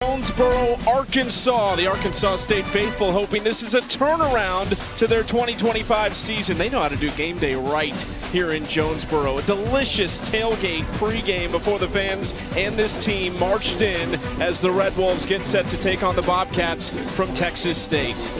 Jonesboro, Arkansas. The Arkansas State faithful hoping this is a turnaround to their 2025 season. They know how to do game day right here in Jonesboro. A delicious tailgate pregame before the fans and this team marched in as the Red Wolves get set to take on the Bobcats from Texas State.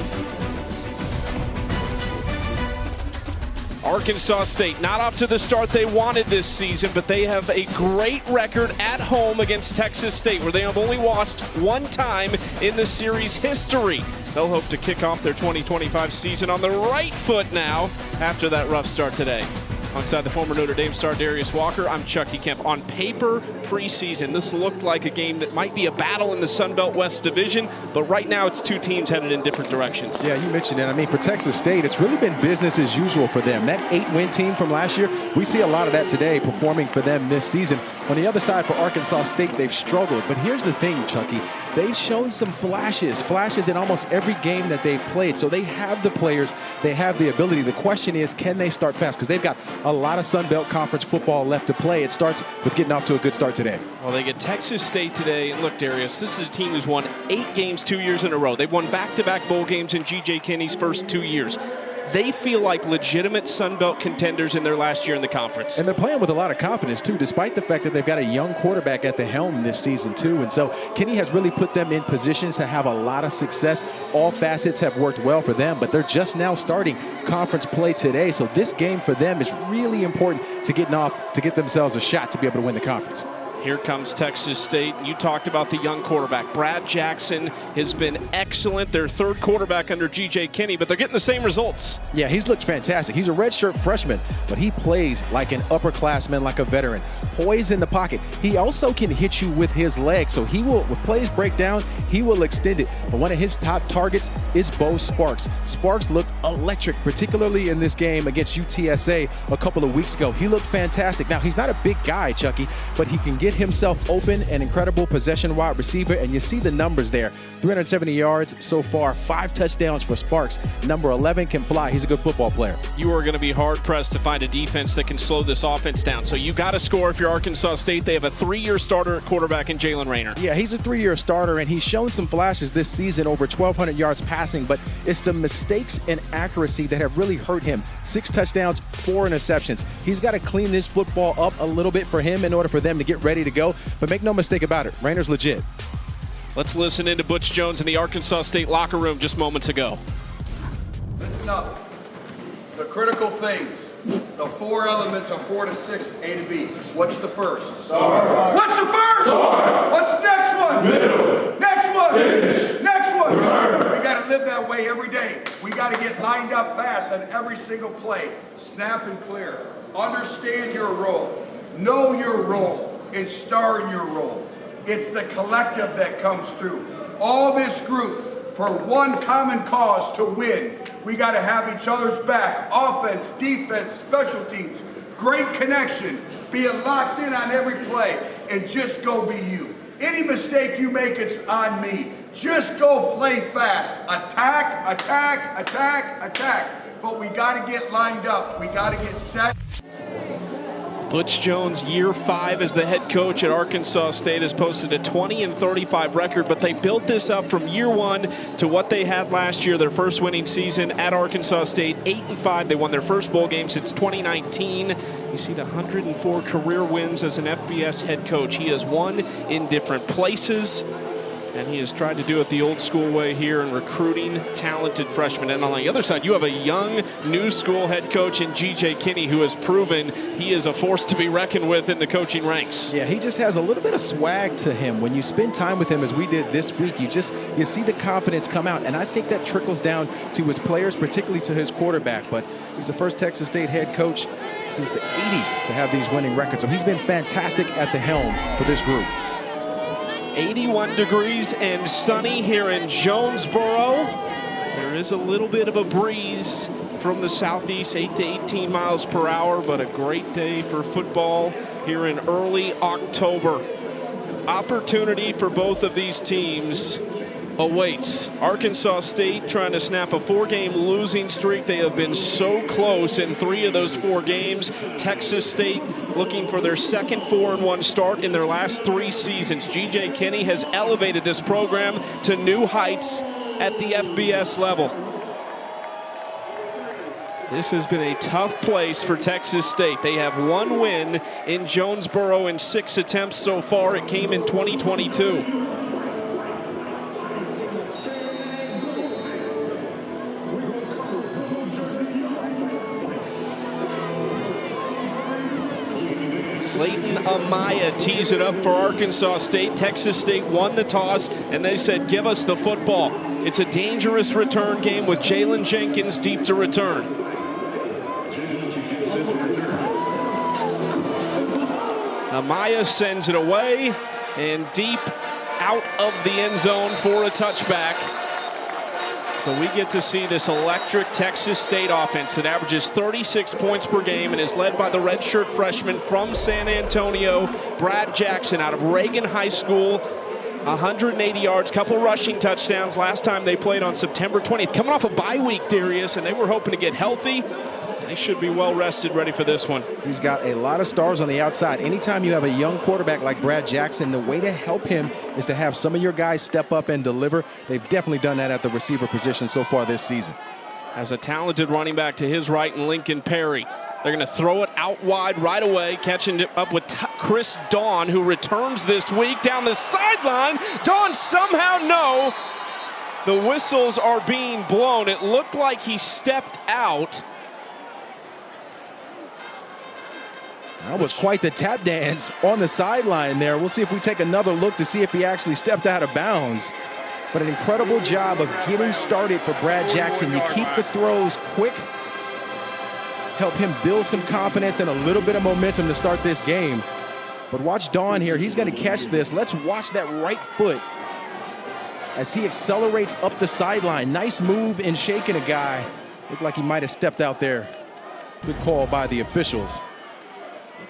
Arkansas State not off to the start they wanted this season, but they have a great record at home against Texas State, where they have only lost one time in the series history. They'll hope to kick off their 2025 season on the right foot now after that rough start today. Alongside the former Notre Dame star Darius Walker, I'm Chucky Kemp. On paper, preseason, this looked like a game that might be a battle in the Sun Belt West Division, but right now it's two teams headed in different directions. Yeah, you mentioned it. I mean, for Texas State, it's really been business as usual for them. That 8-win team from last year, we see a lot of that today performing for them this season. On the other side, for Arkansas State, they've struggled. But here's the thing, Chucky. They've shown some flashes in almost every game that they've played. So they have the players, they have the ability. The question is, can they start fast? Because they've got a lot of Sun Belt Conference football left to play. It starts with getting off to a good start today. Well, they get Texas State today. And look, Darius, this is a team who's won 8 games 2 years in a row. They've won back-to-back bowl games in G.J. Kinney's first 2 years. They feel like legitimate Sun Belt contenders in their last year in the conference. And they're playing with a lot of confidence, too, despite the fact that they've got a young quarterback at the helm this season, too. And so Kinney has really put them in positions to have a lot of success. All facets have worked well for them, but they're just now starting conference play today. So this game for them is really important to getting off to get themselves a shot to be able to win the conference. Here comes Texas State. You talked about the young quarterback. Brad Jackson has been excellent. Their third quarterback under G.J. Kinney, but they're getting the same results. Yeah, he's looked fantastic. He's a redshirt freshman, but he plays like an upperclassman, like a veteran. Poise in the pocket. He also can hit you with his legs, so he will, when plays break down, he will extend it. But one of his top targets is Bo Sparks. Sparks looked electric, particularly in this game against UTSA a couple of weeks ago. He looked fantastic. Now, he's not a big guy, Chucky, but he can get himself open, an incredible possession wide receiver, and you see the numbers there. 370 yards so far, 5 touchdowns for Sparks. Number 11 can fly. He's a good football player. You are going to be hard-pressed to find a defense that can slow this offense down. So you got to score if you're Arkansas State. They have a 3-year starter at quarterback in Jalen Raynor. Yeah, he's a 3-year starter, and he's shown some flashes this season, over 1,200 yards passing, but it's the mistakes and accuracy that have really hurt him. 6 touchdowns, 4 interceptions. He's got to clean this football up a little bit for him in order for them to get ready to go. But make no mistake about it, Raynor's legit. Let's listen into Butch Jones in the Arkansas State locker room just moments ago. Listen up. The critical things. The 4 elements of 4 to 6, A to B. What's the first? Start. What's the first? Start. What's the next one? Middle. Next one. Finish. Next one. Return. We got to live that way every day. We got to get lined up fast on every single play. Snap and clear. Understand your role. Know your role. And star in your role. It's the collective that comes through. All this group for one common cause to win. We got to have each other's back. Offense, defense, special teams. Great connection. Being locked in on every play. And just go be you. Any mistake you make, it's on me. Just go play fast. Attack, attack, attack, attack. But we got to get lined up. We got to get set. Butch Jones, year 5 as the head coach at Arkansas State, has posted a 20-35 record, but they built this up from year 1 to what they had last year, their first winning season at Arkansas State, 8-5. They won their first bowl game since 2019. You see the 104 career wins as an FBS head coach. He has won in different places, and he has tried to do it the old school way here in recruiting talented freshmen. And on the other side, you have a young, new school head coach in G.J. Kinney, who has proven he is a force to be reckoned with in the coaching ranks. Yeah, he just has a little bit of swag to him. When you spend time with him, as we did this week, you see the confidence come out. And I think that trickles down to his players, particularly to his quarterback. But he's the first Texas State head coach since the 80s to have these winning records. So he's been fantastic at the helm for this group. 81 degrees and sunny here in Jonesboro. There is a little bit of a breeze from the southeast, 8 to 18 miles per hour, but a great day for football here in early October. Opportunity for both of these teams awaits. Arkansas State trying to snap a 4-game losing streak. They have been so close in 3 of those 4 games. Texas State looking for their second 4-1 start in their last 3 seasons. G.J. Kinney has elevated this program to new heights at the FBS level. This has been a tough place for Texas State. They have 1 win in Jonesboro in 6 attempts so far. It came in 2022. Leighton Amaya tees it up for Arkansas State. Texas State won the toss, and they said, give us the football. It's a dangerous return game with Jalen Jenkins deep to return. Amaya sends it away, and deep out of the end zone for a touchback. So we get to see this electric Texas State offense that averages 36 points per game and is led by the redshirt freshman from San Antonio, Brad Jackson, out of Reagan High School. 180 yards, couple rushing touchdowns last time they played on September 20th. Coming off a bye week, Darius, and they were hoping to get healthy. They should be well rested, ready for this one. He's got a lot of stars on the outside. Anytime you have a young quarterback like Brad Jackson, the way to help him is to have some of your guys step up and deliver. They've definitely done that at the receiver position so far this season. Has a talented running back to his right in Lincoln Perry. They're going to throw it out wide right away, catching it up with Chris Dawn, who returns this week down the sideline. Dawn somehow no. The whistles are being blown. It looked like he stepped out. That was quite the tap dance on the sideline there. We'll see if we take another look to see if he actually stepped out of bounds. But an incredible job of getting started for Brad Jackson. You keep the throws quick, help him build some confidence and a little bit of momentum to start this game. But watch Dawn here. He's going to catch this. Let's watch that right foot as he accelerates up the sideline. Nice move in shaking a guy. Looked like he might have stepped out there. Good call by the officials.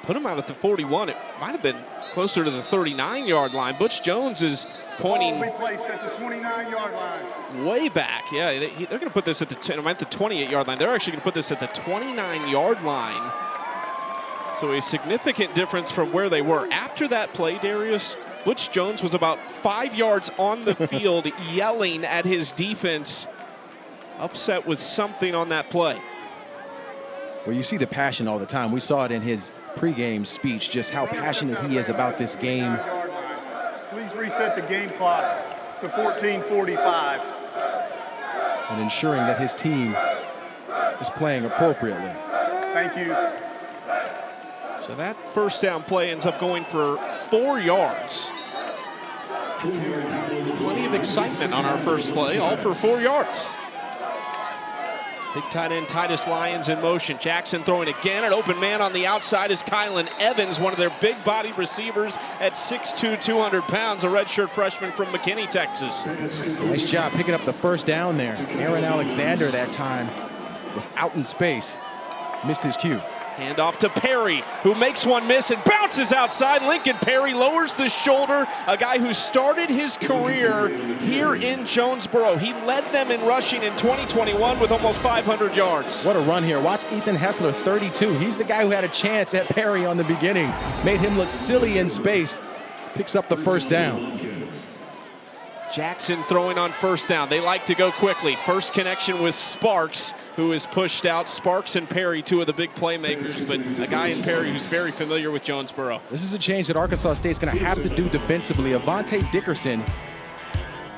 Put him out at the 41. It might have been closer to the 39-yard line. Butch Jones is pointing placed at the 29-yard line. Way back. Yeah, they're going to put this at the 28-yard line. They're actually going to put this at the 29-yard line. So a significant difference from where they were. After that play, Darius, Butch Jones was about 5 yards on the field yelling at his defense, upset with something on that play. Well, you see the passion all the time. We saw it in his pregame speech, just how passionate he is about this game. Please reset the game clock to 14:45. And ensuring that his team is playing appropriately. Thank you. So that first down play ends up going for 4 yards. Plenty of excitement on our first play, all for 4 yards. Big tight end Titus Lyons in motion. Jackson throwing again. An open man on the outside is Kylan Evans, one of their big body receivers at 6'2", 200 pounds, a redshirt freshman from McKinney, Texas. Nice job picking up the first down there. Aaron Alexander that time was out in space. Missed his cue. Hand off to Perry, who makes one miss and bounces outside. Lincoln Perry lowers the shoulder, a guy who started his career here in Jonesboro. He led them in rushing in 2021 with almost 500 yards. What a run here. Watch Ethan Hessler, 32. He's the guy who had a chance at Perry on the beginning. Made him look silly in space. Picks up the first down. Jackson throwing on first down. They like to go quickly. First connection with Sparks, who is pushed out. Sparks and Perry, two of the big playmakers, but a guy in Perry who's very familiar with Jonesboro. This is a change that Arkansas State's going to have to do defensively. Avante Dickerson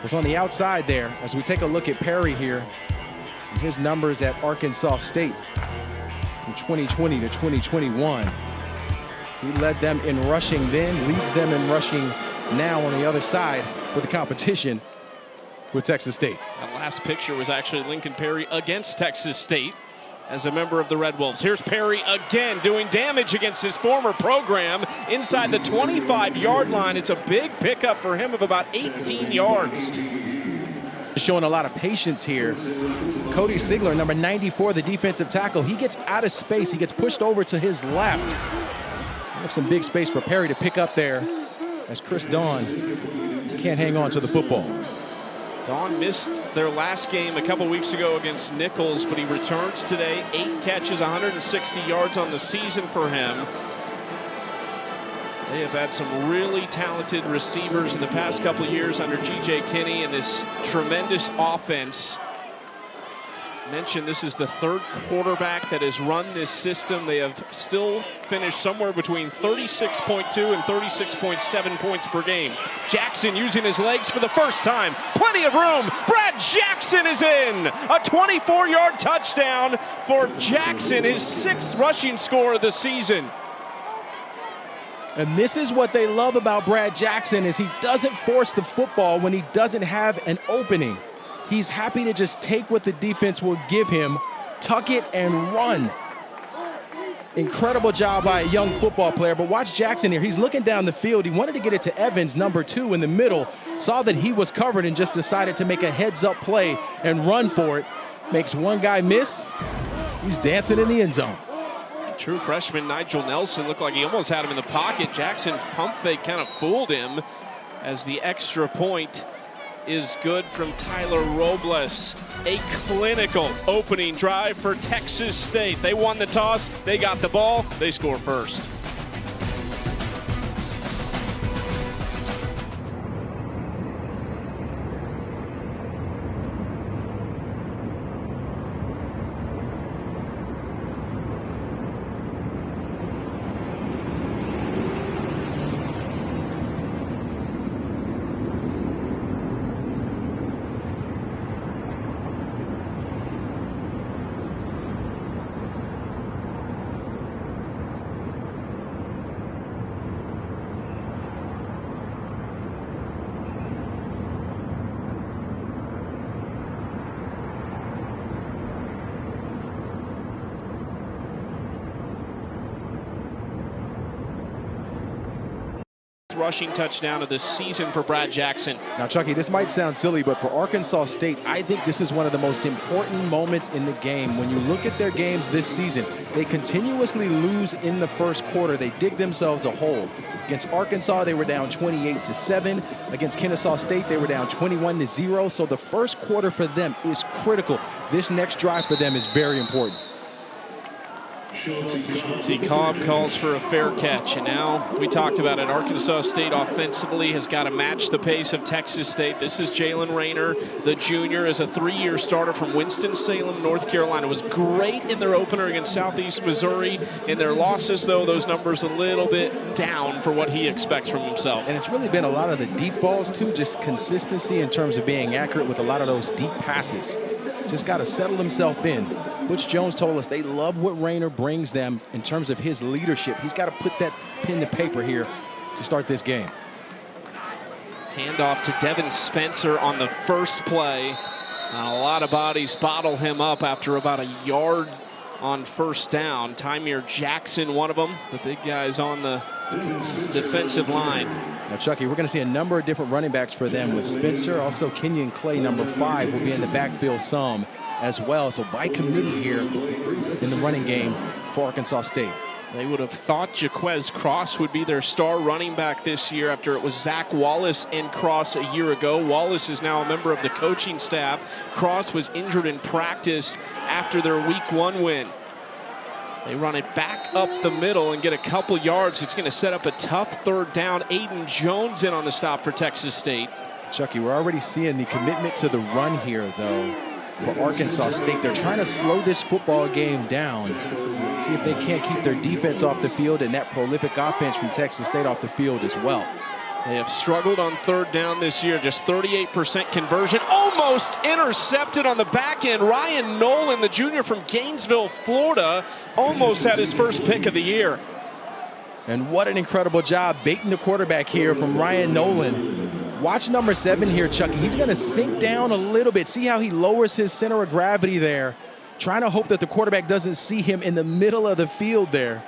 was on the outside there. As we take a look at Perry here, and his numbers at Arkansas State from 2020 to 2021. He led them in rushing then, leads them in rushing now on the other side for the competition with Texas State. That last picture was actually Lincoln Perry against Texas State as a member of the Red Wolves. Here's Perry again doing damage against his former program inside the 25-yard line. It's a big pickup for him of about 18 yards. Showing a lot of patience here. Cody Sigler, number 94, the defensive tackle. He gets out of space. He gets pushed over to his left. We have some big space for Perry to pick up there as Chris Dawn can't hang on to the football. Dawn missed their last game a couple weeks ago against Nichols, but he returns today. 8 catches, 160 yards on the season for him. They have had some really talented receivers in the past couple of years under G.J. Kinney and this tremendous offense. Mentioned this is the 3rd quarterback that has run this system. They have still finished somewhere between 36.2 and 36.7 points per game. Jackson using his legs for the first time. Plenty of room. Brad Jackson is in. A 24-yard touchdown for Jackson, his 6th rushing score of the season. And this is what they love about Brad Jackson, is he doesn't force the football when he doesn't have an opening. He's happy to just take what the defense will give him, tuck it, and run. Incredible job by a young football player, but watch Jackson here. He's looking down the field. He wanted to get it to Evans, number 2 in the middle, saw that he was covered and just decided to make a heads-up play and run for it. Makes one guy miss. He's dancing in the end zone. True freshman Nigel Nelson looked like he almost had him in the pocket. Jackson's pump fake kind of fooled him, as the extra point is good from Tyler Robles. A clinical opening drive for Texas State. They won the toss, they got the ball, they score first. Rushing touchdown of the season for Brad Jackson. Now, Chucky, this might sound silly, but for Arkansas State, I think this is one of the most important moments in the game. When you look at their games this season, they continuously lose in the first quarter. They dig themselves a hole. Against Arkansas, they were down 28-7. Against Kennesaw State, they were down 21-0. So the first quarter for them is critical. This next drive for them is very important. See, Cobb calls for a fair catch, and now we talked about it. Arkansas State offensively has got to match the pace of Texas State. This is Jalen Rayner, the junior, as a 3-year starter from Winston-Salem, North Carolina. Was great in their opener against Southeast Missouri. In their losses, though, those numbers a little bit down for what he expects from himself. And it's really been a lot of the deep balls, too, just consistency in terms of being accurate with a lot of those deep passes. Just got to settle himself in. Butch Jones told us they love what Rayner brings them in terms of his leadership. He's got to put that pen to paper here to start this game. Handoff to Devin Spencer on the first play. And a lot of bodies bottle him up after about a yard on first down. Tymir Jackson, one of them. The big guys on the defensive line. Now, Chucky, we're going to see a number of different running backs for them with Spencer. Also, Kenyon Clay, number 5, will be in the backfield some as well. So by committee here in the running game for Arkansas State. They would have thought Jaquez Cross would be their star running back this year after it was Zach Wallace and Cross a year ago. Wallace is now a member of the coaching staff. Cross was injured in practice after their Week 1 win. They run it back up the middle and get a couple yards. It's going to set up a tough 3rd down. Aiden Jones in on the stop for Texas State. Chucky, we're already seeing the commitment to the run here, though, for Arkansas State. They're trying to slow this football game down, see if they can't keep their defense off the field and that prolific offense from Texas State off the field as well. They have struggled on 3rd down this year, just 38% conversion. Almost intercepted on the back end. Ryan Nolan, the junior from Gainesville, Florida, almost had his first pick of the year. And what an incredible job baiting the quarterback here from Ryan Nolan. Watch number 7 here, Chucky. He's going to sink down a little bit. See how he lowers his center of gravity there, trying to hope that the quarterback doesn't see him in the middle of the field there.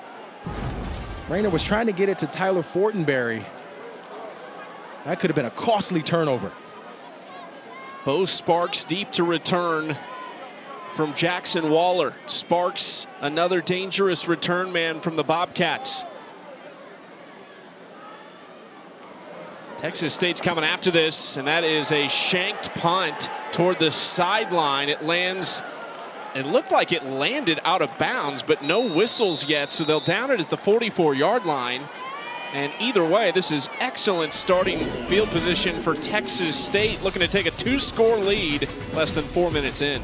Rayner was trying to get it to Tyler Fortenberry. That could have been a costly turnover. Bo Sparks deep to return from Jackson Waller. Sparks, another dangerous return man from the Bobcats. Texas State's coming after this, and that is a shanked punt toward the sideline. It lands, it looked like it landed out of bounds, but no whistles yet, so they'll down it at the 44-yard line. And either way, this is excellent starting field position for Texas State, looking to take a 2-score lead less than 4 minutes in.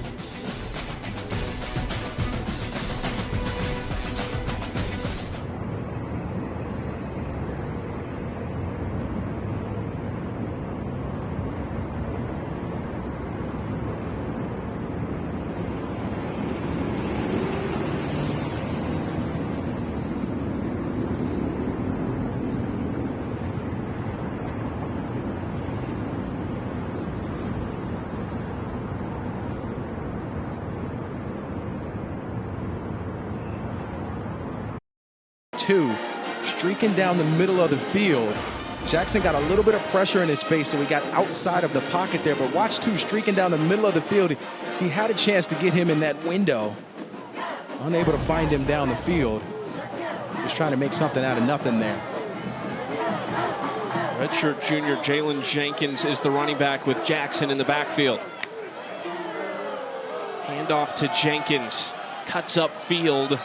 Streaking down the middle of the field. Jackson got a little bit of pressure in his face, so he got outside of the pocket there. But watch two streaking down the middle of the field. He had a chance to get him in that window. Unable to find him down the field. Just trying to make something out of nothing there. Redshirt junior Jalen Jenkins is the running back with Jackson in the backfield. Handoff to Jenkins. Cuts up field.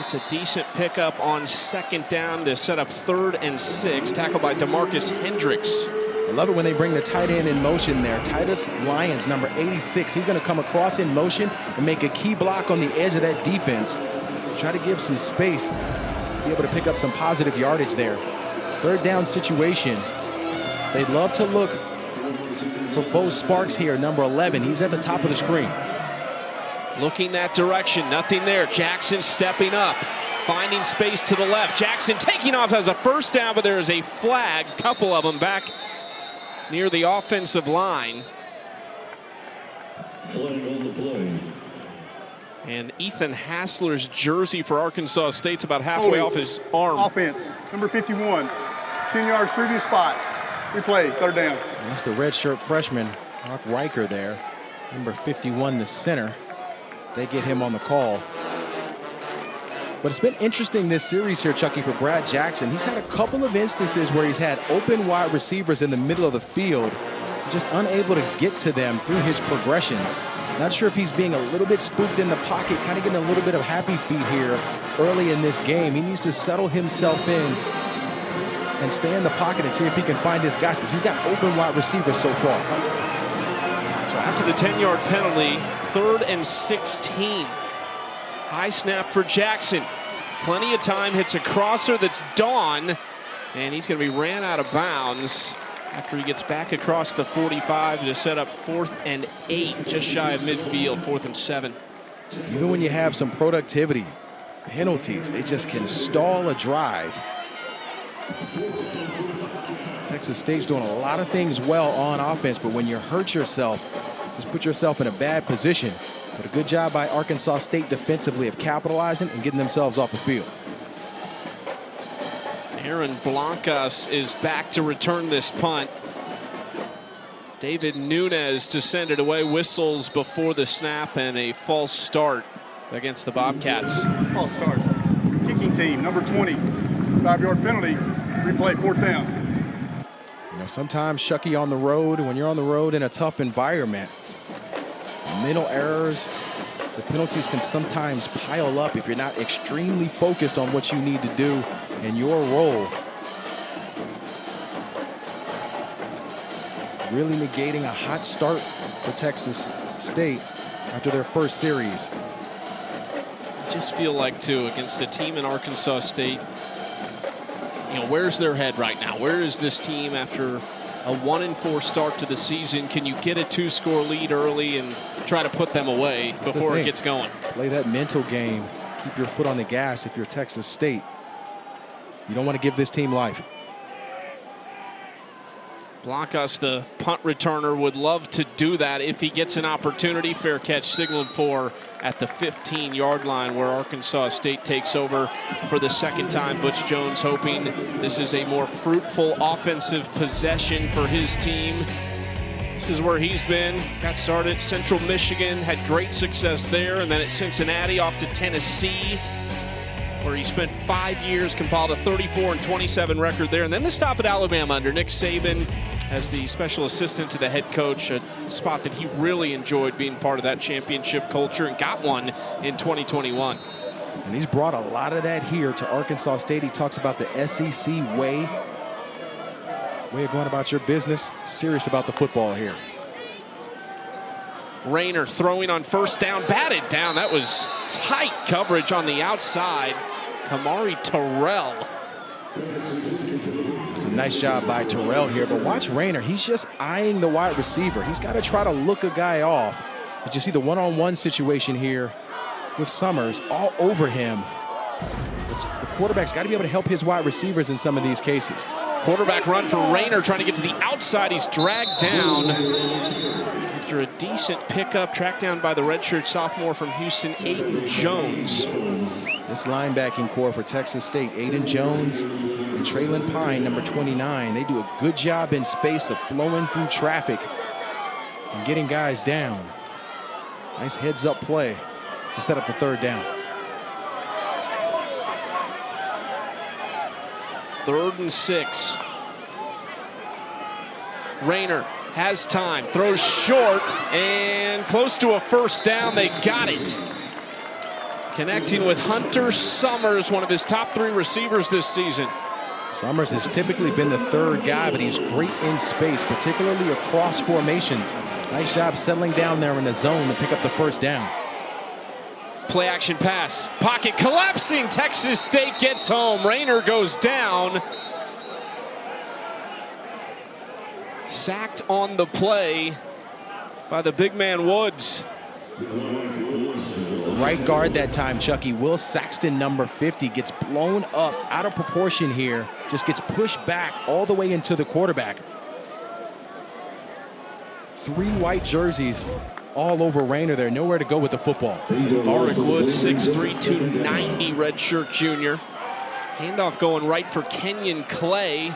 It's a decent pickup on second down to set up 3rd and 6. Tackled by DeMarcus Hendricks. I love it when they bring the tight end in motion there. Titus Lyons, number 86. He's going to come across in motion and make a key block on the edge of that defense. Try to give some space to be able to pick up some positive yardage there. 3rd down situation. They'd love to look for Bo Sparks here, number 11. He's at the top of the screen. Looking that direction, nothing there. Jackson stepping up, finding space to the left. Jackson taking off as a first down, but there is a flag, couple of them back near the offensive line. And Ethan Hassler's jersey for Arkansas State's about halfway off his arm. Offense, number 51, 10 yards previous spot. Replay, 3rd down. That's the redshirt freshman, Mark Riker there. Number 51, the center. They get him on the call. But it's been interesting this series here, Chucky, for Brad Jackson. He's had a couple of instances where he's had open wide receivers in the middle of the field, just unable to get to them through his progressions. Not sure if he's being a little bit spooked in the pocket, kind of getting a little bit of happy feet here early in this game. He needs to settle himself in and stay in the pocket and see if he can find his guys, because he's got open wide receivers so far. So after the 10-yard penalty, 3rd and 16. High snap for Jackson. Plenty of time, hits a crosser that's Dawn, and he's going to be ran out of bounds after he gets back across the 45 to set up 4th and 8, just shy of midfield, 4th and 7. Even when you have some productivity, penalties, they just can stall a drive. Texas State's doing a lot of things well on offense, but when you hurt yourself, just put yourself in a bad position. But a good job by Arkansas State defensively of capitalizing and getting themselves off the field. Aaron Blancas is back to return this punt. David Nunez to send it away. Whistles before the snap and a false start against the Bobcats. False start. Kicking team, number 20. 5-yard penalty. Replay, 4th down. You know, sometimes, Chucky, on the road, when you're on the road in a tough environment, mental errors, the penalties can sometimes pile up if you're not extremely focused on what you need to do in your role. Really negating a hot start for Texas State after their first series. I just feel like, too, against a team in Arkansas State, you know, where's their head right now? Where is this team after a 1-4 start to the season? Can you get a 2-score lead early and try to put them away before it gets going? Play that mental game. Keep your foot on the gas if you're Texas State. You don't want to give this team life. Blancas, the punt returner, would love to do that if he gets an opportunity. Fair catch signaled for at the 15-yard line, where Arkansas State takes over for the second time. Butch Jones hoping this is a more fruitful offensive possession for his team. This is where he's been. Got started at Central Michigan, had great success there, and then at Cincinnati, off to Tennessee. where he spent 5 years, compiled a 34-27 record there. And then the stop at Alabama under Nick Saban as the special assistant to the head coach, a spot that he really enjoyed being part of that championship culture and got one in 2021. And he's brought a lot of that here to Arkansas State. He talks about the SEC way of going about your business, serious about the football here. Rayner throwing on first down, batted down. That was tight coverage on the outside. Kamari Terrell. It's a nice job by Terrell here, but watch Rayner. He's just eyeing the wide receiver. He's got to try to look a guy off. But you see the one-on-one situation here with Summers all over him. The quarterback's got to be able to help his wide receivers in some of these cases. Quarterback run for Rayner, trying to get to the outside. He's dragged down after a decent pickup, tracked down by the redshirt sophomore from Houston, Aiden Jones. This linebacking core for Texas State, Aiden Jones and Traylon Pine, number 29. They do a good job in space of flowing through traffic and getting guys down. Nice heads-up play to set up the third down. 3rd and 6. Rayner has time, throws short and close to a first down. They got it. Connecting with Hunter Summers, one of his top 3 receivers this season. Summers has typically been the third guy, but he's great in space, particularly across formations. Nice job settling down there in the zone to pick up the first down. Play action pass, pocket collapsing. Texas State gets home. Rayner goes down. Sacked on the play by the big man Woods. Right guard that time, Chucky. Will Saxton, number 50, gets blown up out of proportion here. Just gets pushed back all the way into the quarterback. 3 white jerseys all over Rayner there. Nowhere to go with the football. Devarick Woods, 6'3", 290, redshirt junior. Handoff going right for Kenyon Clay.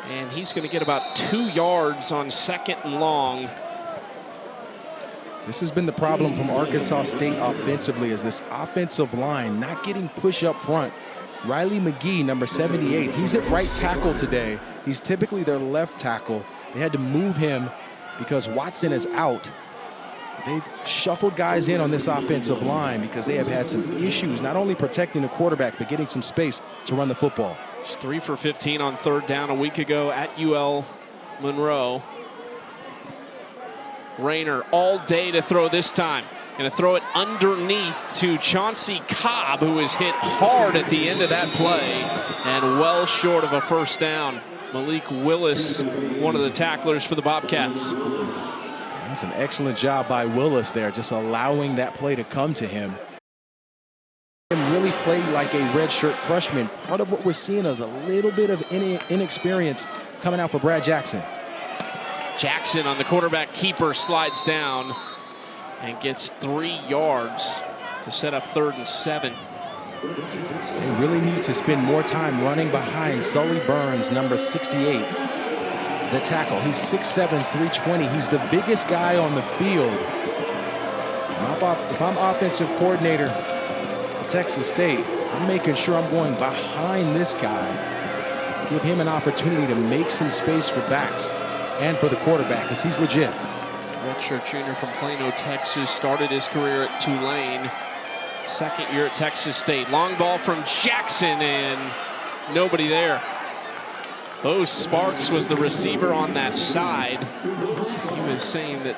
And he's going to get about 2 yards on 2nd and long. This has been the problem from Arkansas State offensively, is this offensive line not getting push up front. Riley McGee, number 78, he's at right tackle today. He's typically their left tackle. They had to move him because Watson is out. They've shuffled guys in on this offensive line because they have had some issues, not only protecting the quarterback, but getting some space to run the football. He's 3 for 15 on 3rd down a week ago at UL Monroe. Rayner all day to throw this time. Going to throw it underneath to Chauncey Cobb, who is hit hard at the end of that play and well short of a first down. Malik Willis, one of the tacklers for the Bobcats. That's an excellent job by Willis there, just allowing that play to come to him. And really played like a redshirt freshman. Part of what we're seeing is a little bit of inexperience coming out for Brad Jackson. Jackson on the quarterback keeper slides down and gets 3 yards to set up 3rd and 7. They really need to spend more time running behind Sully Burns, number 68. The tackle, he's 6'7", 320. He's the biggest guy on the field. If I'm offensive coordinator for Texas State, I'm making sure I'm going behind this guy. Give him an opportunity to make some space for backs and for the quarterback, because he's legit. Redshirt junior from Plano, Texas, started his career at Tulane. 2nd year at Texas State. Long ball from Jackson and nobody there. Bo Sparks was the receiver on that side. He was saying that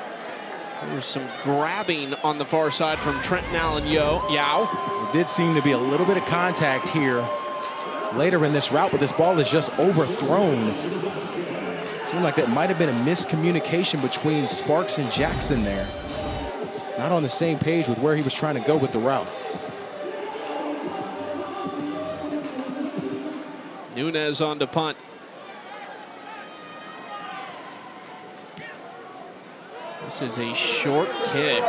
there was some grabbing on the far side from Trenton Allen Yao. There did seem to be a little bit of contact here later in this route, but this ball is just overthrown. Seemed like that might have been a miscommunication between Sparks and Jackson there. Not on the same page with where he was trying to go with the route. Nunez on to punt. This is a short kick.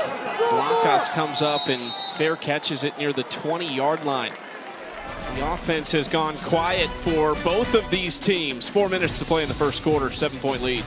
Blancas comes up and fair catches it near the 20-yard line. The offense has gone quiet for both of these teams. 4 minutes to play in the first quarter, 7-point lead.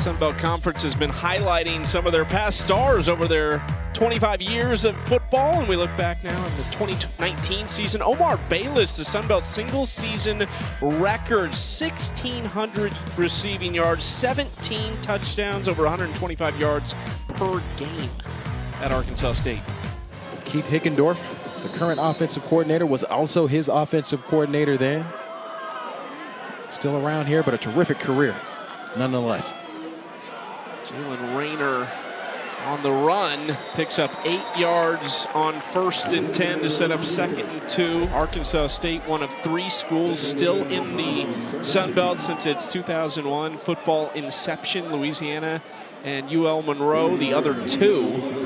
Sun Belt Conference has been highlighting some of their past stars over their 25 years of football, and we look back now in the 2019 season. Omar Bayless, the Sun Belt single season record, 1,600 receiving yards, 17 touchdowns, over 125 yards per game at Arkansas State. Keith Hickendorf, the current offensive coordinator, was also his offensive coordinator then. Still around here, but a terrific career nonetheless. Jalen Rayner on the run, picks up 8 yards on 1st and 10 to set up 2nd and 2. Arkansas State, one of 3 schools still in the Sun Belt since its 2001 football inception. Louisiana and UL Monroe, the other 2.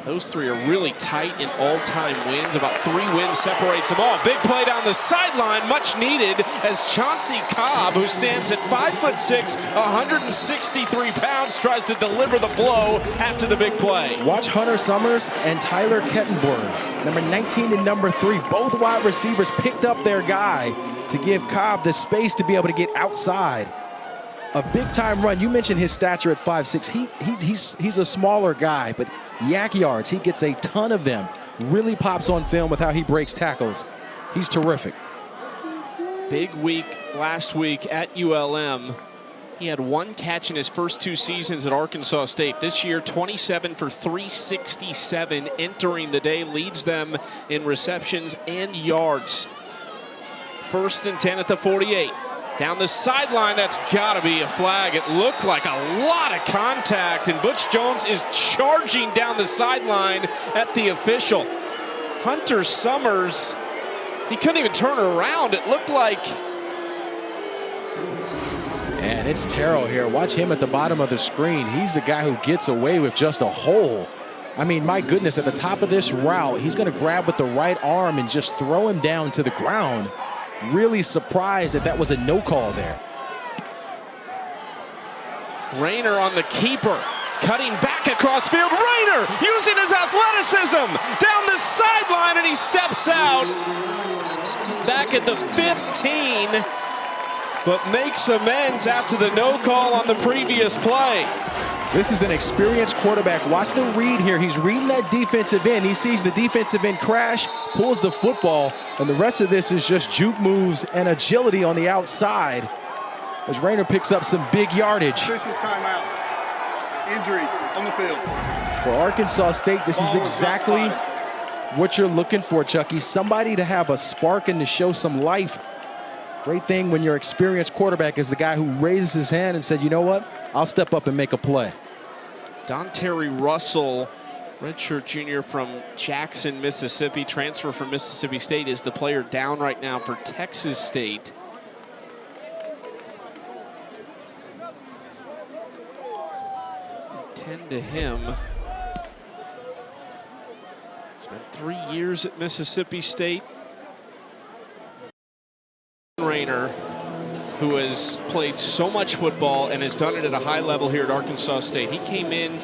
Those 3 are really tight in all-time wins. About 3 wins separates them all. Big play down the sideline, much needed, as Chauncey Cobb, who stands at 5'6", 163 pounds, tries to deliver the blow after the big play. Watch Hunter Summers and Tyler Kettenborn, number 19 and number 3. Both wide receivers picked up their guy to give Cobb the space to be able to get outside. A big-time run. You mentioned his stature at 5'6". He's a smaller guy, but yak yards, he gets a ton of them. Really pops on film with how he breaks tackles. He's terrific. Big week last week at ULM. He had 1 catch in his first 2 seasons at Arkansas State. This year, 27 for 367 entering the day, leads them in receptions and yards. 1st and 10 at the 48. Down the sideline, that's got to be a flag. It looked like a lot of contact, and Butch Jones is charging down the sideline at the official. Hunter Summers, he couldn't even turn around. It looked like. And it's Terrell here. Watch him at the bottom of the screen. He's the guy who gets away with just a hole. I mean, my goodness, at the top of this route, he's going to grab with the right arm and just throw him down to the ground. Really surprised that was a no call there. Rayner on the keeper, cutting back across field. Rayner using his athleticism down the sideline, and he steps out back at the 15, but makes amends after the no call on the previous play. This is an experienced quarterback. Watch the read here. He's reading that defensive end. He sees the defensive end crash, pulls the football, and the rest of this is just juke moves and agility on the outside as Rayner picks up some big yardage. Officials timeout. Injury on the field. For Arkansas State, this is exactly what you're looking for, Chucky. Somebody to have a spark and to show some life. Great thing when your experienced quarterback is the guy who raises his hand and said, you know what, I'll step up and make a play. Don Terry Russell, redshirt junior from Jackson, Mississippi, transfer from Mississippi State, is the player down right now for Texas State. Tend to him. Spent 3 years at Mississippi State. Rayner, who has played so much football and has done it at a high level here at Arkansas State. He came in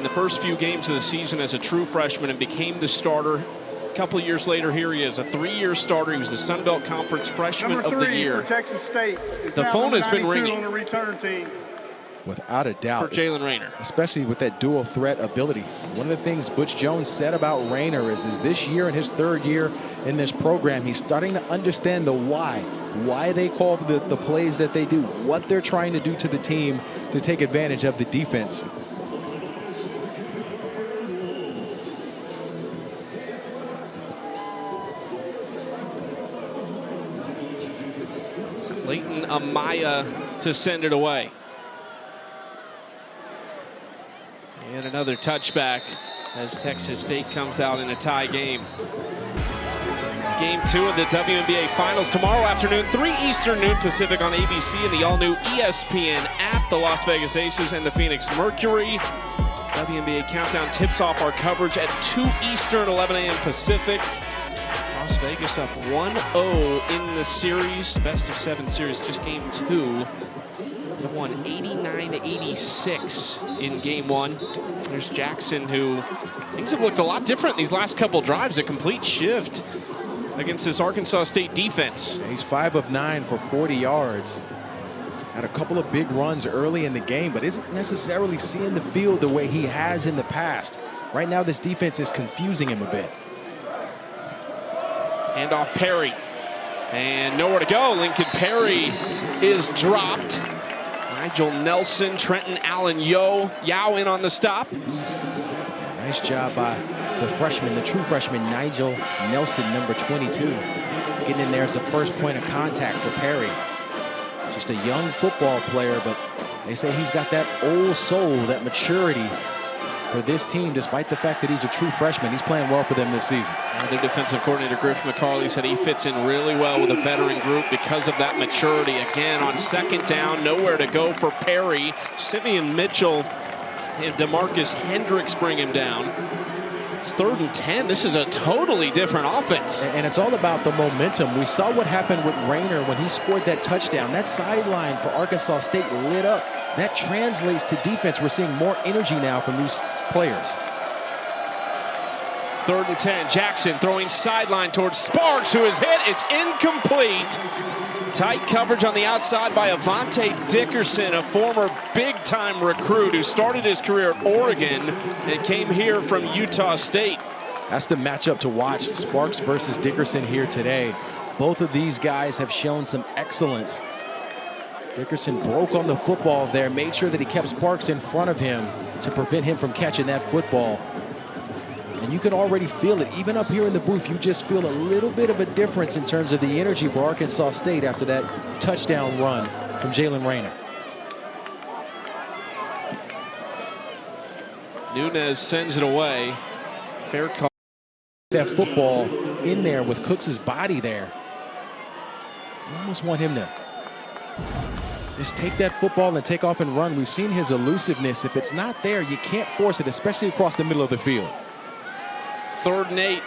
the first few games of the season as a true freshman and became the starter. A couple years later, here he is, a 3-year starter. He was the Sun Belt Conference Freshman of the Year. For Texas State. The phone has been ringing. On the return team. Without a doubt. For Jalen Rayner. Especially with that dual threat ability. One of the things Butch Jones said about Rayner is this year, in his 3rd year in this program, he's starting to understand the why they call the plays that they do, what they're trying to do to the team to take advantage of the defense. Clayton Amaya to send it away. And another touchback as Texas State comes out in a tie game. Game 2 of the WNBA Finals tomorrow afternoon, 3 Eastern, noon Pacific on ABC and the all-new ESPN app. The Las Vegas Aces and the Phoenix Mercury. WNBA Countdown tips off our coverage at 2 Eastern, 11 a.m. Pacific. Las Vegas up 1-0 in the series, best of 7 series, just game 2. They won 89-86 in game 1. There's Jackson, who things have looked a lot different these last couple drives. A complete shift against this Arkansas State defense. He's 5 of 9 for 40 yards. Had a couple of big runs early in the game, but isn't necessarily seeing the field the way he has in the past. Right now, this defense is confusing him a bit. Hand off Perry. And nowhere to go. Lincoln Perry is dropped. Nigel Nelson, Trenton Allen Yao in on the stop. Yeah, nice job by the freshman, the true freshman, Nigel Nelson, number 22. Getting in there as the first point of contact for Perry. Just a young football player, but they say he's got that old soul, that maturity for this team, despite the fact that he's a true freshman. He's playing well for them this season. Their defensive coordinator, Griff McCarley, said he fits in really well with a veteran group because of that maturity. Again, on second down, nowhere to go for Perry. Simeon Mitchell and DeMarcus Hendricks bring him down. It's 3rd and 10. This is a totally different offense. And it's all about the momentum. We saw what happened with Rayner when he scored that touchdown. That sideline for Arkansas State lit up. That translates to defense. We're seeing more energy now from these players. 3rd and 10. Jackson throwing sideline towards Sparks, who is hit. It's incomplete. Tight coverage on the outside by Avante Dickerson, a former big-time recruit who started his career at Oregon and came here from Utah State. That's the matchup to watch, Sparks versus Dickerson here today. Both of these guys have shown some excellence. Dickerson broke on the football there, made sure that he kept Sparks in front of him to prevent him from catching that football. And you can already feel it. Even up here in the booth, you just feel a little bit of a difference in terms of the energy for Arkansas State after that touchdown run from Jalen Rayner. Nunez sends it away. Fair call. That football in there with Cooks' body there. You almost want him to just take that football and take off and run. We've seen his elusiveness. If it's not there, you can't force it, especially across the middle of the field. 3rd and 8.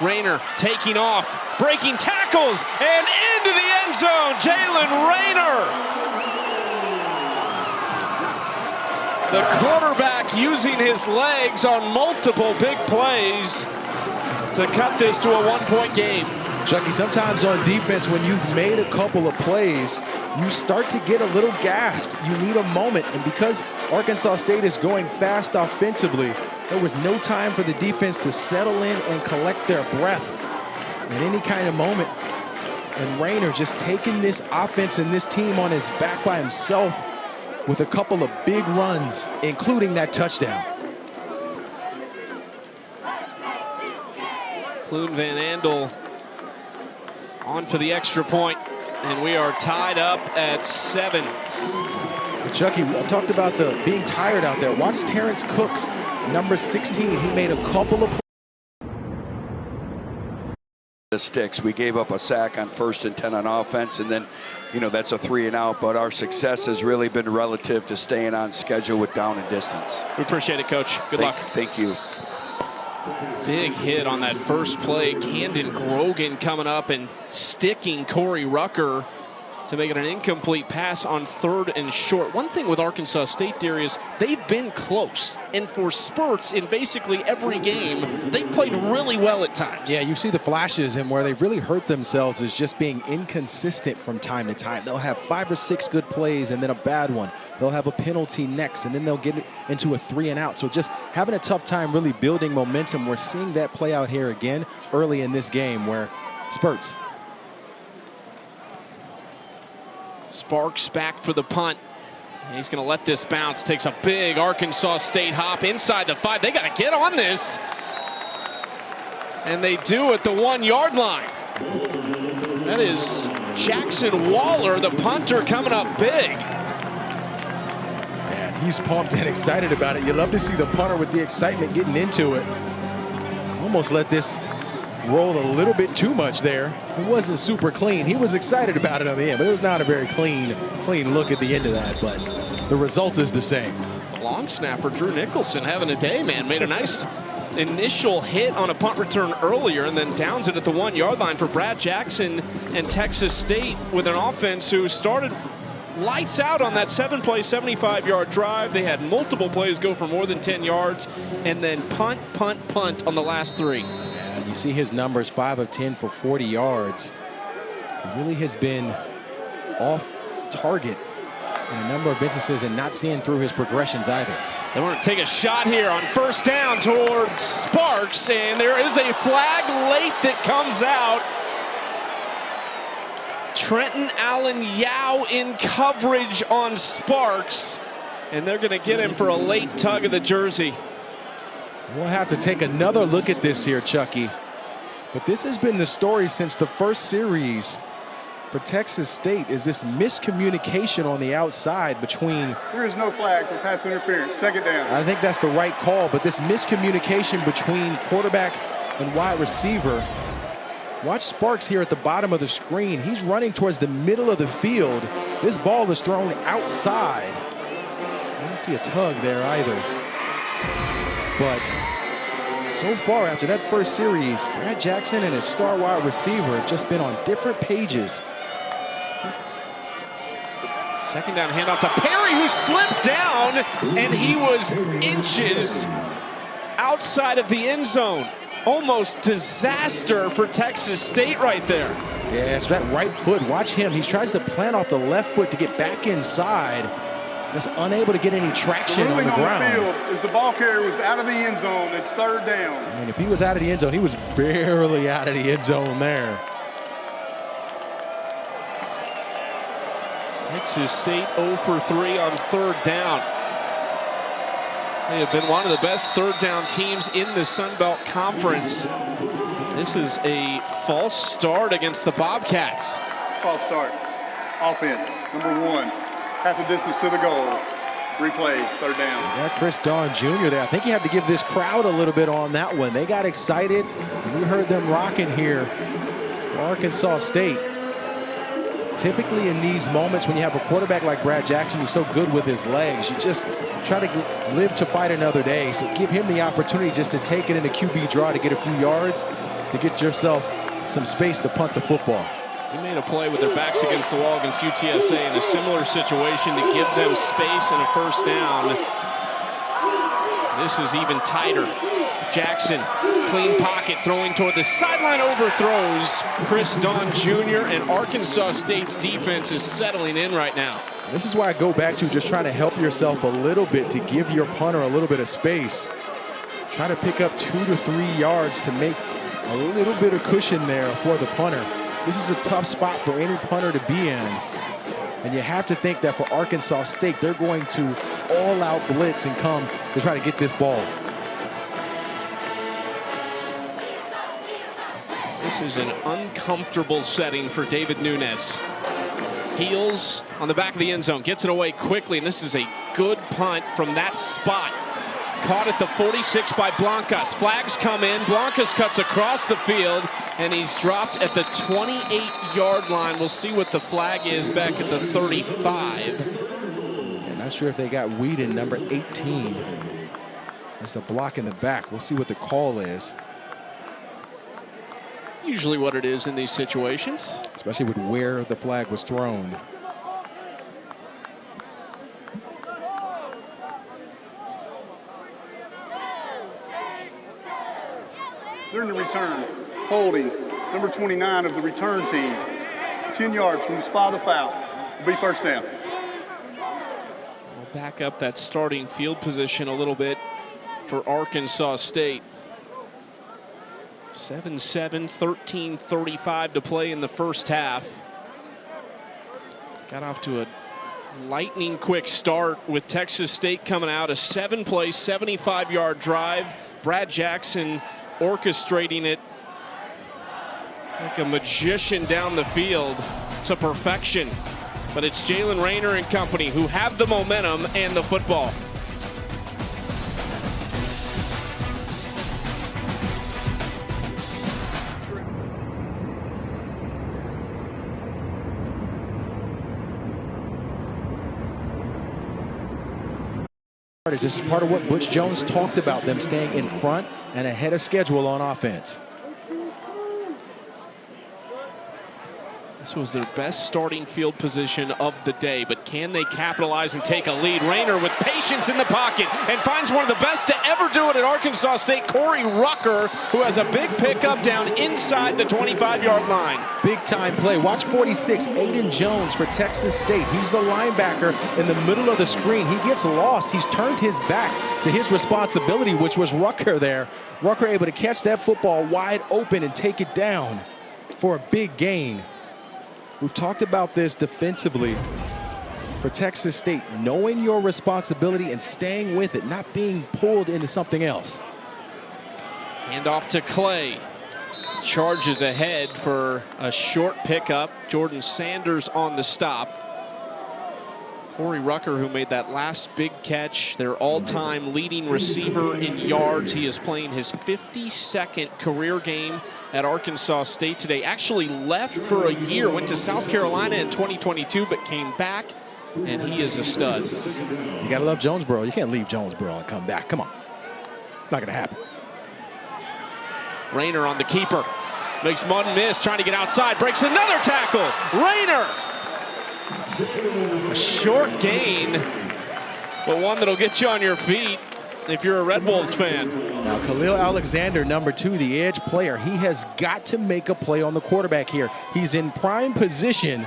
Rayner taking off, breaking tackles, and into the end zone. Jalen Rayner. The quarterback using his legs on multiple big plays to cut this to a 1-point game. Chucky, sometimes on defense, when you've made a couple of plays, you start to get a little gassed. You need a moment, and because Arkansas State is going fast offensively, there was no time for the defense to settle in and collect their breath at any kind of moment. And Rayner just taking this offense and this team on his back by himself with a couple of big runs, including that touchdown. Clune Van Andel on for the extra point, and we are tied up at 7. Chucky, I talked about the being tired out there. Watch Terrence Cooks, number 16. He made a couple of the sticks. We gave up a sack on 1st and 10 on offense, and then, you know, that's a 3 and out. But our success has really been relative to staying on schedule with down and distance. We appreciate it, Coach. Good luck. Thank you. Big hit on that first play. Camden Grogan coming up and sticking Corey Rucker to make it an incomplete pass on 3rd and short. One thing with Arkansas State, Darius, they've been close. And for spurts in basically every game, they played really well at times. Yeah, you see the flashes, and where they've really hurt themselves is just being inconsistent from time to time. They'll have 5 or 6 good plays and then a bad one. They'll have a penalty next, and then they'll get into a 3 and out. So just having a tough time really building momentum. We're seeing that play out here again early in this game where spurts. Sparks back for the punt. He's going to let this bounce. Takes a big Arkansas State hop inside the 5. They got to get on this. And they do at the 1-yard line. That is Jackson Waller, the punter, coming up big. Man, he's pumped and excited about it. You love to see the punter with the excitement getting into it. Almost let this roll a little bit too much there. It wasn't super clean. He was excited about it on the end, but it was not a very clean look at the end of that, but the result is the same. Long snapper Drew Nicholson having a day, man. Made a nice initial hit on a punt return earlier and then downs it at the 1-yard line for Brad Jackson and Texas State with an offense who started lights out on that 7-play, 75-yard drive. They had multiple plays go for more than 10 yards and then punt, punt, punt on the last 3. And you see his numbers, 5 of 10 for 40 yards. He really has been off target in a number of instances and not seeing through his progressions either. They want to take a shot here on first down toward Sparks, and there is a flag late that comes out. Trenton Allen Yao in coverage on Sparks, and they're going to get him for a late tug of the jersey. We'll have to take another look at this here, Chucky. But this has been the story since the first series for Texas State, is this miscommunication on the outside between... There is no flag for pass interference. Second down. I think that's the right call, but this miscommunication between quarterback and wide receiver. Watch Sparks here at the bottom of the screen. He's running towards the middle of the field. This ball is thrown outside. I don't see a tug there either. But so far after that first series, Brad Jackson and his star wide receiver have just been on different pages. Second down handoff to Perry, who slipped down, and he was inches outside of the end zone. Almost disaster for Texas State right there. Yeah, so that right foot, watch him. He tries to plant off the left foot to get back inside. Just unable to get any traction on the ground. The field is the ball carrier was out of the end zone. It's third down. I mean, if he was out of the end zone, he was barely out of the end zone there. Texas State 0 for 3 on third down. They have been one of the best third down teams in the Sun Belt Conference. This is a false start against the Bobcats. False start. Offense, number 1. Half the distance to the goal. Replay, third down. Got Chris Don Jr. there. I think you have to give this crowd a little bit on that one. They got excited. We heard them rocking here for Arkansas State. Typically in these moments when you have a quarterback like Brad Jackson who's so good with his legs, you just try to live to fight another day. So give him the opportunity just to take it in a QB draw to get a few yards, to get yourself some space to punt the football. He made a play with their backs against the wall against UTSA in a similar situation to give them space and a first down. This is even tighter. Jackson, clean pocket, throwing toward the sideline, overthrows Chris Don Jr., and Arkansas State's defense is settling in right now. This is why I go back to just trying to help yourself a little bit to give your punter a little bit of space. Try to pick up 2 to 3 yards to make a little bit of cushion there for the punter. This is a tough spot for any punter to be in. And you have to think that for Arkansas State, they're going to all-out blitz and come to try to get this ball. This is an uncomfortable setting for David Nunez. Heels on the back of the end zone, gets it away quickly, and this is a good punt from that spot. Caught at the 46 by Blancas. Flags come in. Blancas cuts across the field, and he's dropped at the 28-yard line. We'll see what the flag is back at the 35. I'm not sure if they got Whedon, number 18. That's the block in the back. We'll see what the call is. Usually what it is in these situations. Especially with where the flag was thrown. During the return, holding number 29 of the return team, 10 yards from the spot of the foul. Will be first down. We'll back up that starting field position a little bit for Arkansas State. 7-7, 13:35 to play in the first half. Got off to a lightning quick start with Texas State coming out. A 7-play, 75-yard drive. Brad Jackson orchestrating it like a magician down the field to perfection. But it's Jalen Rayner and company who have the momentum and the football. This is part of what Butch Jones talked about, them staying in front and ahead of schedule on offense. This was their best starting field position of the day, but can they capitalize and take a lead? Rayner with patience in the pocket and finds one of the best to ever do it at Arkansas State, Corey Rucker, who has a big pickup down inside the 25-yard line. Big time play. Watch 46, Aiden Jones for Texas State. He's the linebacker in the middle of the screen. He gets lost. He's turned his back to his responsibility, which was Rucker there. Rucker able to catch that football wide open and take it down for a big gain. We've talked about this defensively for Texas State, knowing your responsibility and staying with it, not being pulled into something else. Hand off to Clay. Charges ahead for a short pickup. Jordan Sanders on the stop. Corey Rucker, who made that last big catch, their all-time leading receiver in yards. He is playing his 52nd career game at Arkansas State today. Actually left for a year, went to South Carolina in 2022, but came back, and he is a stud. You gotta love Jonesboro. You can't leave Jonesboro and come back. Come on. It's not gonna happen. Rayner on the keeper. Makes one miss, trying to get outside. Breaks another tackle. Rayner! A short gain, but one that'll get you on your feet if you're a Red Wolves fan. Now, Khalil Alexander, number 2, the edge player. He has got to make a play on the quarterback here. He's in prime position,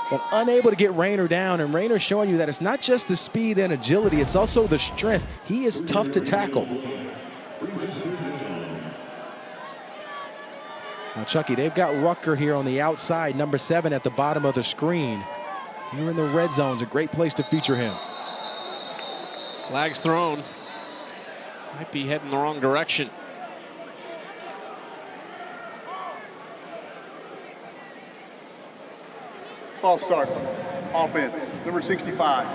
but unable to get Rayner down. And Rayner showing you that it's not just the speed and agility, it's also the strength. He is tough to tackle. Now, Chucky, they've got Rucker here on the outside, number 7 at the bottom of the screen. Here in the red zone is a great place to feature him. Flag's thrown. Might be heading the wrong direction. False start. Offense. Number 65.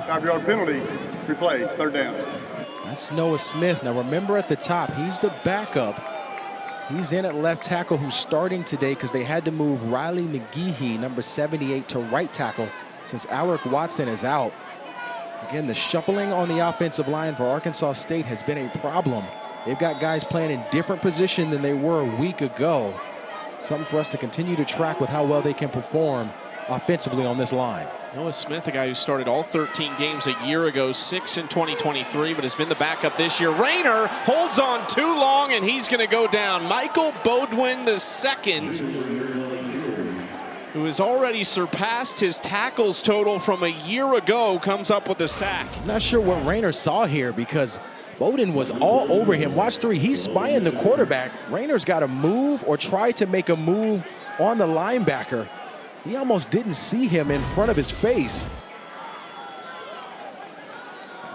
5-yard penalty. Replay. 3rd down. That's Noah Smith. Now remember at the top, he's the backup. He's in at left tackle, who's starting today because they had to move Riley McGehee, number 78, to right tackle since Alaric Watson is out. Again, the shuffling on the offensive line for Arkansas State has been a problem. They've got guys playing in different position than they were a week ago. Something for us to continue to track with how well they can perform offensively on this line. Noah Smith, a guy who started all 13 games a year ago, 6 in 2023, but has been the backup this year. Rayner holds on too long, and he's going to go down. Michael Bodwin II, who has already surpassed his tackles total from a year ago, comes up with a sack. Not sure what Rayner saw here because Bowden was all over him. Watch 3, he's spying the quarterback. Rayner's got to move or try to make a move on the linebacker. He almost didn't see him in front of his face.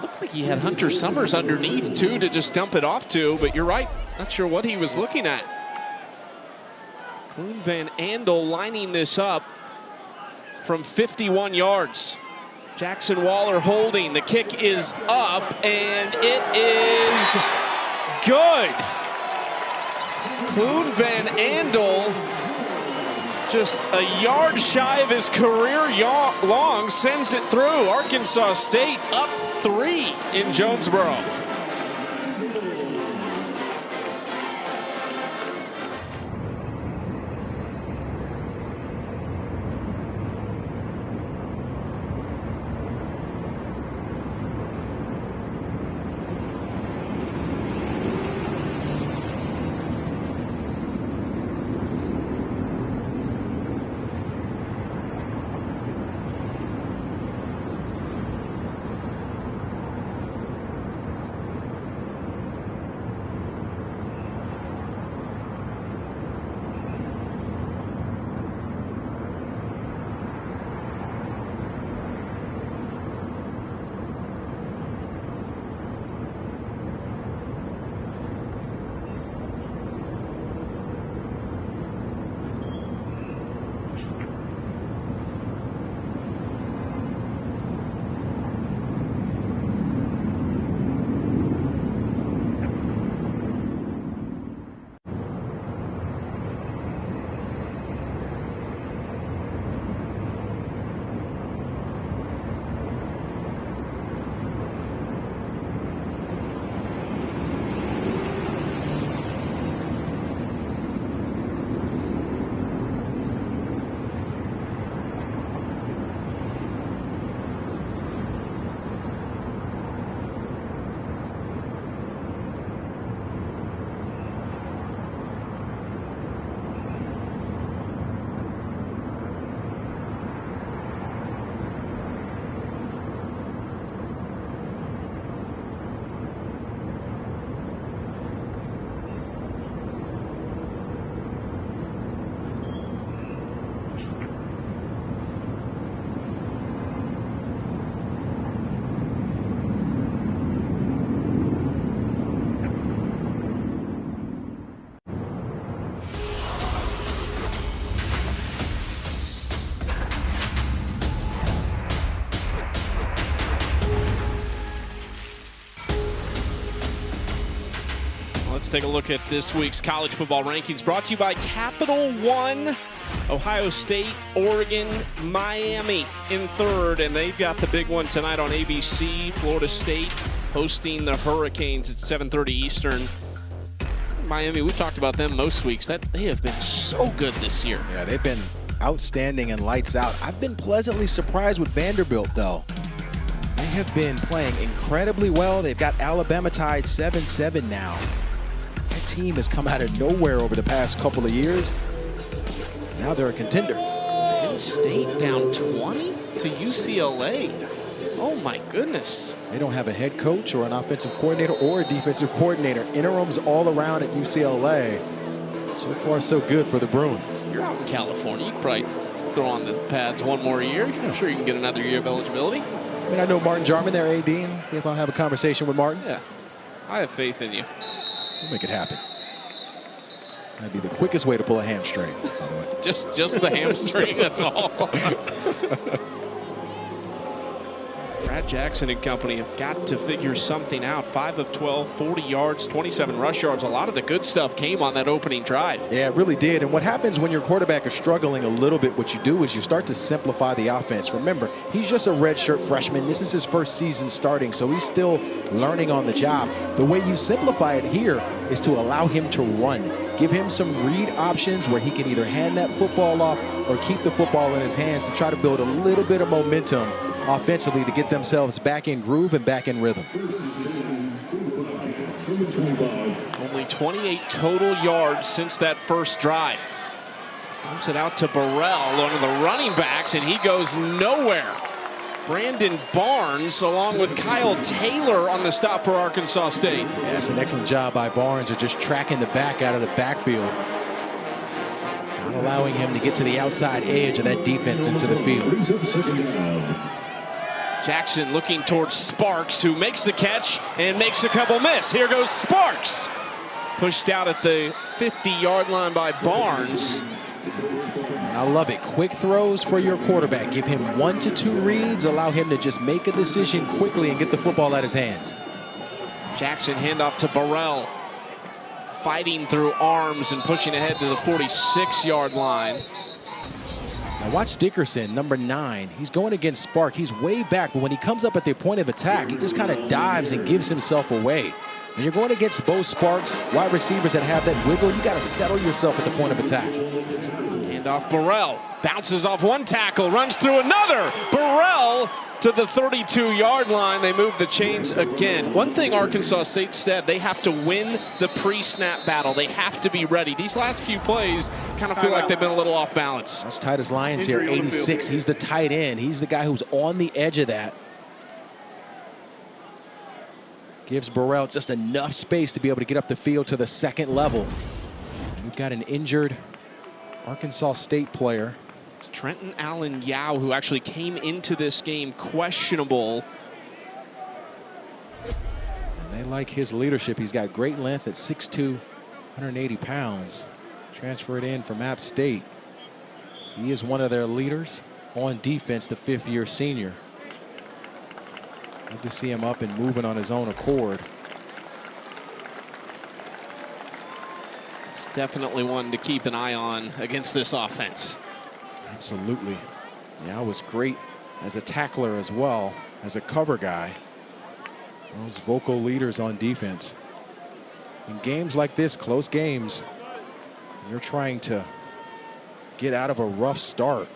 Looked like he had Hunter Summers underneath, too, to just dump it off to, but you're right. Not sure what he was looking at. Clune Van Andel lining this up from 51 yards. Jackson Waller holding. The kick is up, and it is good. Clune Van Andel, just a yard shy of his career long, sends it through. Arkansas State up 3 in Jonesboro. Let's take a look at this week's college football rankings brought to you by Capital One. Ohio State, Oregon, Miami in third, and they've got the big one tonight on ABC. Florida State hosting the Hurricanes at 7:30 Eastern. Miami, we've talked about them most weeks. They have been so good this year. Yeah, they've been outstanding and lights out. I've been pleasantly surprised with Vanderbilt, though. They have been playing incredibly well. They've got Alabama tied 7-7 now. That team has come out of nowhere over the past couple of years. Now they're a contender. Penn State down 20 to UCLA. Oh my goodness. They don't have a head coach or an offensive coordinator or a defensive coordinator. Interims all around at UCLA. So far, so good for the Bruins. You're out in California. You could probably throw on the pads one more year. I'm sure you can get another year of eligibility. I mean, I know Martin Jarman, their AD. See if I'll have a conversation with Martin. Yeah, I have faith in you. We'll make it happen. That'd be the quickest way to pull a hamstring, by the way. Just the hamstring, that's all. Brad Jackson and company have got to figure something out. 5 of 12, 40 yards, 27 rush yards. A lot of the good stuff came on that opening drive. Yeah, it really did. And what happens when your quarterback is struggling a little bit, what you do is you start to simplify the offense. Remember, he's just a redshirt freshman. This is his first season starting, so he's still learning on the job. The way you simplify it here is to allow him to run. Give him some read options where he can either hand that football off or keep the football in his hands to try to build a little bit of momentum offensively to get themselves back in groove and back in rhythm. Only 28 total yards since that first drive. Dumps it out to Burrell, one of the running backs, and he goes nowhere. Brandon Barnes along with Kyle Taylor on the stop for Arkansas State. That's an excellent job by Barnes of just tracking the back out of the backfield. Not allowing him to get to the outside edge of that defense into the field. Jackson looking towards Sparks, who makes the catch and makes a couple miss. Here goes Sparks. Pushed out at the 50-yard line by Barnes. I love it. Quick throws for your quarterback. Give him 1 to 2 reads. Allow him to just make a decision quickly and get the football out of his hands. Jackson handoff to Burrell. Fighting through arms and pushing ahead to the 46-yard line. Now watch Dickerson, number 9. He's going against Spark. He's way back, but when he comes up at the point of attack, he just kind of dives and gives himself away. When you're going against both Sparks, wide receivers that have that wiggle, you got to settle yourself at the point of attack. Handoff Burrell. Bounces off one tackle, runs through another. Burrell to the 32-yard line. They move the chains again. One thing Arkansas State said, they have to win the pre-snap battle. They have to be ready. These last few plays kind of feel like they've been a little off balance. That's Titus Lyons here, 86. He's the tight end. He's the guy who's on the edge of that. Gives Burrell just enough space to be able to get up the field to the second level. We've got an injured Arkansas State player. It's Trenton Allen Yao, who actually came into this game questionable. And they like his leadership. He's got great length at 6'2", 180 pounds. Transferred in from App State. He is one of their leaders on defense, the 5th-year senior. Good to see him up and moving on his own accord. It's definitely one to keep an eye on against this offense. Absolutely. Yeah, was great as a tackler as well, as a cover guy. Those vocal leaders on defense. In games like this, close games, you're trying to get out of a rough start.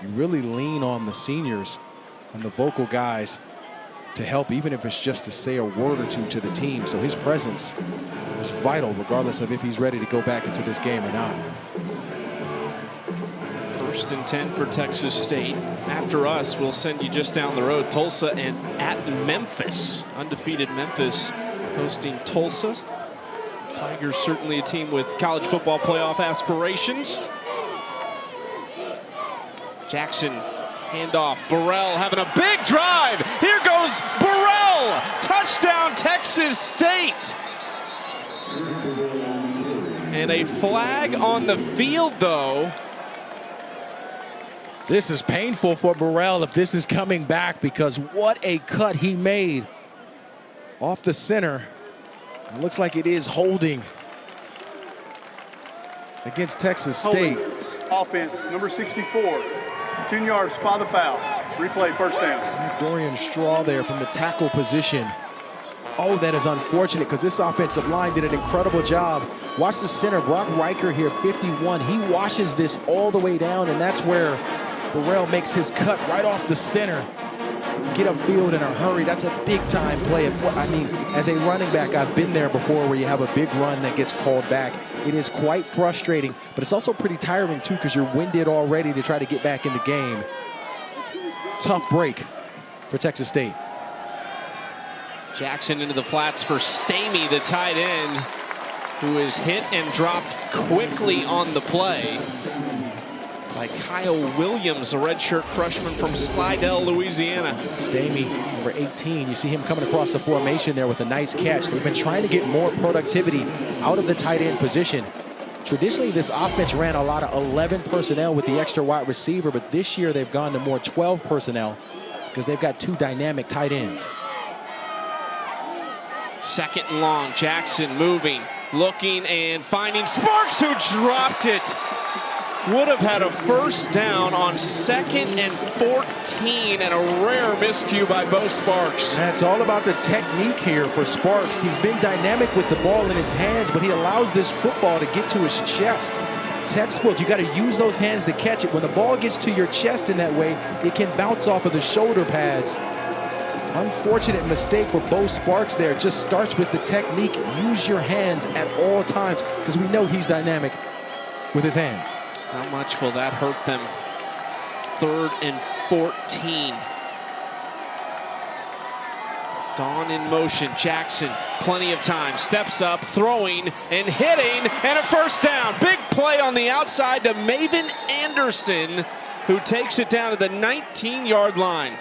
You really lean on the seniors and the vocal guys to help, even if it's just to say a word or two to the team. So his presence is vital, regardless of if he's ready to go back into this game or not. 1st and 10 for Texas State. After us, we'll send you just down the road. Tulsa and at Memphis. Undefeated Memphis hosting Tulsa. Tigers certainly a team with college football playoff aspirations. Jackson, handoff. Burrell having a big drive. Here goes Burrell. Touchdown, Texas State. And a flag on the field, though. This is painful for Burrell if this is coming back, because what a cut he made off the center. It looks like it is holding against Texas Holding. State. Offense, number 64. 10 yards, spot the foul. Replay, first down. Dorian Straw there from the tackle position. Oh, that is unfortunate because this offensive line did an incredible job. Watch the center, Brock Riker here, 51. He washes this all the way down, and that's where Burrell makes his cut right off the center to get upfield in a hurry. That's a big-time play. I mean, as a running back, I've been there before where you have a big run that gets called back. It is quite frustrating, but it's also pretty tiring, too, because you're winded already to try to get back in the game. Tough break for Texas State. Jackson into the flats for Stamey, the tight end, who is hit and dropped quickly on the play by Kyle Williams, a redshirt freshman from Slidell, Louisiana. Stamey, number 18, you see him coming across the formation there with a nice catch. They've been trying to get more productivity out of the tight end position. Traditionally, this offense ran a lot of 11 personnel with the extra wide receiver, but this year they've gone to more 12 personnel because they've got two dynamic tight ends. Second and long, Jackson moving, looking and finding Sparks, who dropped it. Would have had a first down on 2nd and 14, and a rare miscue by Bo Sparks. And it's all about the technique here for Sparks. He's been dynamic with the ball in his hands, but he allows this football to get to his chest. Textbook, you got to use those hands to catch it. When the ball gets to your chest in that way, it can bounce off of the shoulder pads. Unfortunate mistake for Bo Sparks there. It just starts with the technique. Use your hands at all times because we know he's dynamic with his hands. How much will that hurt them? 3rd and 14. Dawn in motion. Jackson, plenty of time. Steps up, throwing and hitting, and a first down. Big play on the outside to Maven Anderson, who takes it down to the 19-yard line.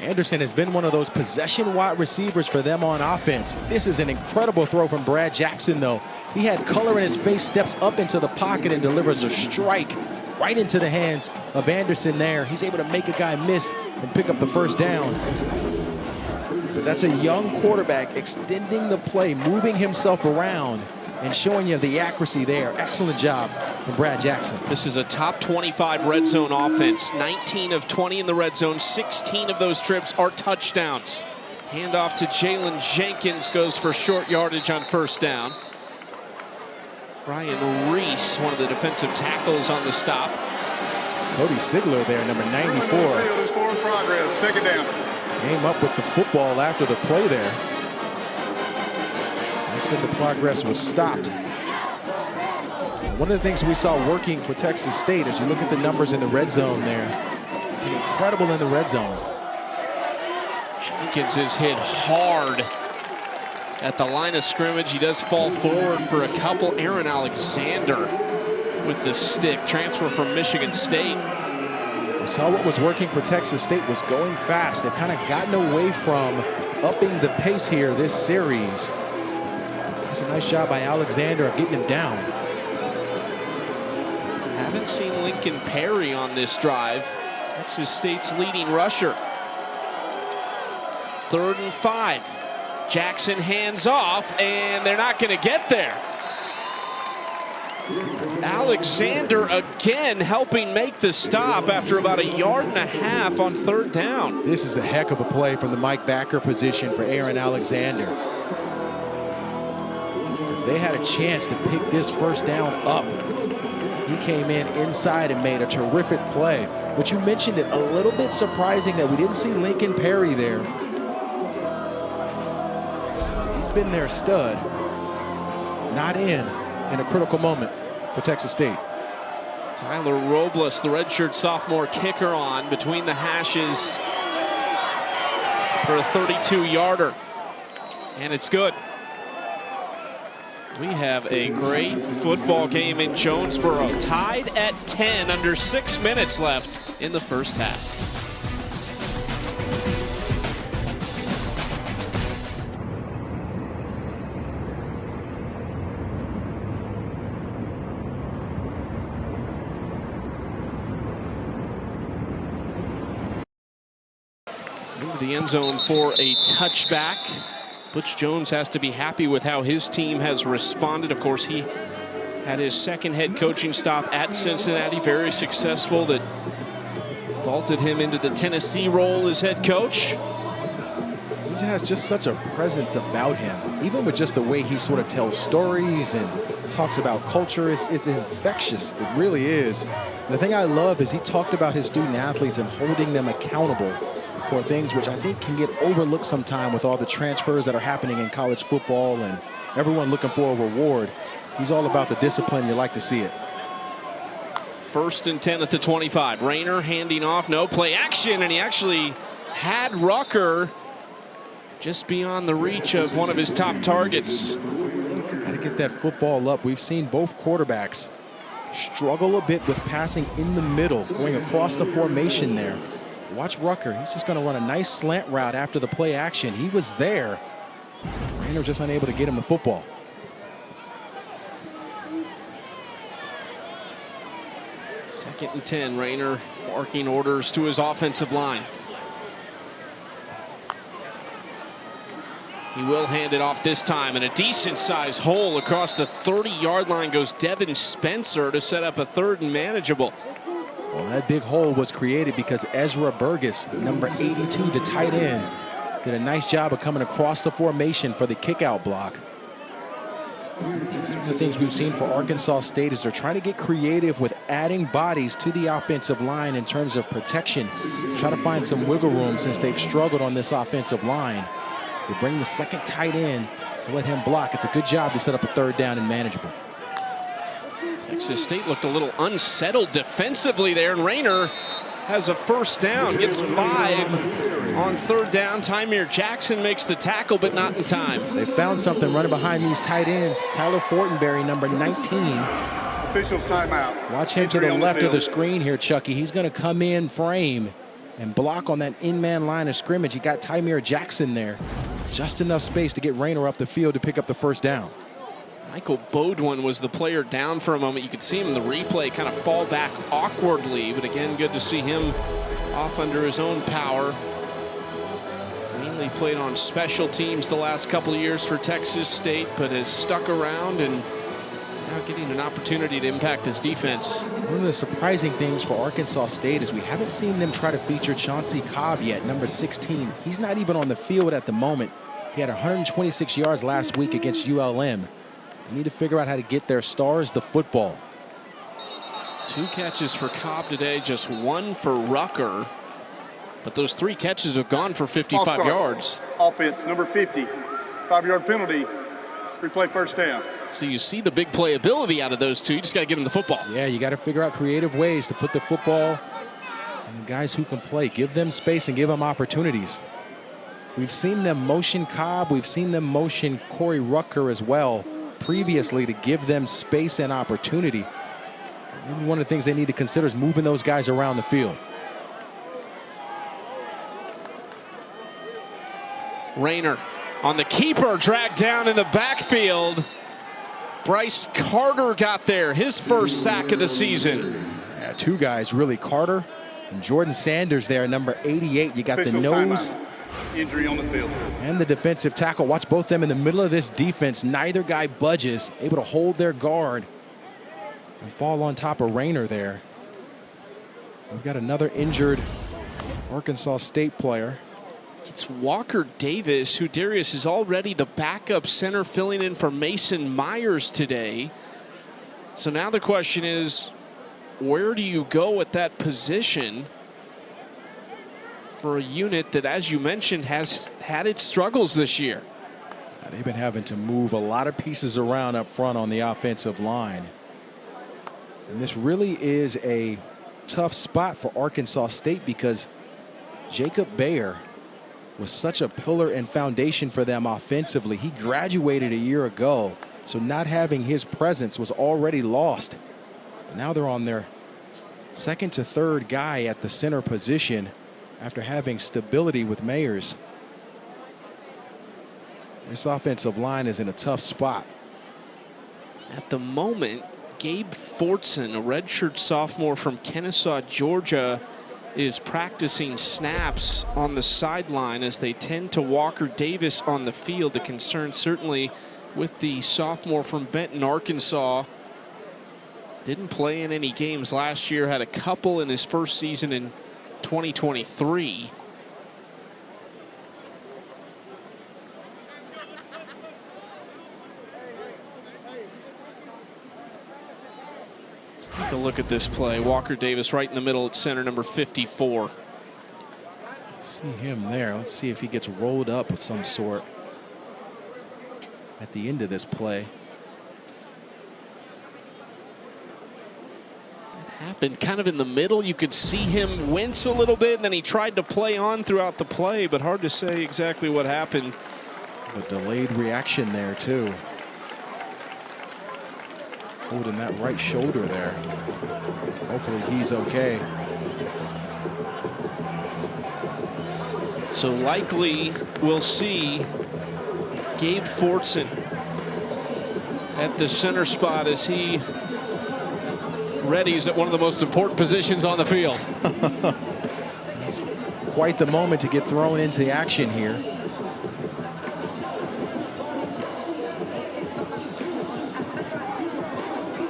Anderson has been one of those possession wide receivers for them on offense. This is an incredible throw from Brad Jackson, though. He had color in his face, steps up into the pocket and delivers a strike right into the hands of Anderson there. He's able to make a guy miss and pick up the first down. But that's a young quarterback extending the play, moving himself around and showing you the accuracy there. Excellent job from Brad Jackson. This is a top 25 red zone offense. 19 of 20 in the red zone. 16 of those trips are touchdowns. Handoff to Jalen Jenkins, goes for short yardage on first down. Ryan Reese, one of the defensive tackles on the stop. Cody Sigler there, number 94. Field is forward progress. Take it down. Came up with the football after the play there. I said the progress was stopped. One of the things we saw working for Texas State, as you look at the numbers in the red zone there, been incredible in the red zone. Jenkins is hit hard at the line of scrimmage. He does fall forward for a couple. Aaron Alexander with the stick, transfer from Michigan State. We saw what was working for Texas State was going fast. They've kind of gotten away from upping the pace here this series. It's a nice job by Alexander of getting him down. Haven't seen Lincoln Perry on this drive. Texas State's leading rusher. 3rd and 5. Jackson hands off, and they're not going to get there. Alexander again helping make the stop after about 1.5 yards on 3rd down. This is a heck of a play from the Mike backer position for Aaron Alexander. Because they had a chance to pick this first down up. He came in inside and made a terrific play. But you mentioned it, a little bit surprising that we didn't see Lincoln Perry there. He's been their stud. Not in a critical moment for Texas State. Tyler Robles, the redshirt sophomore kicker, on between the hashes for a 32-yarder. And it's good. We have a great football game in Jonesboro, tied at 10, under 6 minutes left in the first half. Into the end zone for a touchback. Butch Jones has to be happy with how his team has responded. Of course, he Had his second head coaching stop at Cincinnati, very successful, that vaulted him into the Tennessee role as head coach. He has just such a presence about him, even with just the way he sort of tells stories and talks about culture. It's infectious. It really is. And the thing I love is he talked about his student athletes and holding them accountable for things which I think can get overlooked sometime with all the transfers that are happening in college football and everyone looking for a reward. He's all about the discipline. You like to see it. 1st and 10 at the 25. Rayner handing off, no play action, and he actually had Rucker just beyond the reach of one of his top targets. Got to get that football up. We've seen both quarterbacks struggle a bit with passing in the middle, going across the formation there. Watch Rucker. He's just going to run a nice slant route after the play action. He was there. Rayner just unable to get him the football. Second and 10. Rayner barking orders to his offensive line. He will hand it off this time, and a decent-sized hole across the 30-yard line goes Devin Spencer to set up a 3rd and manageable. Well, that big hole was created because Ezra Burgess, number 82, the tight end, did a nice job of coming across the formation for the kickout block. One of the things we've seen for Arkansas State is they're trying to get creative with adding bodies to the offensive line in terms of protection. Try to find some wiggle room since they've struggled on this offensive line. They bring the second tight end to let him block. It's a good job to set up a 3rd down and manageable. Texas State looked a little unsettled defensively there, and Rayner has a 1st down, gets 5 on 3rd down. Tymir Jackson makes the tackle, but not in time. They found something running behind these tight ends. Tyler Fortenberry, number 19. Officials timeout. Watch him to the left of the screen here, Chucky. He's going to come in frame and block on that in-man line of scrimmage. You got Tymir Jackson there. Just enough space to get Rayner up the field to pick up the 1st down. Michael Bodwin was the player down for a moment. You could see him in the replay kind of fall back awkwardly, but again, good to see him off under his own power. Mainly played on special teams the last couple of years for Texas State, but has stuck around and now getting an opportunity to impact his defense. One of the surprising things for Arkansas State is we haven't seen them try to feature Chauncey Cobb yet, number 16. He's not even on the field at the moment. He had 126 yards last week against ULM. They need to figure out how to get their stars the football. 2 catches for Cobb today, just 1 for Rucker. But those 3 catches have gone for 55 yards. Offense, number 50. 5-yard penalty. Replay 1st down. So you see the big playability out of those 2. You just got to get them the football. Yeah, you got to figure out creative ways to put the football and the guys who can play. Give them space and give them opportunities. We've seen them motion Cobb. We've seen them motion Corey Rucker as well previously to give them space and opportunity. Maybe one of the things they need to consider is moving those guys around the field. Rayner on the keeper, dragged down in the backfield. Bryce Carter got there, his 1st sack of the season. Yeah, 2 guys, really, Carter and Jordan Sanders there, number 88. You got Officials the nose. timeout. Injury on the field. And the defensive tackle. Watch both them in the middle of this defense. Neither guy budges, able to hold their guard and fall on top of Rayner there. We've got another injured Arkansas State player. It's Walker Davis, who, Darius, is already the backup center filling in for Mason Myers today. So now the question is, where do you go at that position for a unit that, as you mentioned, has had its struggles this year? They've been having to move a lot of pieces around up front on the offensive line. And this really is a tough spot for Arkansas State because Jacob Bayer was such a pillar and foundation for them offensively. He graduated a year ago, so not having his presence was already lost. But now they're on their 2nd to 3rd guy at the center position after having stability with Mayers. This offensive line is in a tough spot. At the moment, Gabe Fortson, a redshirt sophomore from Kennesaw, Georgia, is practicing snaps on the sideline as they tend to Walker Davis on the field. The concern certainly with the sophomore from Benton, Arkansas, Didn't play in any games last year, had a couple in his first season in 2023. Let's take a look at this play. Walker Davis right in the middle at center, number 54. See him there. Let's see if he gets rolled up of some sort at the end of this play. Happened kind of in the middle. You could see him wince a little bit, and then he tried to play on throughout the play, but hard to say exactly what happened. The delayed reaction there too. Holding that right shoulder there. Hopefully he's okay. So likely we'll see Gabe Fortson at the center spot as he readies at one of the most important positions on the field. It's quite the moment to get thrown into action here.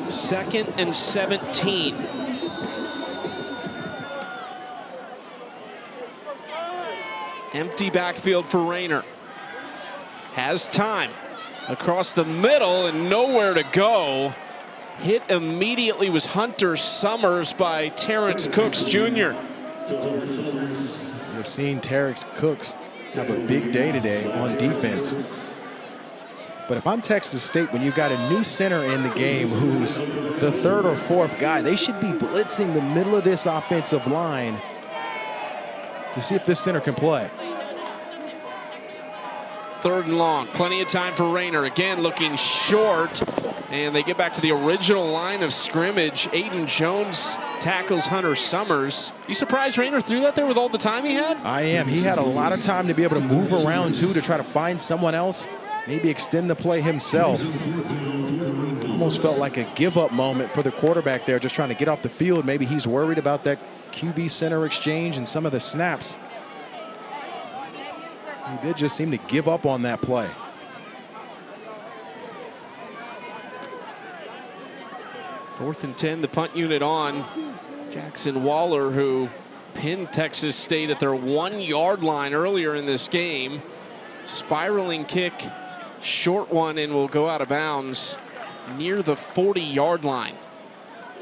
Second and 17. Empty backfield for Rayner. Has time. Across the middle and nowhere to go. Hit immediately was Hunter Summers by Terrence Cooks Jr. You've seen Terrence Cooks have a big day today on defense. But if I'm Texas State, when you've got a new center in the game who's the third or fourth guy, they should be blitzing the middle of this offensive line to see if this center can play. Third and long, plenty of time for Rayner. Again, looking short, and they get back to the original line of scrimmage. Aiden Jones tackles Hunter Summers. You surprised Rayner threw that there with all the time he had? I am. He had a lot of time to be able to move around too, to try to find someone else, maybe extend the play himself. Almost felt like a give-up moment for the quarterback there, just trying to get off the field. Maybe he's worried about that QB center exchange and some of the snaps. He did just seem to give up on that play. Fourth and 10, the punt unit on. Jackson Waller, who pinned Texas State at their 1 yard line earlier in this game. Spiraling kick, short one, and will go out of bounds near the 40-yard line.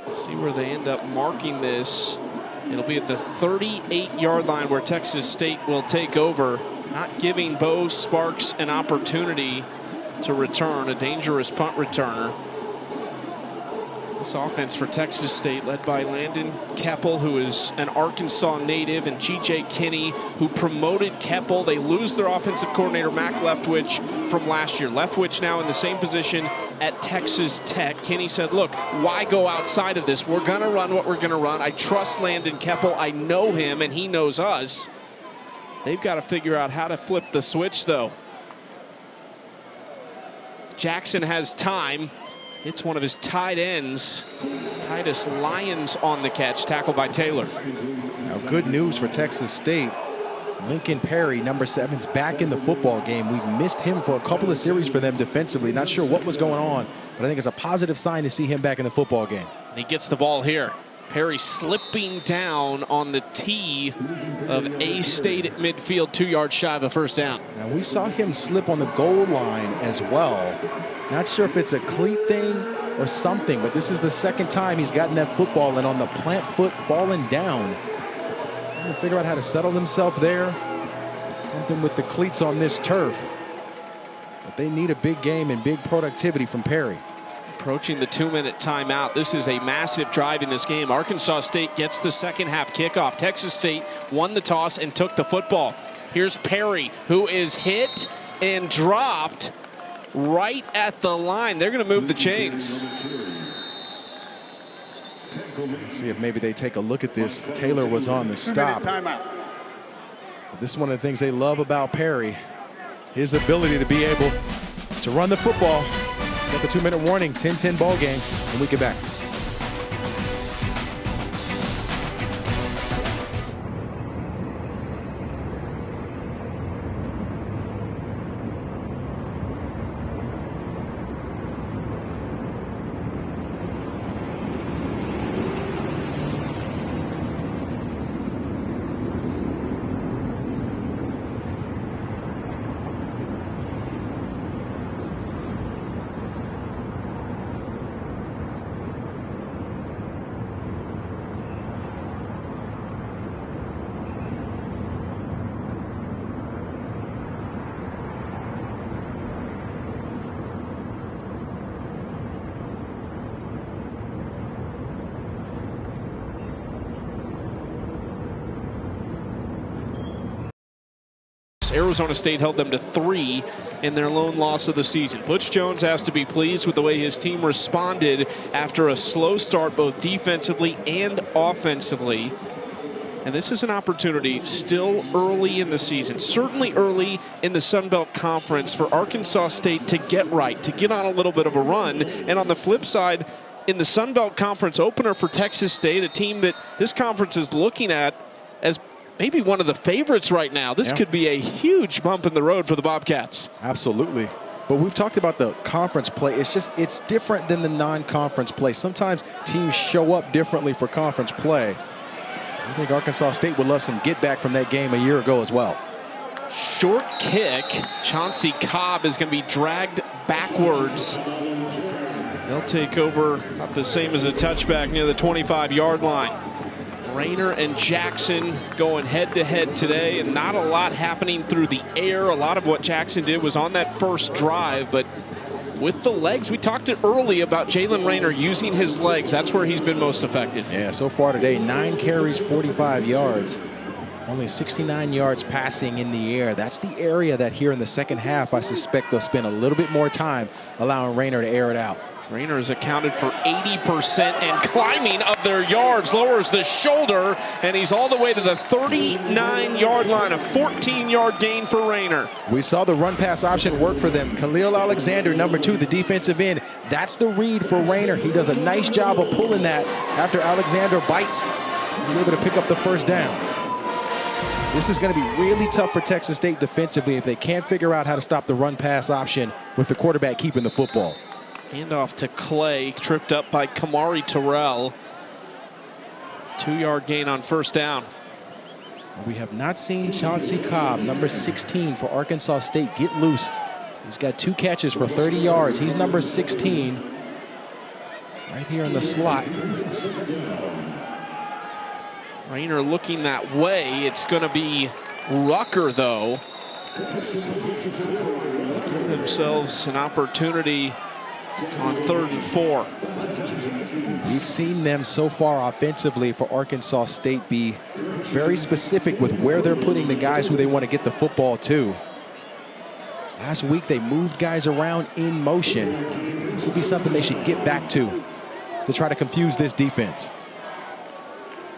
Let's see where they end up marking this. It'll be at the 38-yard line where Texas State will take over, not giving Bo Sparks an opportunity to return, a dangerous punt returner. This offense for Texas State led by Landon Keppel, who is an Arkansas native, and G.J. Kinney, who promoted Keppel. They lose their offensive coordinator, Mac Leftwich, from last year. Leftwich now in the same position at Texas Tech. Kinney said, look, why go outside of this? We're going to run what we're going to run. I trust Landon Keppel. I know him, and he knows us. They've got to figure out how to flip the switch, though. Jackson has time. It's one of his tight ends. Titus Lyons on the catch, tackled by Taylor. Now, good news for Texas State. Lincoln Perry, number 7's back in the football game. We've missed him for a couple of series for them defensively. Not sure what was going on, but I think it's a positive sign to see him back in the football game. And he gets the ball here. Perry slipping down on the tee of A-State at midfield, 2 yards shy of a first down. Now, we saw him slip on the goal line as well. Not sure if it's a cleat thing or something, but this is the second time he's gotten that football and on the plant foot falling down. Trying to figure out how to settle himself there. Something with the cleats on this turf. But they need a big game and big productivity from Perry. Approaching the 2-minute timeout. This is a massive drive in this game. Arkansas State gets the second half kickoff. Texas State won the toss and took the football. Here's Perry, who is hit and dropped right at the line. They're going to move the chains. See if maybe they take a look at this. Taylor was on the stop. Timeout. This is one of the things they love about Perry, his ability to be able to run the football. Get the 2-minute warning, 10-10 ball game, and we get back. 6. Arizona State held them to 3 in their lone loss of the season. Butch Jones has to be pleased with the way his team responded after a slow start both defensively and offensively. And this is an opportunity still early in the season, certainly early in the Sun Belt Conference, for Arkansas State to get right, to get on a little bit of a run. And on the flip side, in the Sun Belt Conference opener for Texas State, a team that this conference is looking at as maybe one of the favorites right now. This could be a huge bump in the road for the Bobcats. Absolutely. But we've talked about the conference play. It's different than the non-conference play. Sometimes teams show up differently for conference play. I think Arkansas State would love some get back from that game a year ago as well. Short kick. Chauncey Cobb is going to be dragged backwards. They'll take over about the same as a touchback near the 25-yard line. Rayner and Jackson going head-to-head today, and not a lot happening through the air. A lot of what Jackson did was on that first drive, but with the legs, we talked early about Jalen Rayner using his legs. That's where he's been most effective. Yeah, so far today, 9 carries, 45 yards. Only 69 yards passing in the air. That's the area that here in the second half, I suspect they'll spend a little bit more time allowing Rayner to air it out. Rayner has accounted for 80% and climbing of their yards, lowers the shoulder, and he's all the way to the 39-yard line, a 14-yard gain for Rayner. We saw the run-pass option work for them. Khalil Alexander, number 2, the defensive end. That's the read for Rayner. He does a nice job of pulling that after Alexander bites. He's able to pick up the first down. This is going to be really tough for Texas State defensively if they can't figure out how to stop the run-pass option with the quarterback keeping the football. Handoff to Clay, tripped up by Kamari Terrell. 2-yard gain on first down. We have not seen Chauncey Cobb, number 16 for Arkansas State, get loose. He's got 2 catches for 30 yards. He's number 16 right here in the slot. Rayner looking that way. It's going to be Rucker, though. Give themselves an opportunity on 3rd and 4. We've seen them so far offensively for Arkansas State be very specific with where they're putting the guys who they want to get the football to. Last week they moved guys around in motion. It could be something they should get back to try to confuse this defense.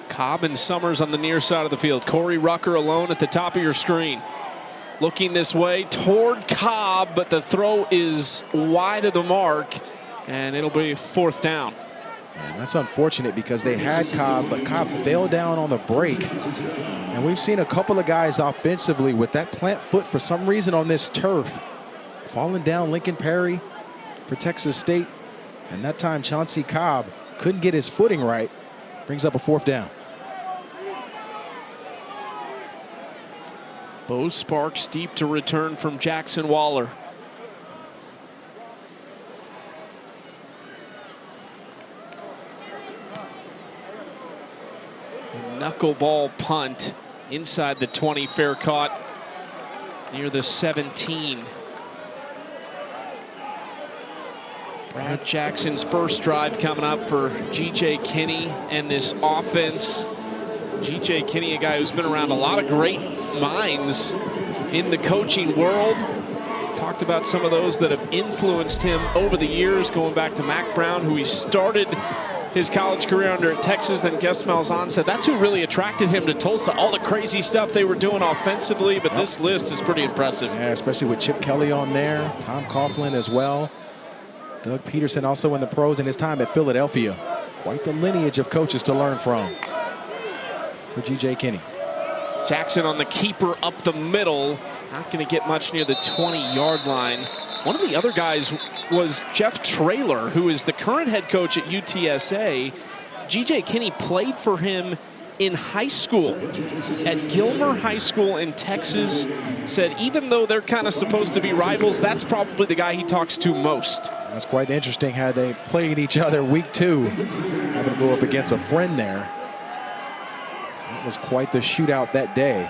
Cobb and Summers on the near side of the field. Corey Rucker alone at the top of your screen. Looking this way toward Cobb, but the throw is wide of the mark, and it'll be 4th down. And that's unfortunate because they had Cobb, but Cobb fell down on the break. And we've seen a couple of guys offensively with that plant foot for some reason on this turf. Falling down, Lincoln Perry for Texas State. And that time Chauncey Cobb couldn't get his footing right. Brings up a 4th down. Bo Sparks deep to return from Jackson Waller. A knuckleball punt inside the 20, fair caught near the 17. Brad Jackson's first drive coming up for G.J. Kinney and this offense. G.J. Kinney, a guy who's been around a lot of great minds in the coaching world. Talked about some of those that have influenced him over the years, going back to Mack Brown, who he started his college career under at Texas. Then Gus Malzahn said that's who really attracted him to Tulsa. All the crazy stuff they were doing offensively, but this list is pretty impressive. Yeah, especially with Chip Kelly on there, Tom Coughlin as well. Doug Peterson also in the pros in his time at Philadelphia. Quite the lineage of coaches to learn from for G.J. Kinney. Jackson on the keeper up the middle. Not going to get much near the 20-yard line. One of the other guys was Jeff Traylor, who is the current head coach at UTSA. G.J. Kinney played for him in high school at Gilmer High School in Texas. Said even though they're kind of supposed to be rivals, that's probably the guy he talks to most. That's quite interesting how they played each other week 2. Having to go up against a friend there. It was quite the shootout that day.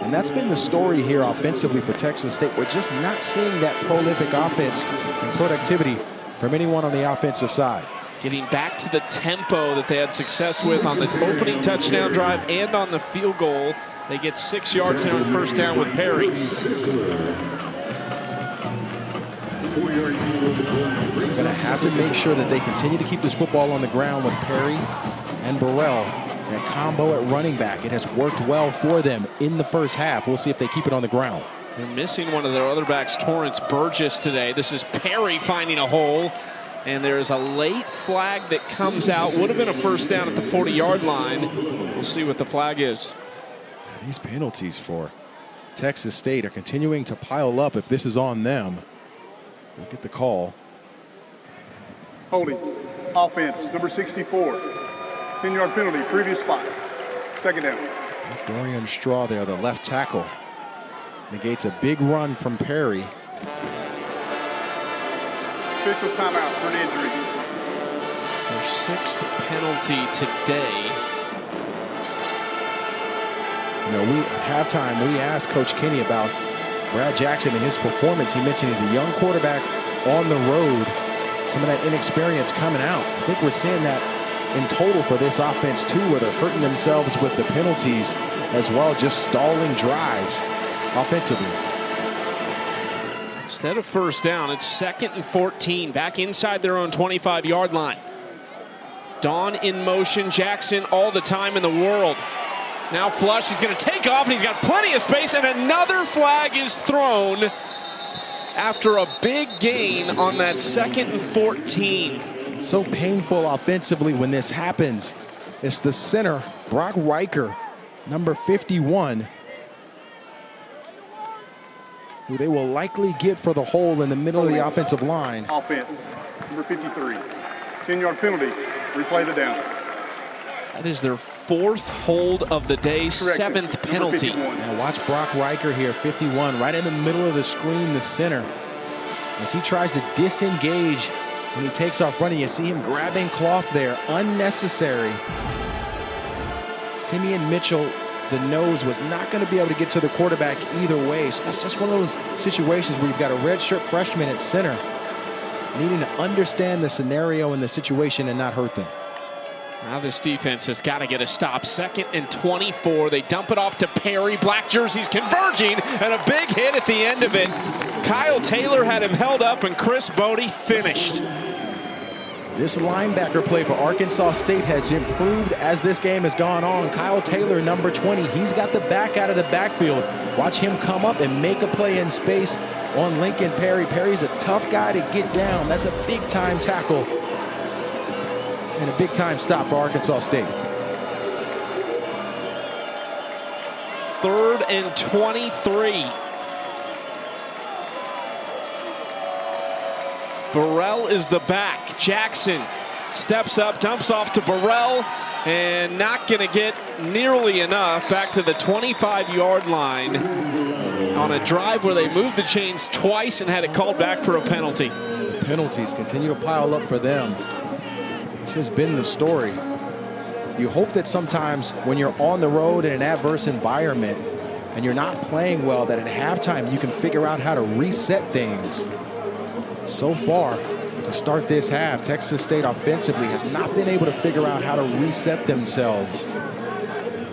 And that's been the story here offensively for Texas State. We're just not seeing that prolific offense and productivity from anyone on the offensive side. Getting back to the tempo that they had success with on the opening touchdown drive and on the field goal. They get 6 yards there on first down with Perry. They're going to have to make sure that they continue to keep this football on the ground with Perry and Burrell. That combo at running back, it has worked well for them in the first half. We'll see if they keep it on the ground. They're missing one of their other backs, Torrance Burgess, today. This is Perry finding a hole. And there's a late flag that comes out. Would have been a first down at the 40-yard line. We'll see what the flag is. These penalties for Texas State are continuing to pile up. If this is on them, we'll get the call. Holding. Offense, number 64. 10-yard penalty, previous spot. Second down. Dorian Straw there, the left tackle. Negates a big run from Perry. Official timeout for an injury. It's their 6th penalty today. You know, at halftime, we asked Coach Kenny about Brad Jackson and his performance. He mentioned he's a young quarterback on the road. Some of that inexperience coming out. I think we're seeing that in total for this offense too, where they're hurting themselves with the penalties as well, just stalling drives offensively. Instead of first down, it's 2nd and 14, back inside their own 25-yard line. Dawn in motion, Jackson all the time in the world. Now flush, he's going to take off, and he's got plenty of space, and another flag is thrown after a big gain on that 2nd and 14. It's so painful offensively when this happens. It's the center, Brock Riker, number 51, who they will likely get for the hole in the middle of the offensive line. Offense, number 53. 10-yard penalty, replay the down. That is their 4th hold of the day, 7th penalty. Now watch Brock Riker here, 51, right in the middle of the screen, the center. As he tries to disengage when he takes off running, you see him grabbing cloth there, unnecessary. Simeon Mitchell, the nose, was not going to be able to get to the quarterback either way. So that's just one of those situations where you've got a redshirt freshman at center needing to understand the scenario and the situation and not hurt them. Now this defense has got to get a stop. 2nd and 24. They dump it off to Perry. Black jerseys converging, and a big hit at the end of it. Kyle Taylor had him held up, and Chris Bodie finished. This linebacker play for Arkansas State has improved as this game has gone on. Kyle Taylor, number 20, he's got the back out of the backfield. Watch him come up and make a play in space on Lincoln Perry. Perry's a tough guy to get down. That's a big-time tackle and a big-time stop for Arkansas State. 3rd and 23. Burrell is the back. Jackson steps up, dumps off to Burrell, and not going to get nearly enough. Back to the 25-yard line on a drive where they moved the chains twice and had it called back for a penalty. Penalties continue to pile up for them. This has been the story. You hope that sometimes when you're on the road in an adverse environment and you're not playing well, that at halftime you can figure out how to reset things. So far, to start this half, Texas State offensively has not been able to figure out how to reset themselves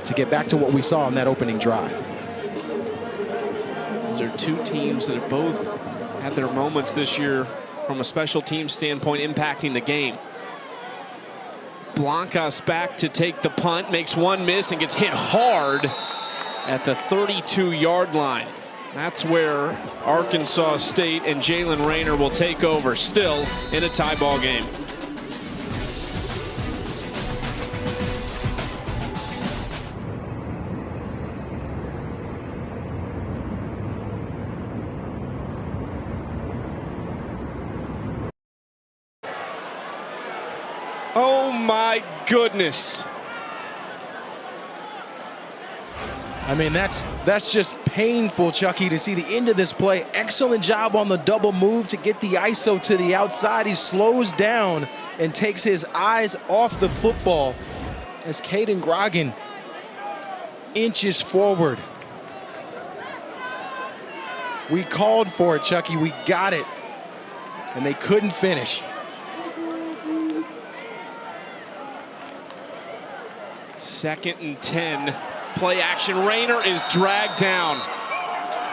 to get back to what we saw in that opening drive. These are two teams that have both had their moments this year from a special team standpoint impacting the game. Blancas back to take the punt, makes one miss and gets hit hard at the 32-yard line. That's where Arkansas State and Jalen Rayner will take over, still in a tie ball game. Oh my goodness. I mean, that's just painful, Chucky, to see the end of this play. Excellent job on the double move to get the ISO to the outside. He slows down and takes his eyes off the football as Caden Grogan inches forward. We called for it, Chucky. We got it. And they couldn't finish. Second and 10 Play action. Rayner is dragged down.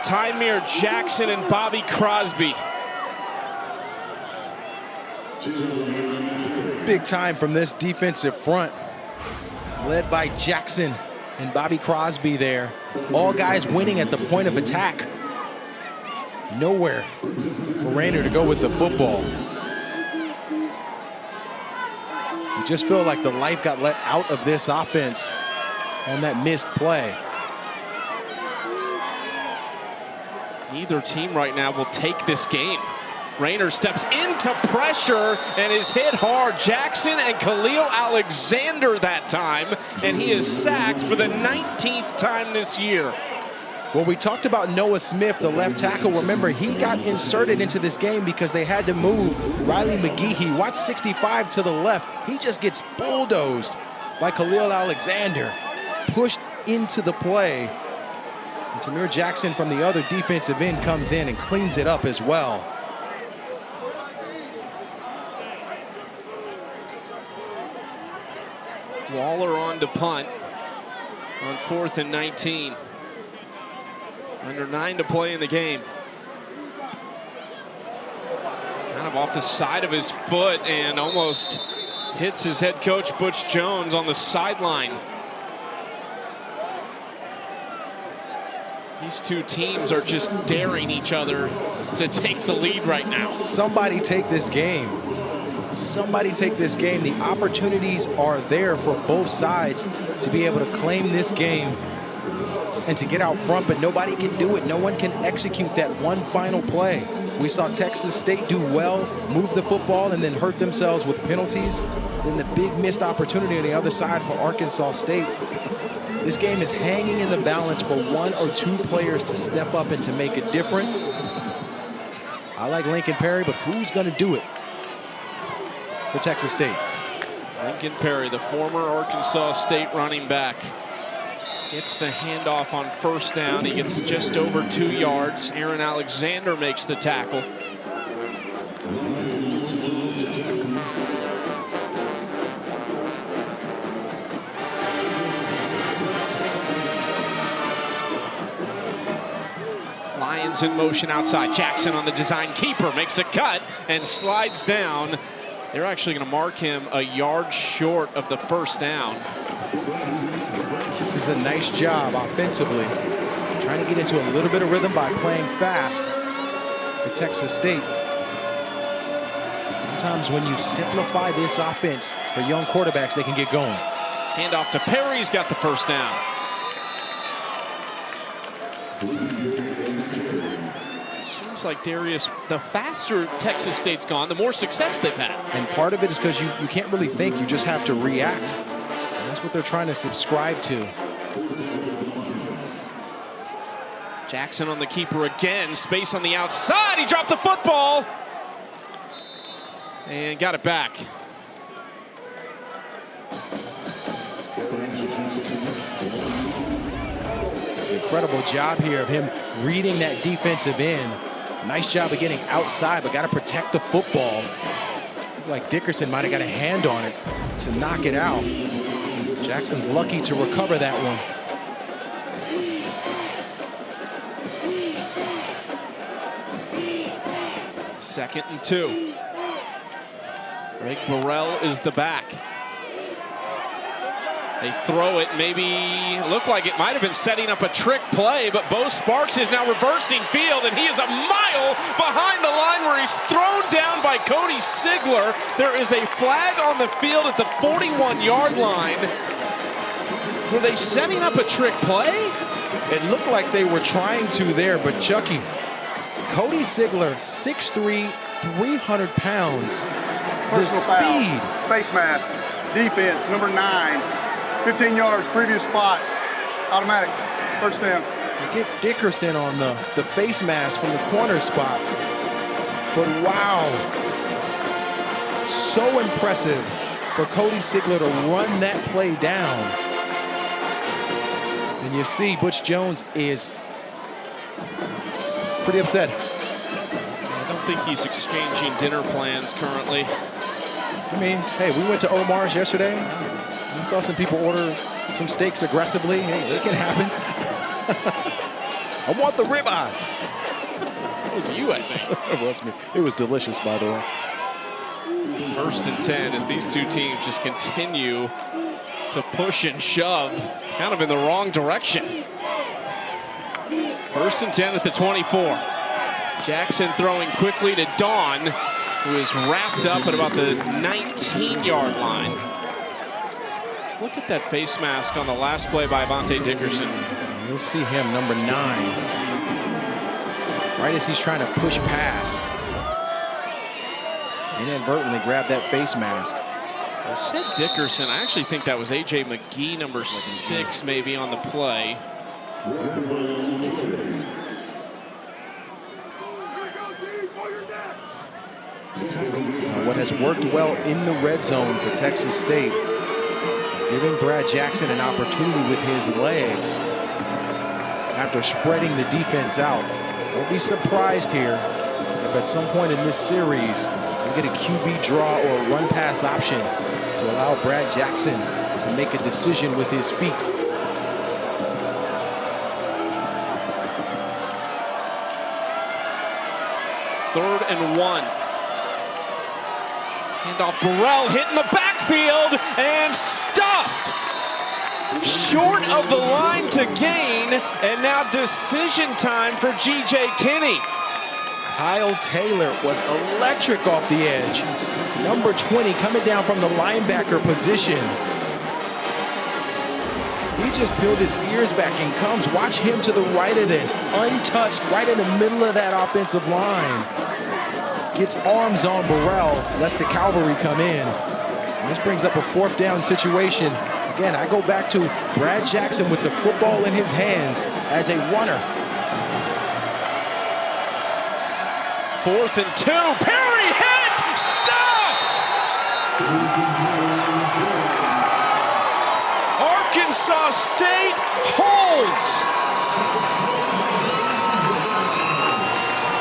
Tymir Jackson and Bobby Crosby. Big time from this defensive front, led by Jackson and Bobby Crosby there. All guys winning at the point of attack. Nowhere for Rayner to go with the football. You just feel like the life got let out of this offense on that missed play. Neither team right now will take this game. Rayner steps into pressure and is hit hard. Jackson and Khalil Alexander that time, and he is sacked for the 19th time this year. Well, we talked about Noah Smith, the left tackle. Remember, he got inserted into this game because they had to move Riley McGehee. Watch 65 to the left. He just gets bulldozed by Khalil Alexander, pushed into the play. And Tymir Jackson from the other defensive end comes in and cleans it up as well. Waller on to punt on 4th and 19. Under 9 to play in the game. It's kind of off the side of his foot and almost hits his head coach, Butch Jones, on the sideline. These two teams are just daring each other to take the lead right now. Somebody take this game. Somebody take this game. The opportunities are there for both sides to be able to claim this game and to get out front, but nobody can do it. No one can execute that one final play. We saw Texas State do well, move the football, and then hurt themselves with penalties. Then the big missed opportunity on the other side for Arkansas State. This game is hanging in the balance for one or two players to step up and to make a difference. I like Lincoln Perry, but who's going to do it for Texas State? Lincoln Perry, the former Arkansas State running back, gets the handoff on 1st down. He gets just over 2 yards. Aaron Alexander makes the tackle. Lions in motion outside. Jackson on the design keeper makes a cut and slides down. They're actually going to mark him a yard short of the 1st down. This is a nice job offensively, trying to get into a little bit of rhythm by playing fast for Texas State. Sometimes when you simplify this offense for young quarterbacks, they can get going. Handoff to Perry, he's got the 1st down. Seems like, Darius, the faster Texas State's gone, the more success they've had. And part of it is because you can't really think, you just have to react. And that's what they're trying to subscribe to. Jackson on the keeper again, space on the outside, he dropped the football and got it back. It's an incredible job here of him reading that defensive end. Nice job of getting outside, but got to protect the football. Like Dickerson might have got a hand on it to knock it out. Jackson's lucky to recover that one. Second and 2. Greg Burrell is the back. They throw it, maybe looked like it might have been setting up a trick play, but Bo Sparks is now reversing field, and he is a mile behind the line where he's thrown down by Cody Sigler. There is a flag on the field at the 41-yard line. Were they setting up a trick play? It looked like they were trying to there, but Chucky, Cody Sigler, 6'3", 300 pounds. The speed. Face mask. Defense, number 9. 15 yards, previous spot. Automatic. 1st down. Get Dickerson on the face mask from the corner spot. But wow. So impressive for Cody Sigler to run that play down. And you see Butch Jones is pretty upset. I don't think he's exchanging dinner plans currently. I mean, hey, we went to Omar's yesterday. I saw some people order some steaks aggressively. Hey, it can happen. I want the ribeye. That was you, I think. It was me. It was delicious, by the way. 1st and 10 as these two teams just continue to push and shove kind of in the wrong direction. 1st and 10 at the 24. Jackson throwing quickly to Dawn, who is wrapped up at about the 19-yard line. Just look at that face mask on the last play by Avante Dickerson. You'll see him, number 9, right as he's trying to push pass. Inadvertently grabbed that face mask. I said Dickerson. I actually think that was A.J. McGee, number 6, maybe on the play. What has worked well in the red zone for Texas State is giving Brad Jackson an opportunity with his legs after spreading the defense out. Don't be surprised here if at some point in this series we get a QB draw or a run pass option to allow Brad Jackson to make a decision with his feet. Third and 1. Handoff, Burrell hitting the backfield and stuffed. Short of the line to gain, and now decision time for G.J. Kinney. Kyle Taylor was electric off the edge. Number 20 coming down from the linebacker position. He just peeled his ears back and comes. Watch him to the right of this, untouched, right in the middle of that offensive line. Gets arms on Burrell, lets the cavalry come in. And this brings up a 4th down situation. Again, I go back to Brad Jackson with the football in his hands as a runner. 4th and 2. Perry hit! Stopped! Arkansas State holds.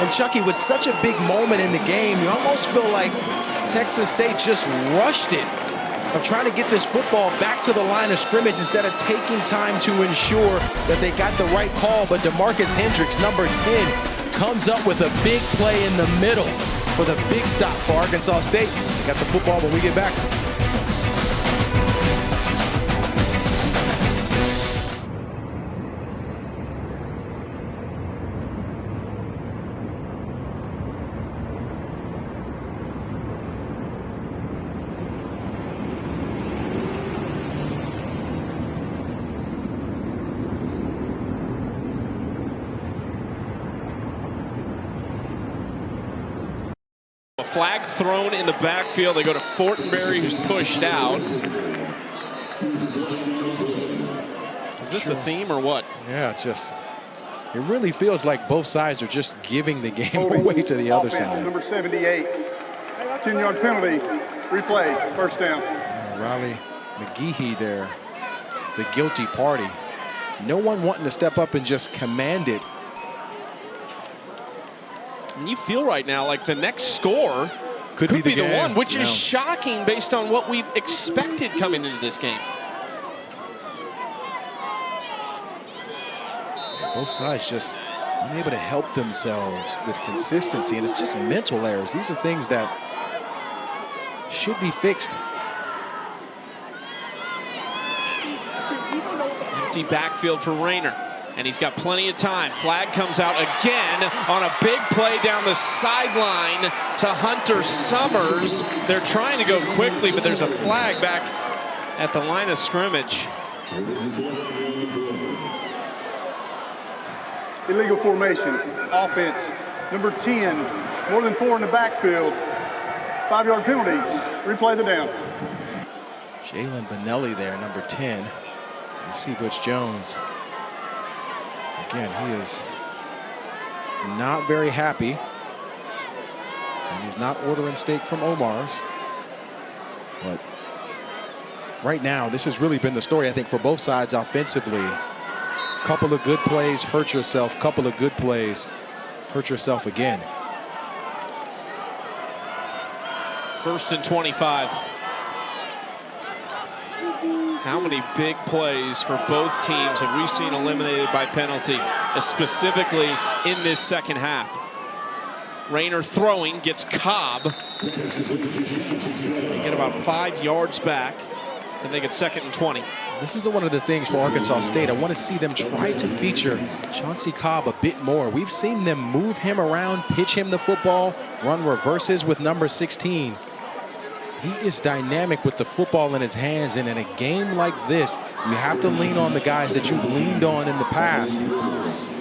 And Chucky, with such a big moment in the game, you almost feel like Texas State just rushed it of trying to get this football back to the line of scrimmage instead of taking time to ensure that they got the right call. But DeMarcus Hendricks, number 10, comes up with a big play in the middle for the big stop for Arkansas State. They got the football when we get back. A flag thrown in the backfield. They go to Fortenberry, who's pushed out. Is this a theme or what? Yeah, it really feels like both sides are just giving the game away to the other side. Number 78, 10-yard penalty, replay, 1st down. Riley McGehee there, the guilty party. No one wanting to step up and just command it. And you feel right now like the next score could be the one, which is shocking based on what we expected coming into this game. Both sides just unable to help themselves with consistency, and it's just mental errors. These are things that should be fixed. Empty backfield for Rayner, and he's got plenty of time. Flag comes out again on a big play down the sideline to Hunter Summers. They're trying to go quickly, but there's a flag back at the line of scrimmage. Illegal formation, offense, number 10, more than 4 in the backfield, 5-yard penalty, replay the down. Jalen Benelli there, number 10. You see Butch Jones. Again, he is not very happy. And he's not ordering steak from Omar's. But right now, this has really been the story, I think, for both sides offensively. Couple of good plays, hurt yourself. Couple of good plays, hurt yourself again. 1st and 25. How many big plays for both teams have we seen eliminated by penalty, specifically in this second half? Rayner throwing, gets Cobb. They get about 5 yards back. Then they get 2nd and 20. This is one of the things for Arkansas State. I want to see them try to feature Chauncey Cobb a bit more. We've seen them move him around, pitch him the football, run reverses with number 16. He is dynamic with the football in his hands, and in a game like this, you have to lean on the guys that you've leaned on in the past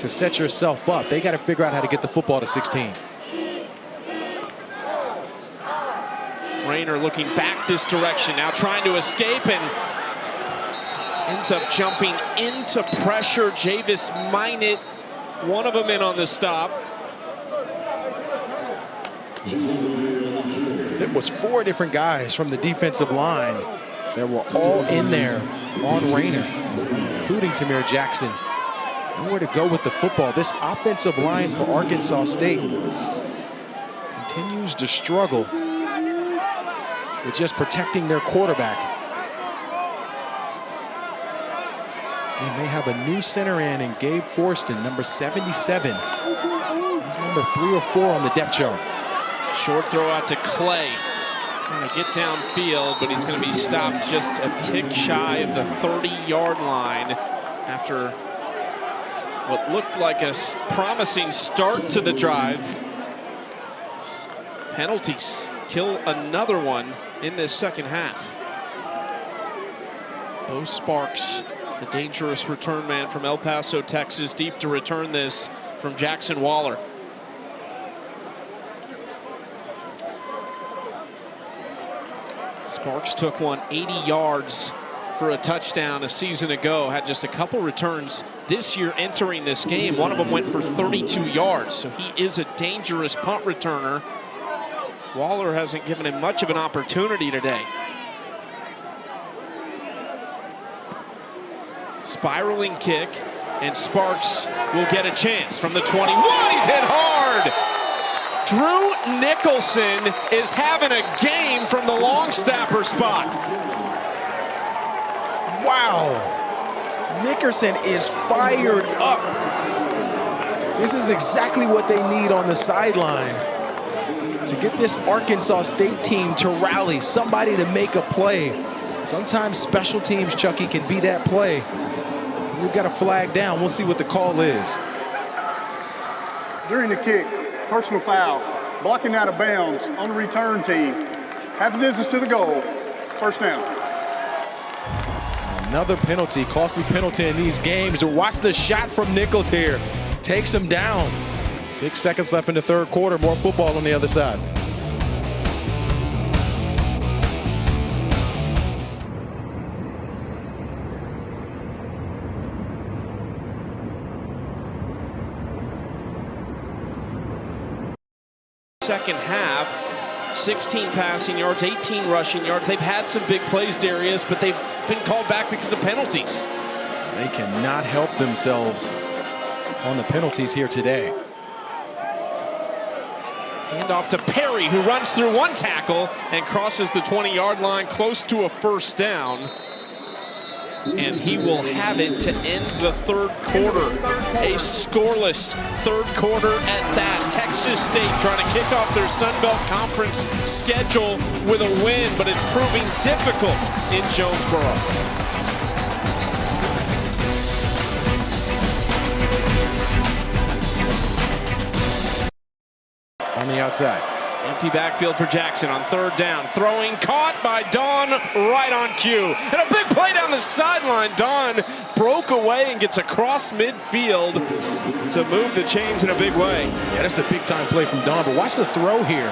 to set yourself up. They got to figure out how to get the football to 16. Rayner looking back this direction, now trying to escape and ends up jumping into pressure. Javis Minot, one of them in on the stop. It was 4 different guys from the defensive line that were all in there on Rayner, including Tamir Jackson. Nowhere to go with the football. This offensive line for Arkansas State continues to struggle with just protecting their quarterback. They may have a new center in Gabe Forston, number 77. He's number 3 or 4 on the depth chart. Short throw out to Clay. Trying to get downfield, but he's going to be stopped just a tick shy of the 30-yard line after what looked like a promising start to the drive. Penalties kill another one in this second half. Bo Sparks, the dangerous return man from El Paso, Texas, deep to return this from Jackson Waller. Sparks took one 80 yards for a touchdown a season ago. Had just a couple returns this year entering this game. One of them went for 32 yards. So he is a dangerous punt returner. Waller hasn't given him much of an opportunity today. Spiraling kick, and Sparks will get a chance from the 21. He's hit hard. Drew Nicholson is having a game from the long snapper spot. Wow. Nickerson is fired up. This is exactly what they need on the sideline to get this Arkansas State team to rally, somebody to make a play. Sometimes special teams, Chucky, can be that play. We've got a flag down. We'll see what the call is. During the kick, personal foul, blocking out of bounds on the return team. Half the distance to the goal, first down. Another penalty, costly penalty in these games. Watch the shot from Nichols here. Takes him down. 6 seconds left in the third quarter. More football on the other side. Second half, 16 passing yards, 18 rushing yards. They've had some big plays, Darius, but they've been called back because of penalties. They cannot help themselves on the penalties here today. Hand off to Perry, who runs through one tackle and crosses the 20-yard line close to a first down. And he will have it to end the third quarter. A scoreless third quarter at that. Texas State trying to kick off their Sun Belt Conference schedule with a win, but it's proving difficult in Jonesboro. On the outside. Empty backfield for Jackson on third down. Throwing, caught by Don right on cue. And a big play down the sideline. Don broke away and gets across midfield to move the chains in a big way. Yeah, that's a big time play from Don, but watch the throw here.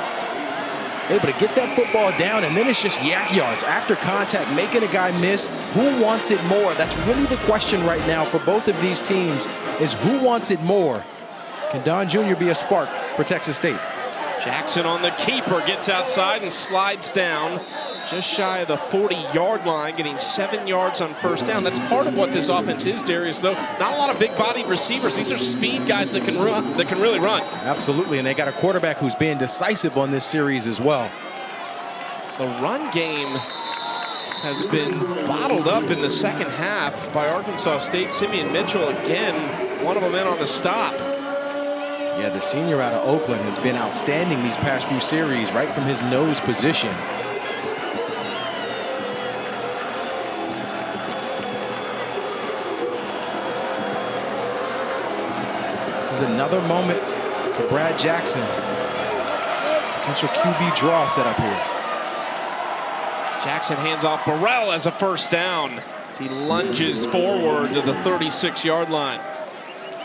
Able to get that football down, and then it's just yak yards after contact, making a guy miss. Who wants it more? That's really the question right now for both of these teams, is who wants it more? Can Don Jr. be a spark for Texas State? Jackson on the keeper, gets outside and slides down just shy of the 40-yard line, getting 7 yards on first down. That's part of what this offense is, Darius, though. Not a lot of big-bodied receivers. These are speed guys that can run, that can really run. Absolutely, and they got a quarterback who's being decisive on this series as well. The run game has been bottled up in the second half by Arkansas State. Simeon Mitchell again, one of them in on the stop. Yeah, the senior out of Oakland has been outstanding these past few series, right from his nose position. This is another moment for Brad Jackson. Potential QB draw set up here. Jackson hands off Burrell as a first down as he lunges forward to the 36-yard line.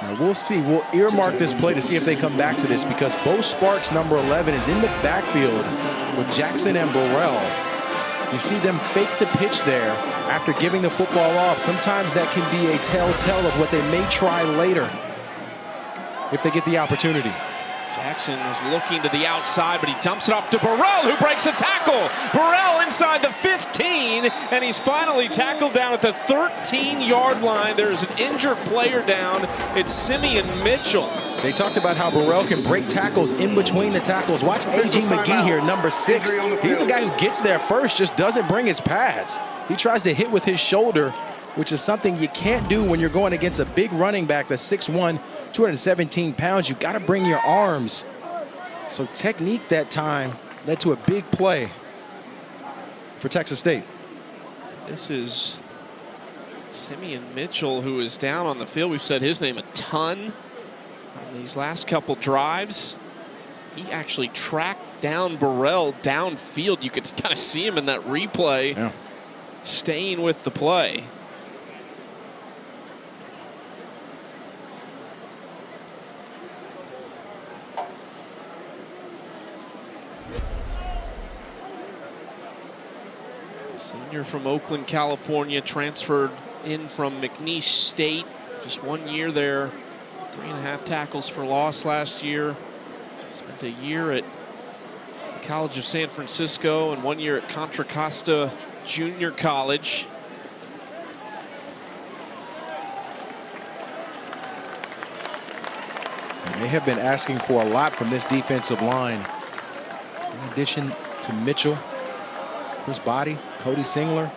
Now we'll see. We'll earmark this play to see if they come back to this, because Bo Sparks, number 11, is in the backfield with Jackson and Burrell. You see them fake the pitch there after giving the football off. Sometimes that can be a telltale of what they may try later if they get the opportunity. Jackson was looking to the outside, but he dumps it off to Burrell, who breaks a tackle. Burrell inside the 15, and he's finally tackled down at the 13-yard line. There's an injured player down. It's Simeon Mitchell. They talked about how Burrell can break tackles in between the tackles. Watch A.G. McGee here, number 6. He's the guy who gets there first, just doesn't bring his pads. He tries to hit with his shoulder, which is something you can't do when you're going against a big running back that's 6'1", 217 pounds. You got to bring your arms. So technique that time led to a big play for Texas State. This is Simeon Mitchell, who is down on the field. We've said his name a ton on these last couple drives. He actually tracked down Burrell downfield. You could kind of see him in that replay, staying with the play. Senior from Oakland, California, transferred in from McNeese State. Just 1 year there. 3.5 tackles for loss last year. Spent a year at the College of San Francisco and 1 year at Contra Costa Junior College. They have been asking for a lot from this defensive line. In addition to Mitchell, Chris Body, Cody Singler,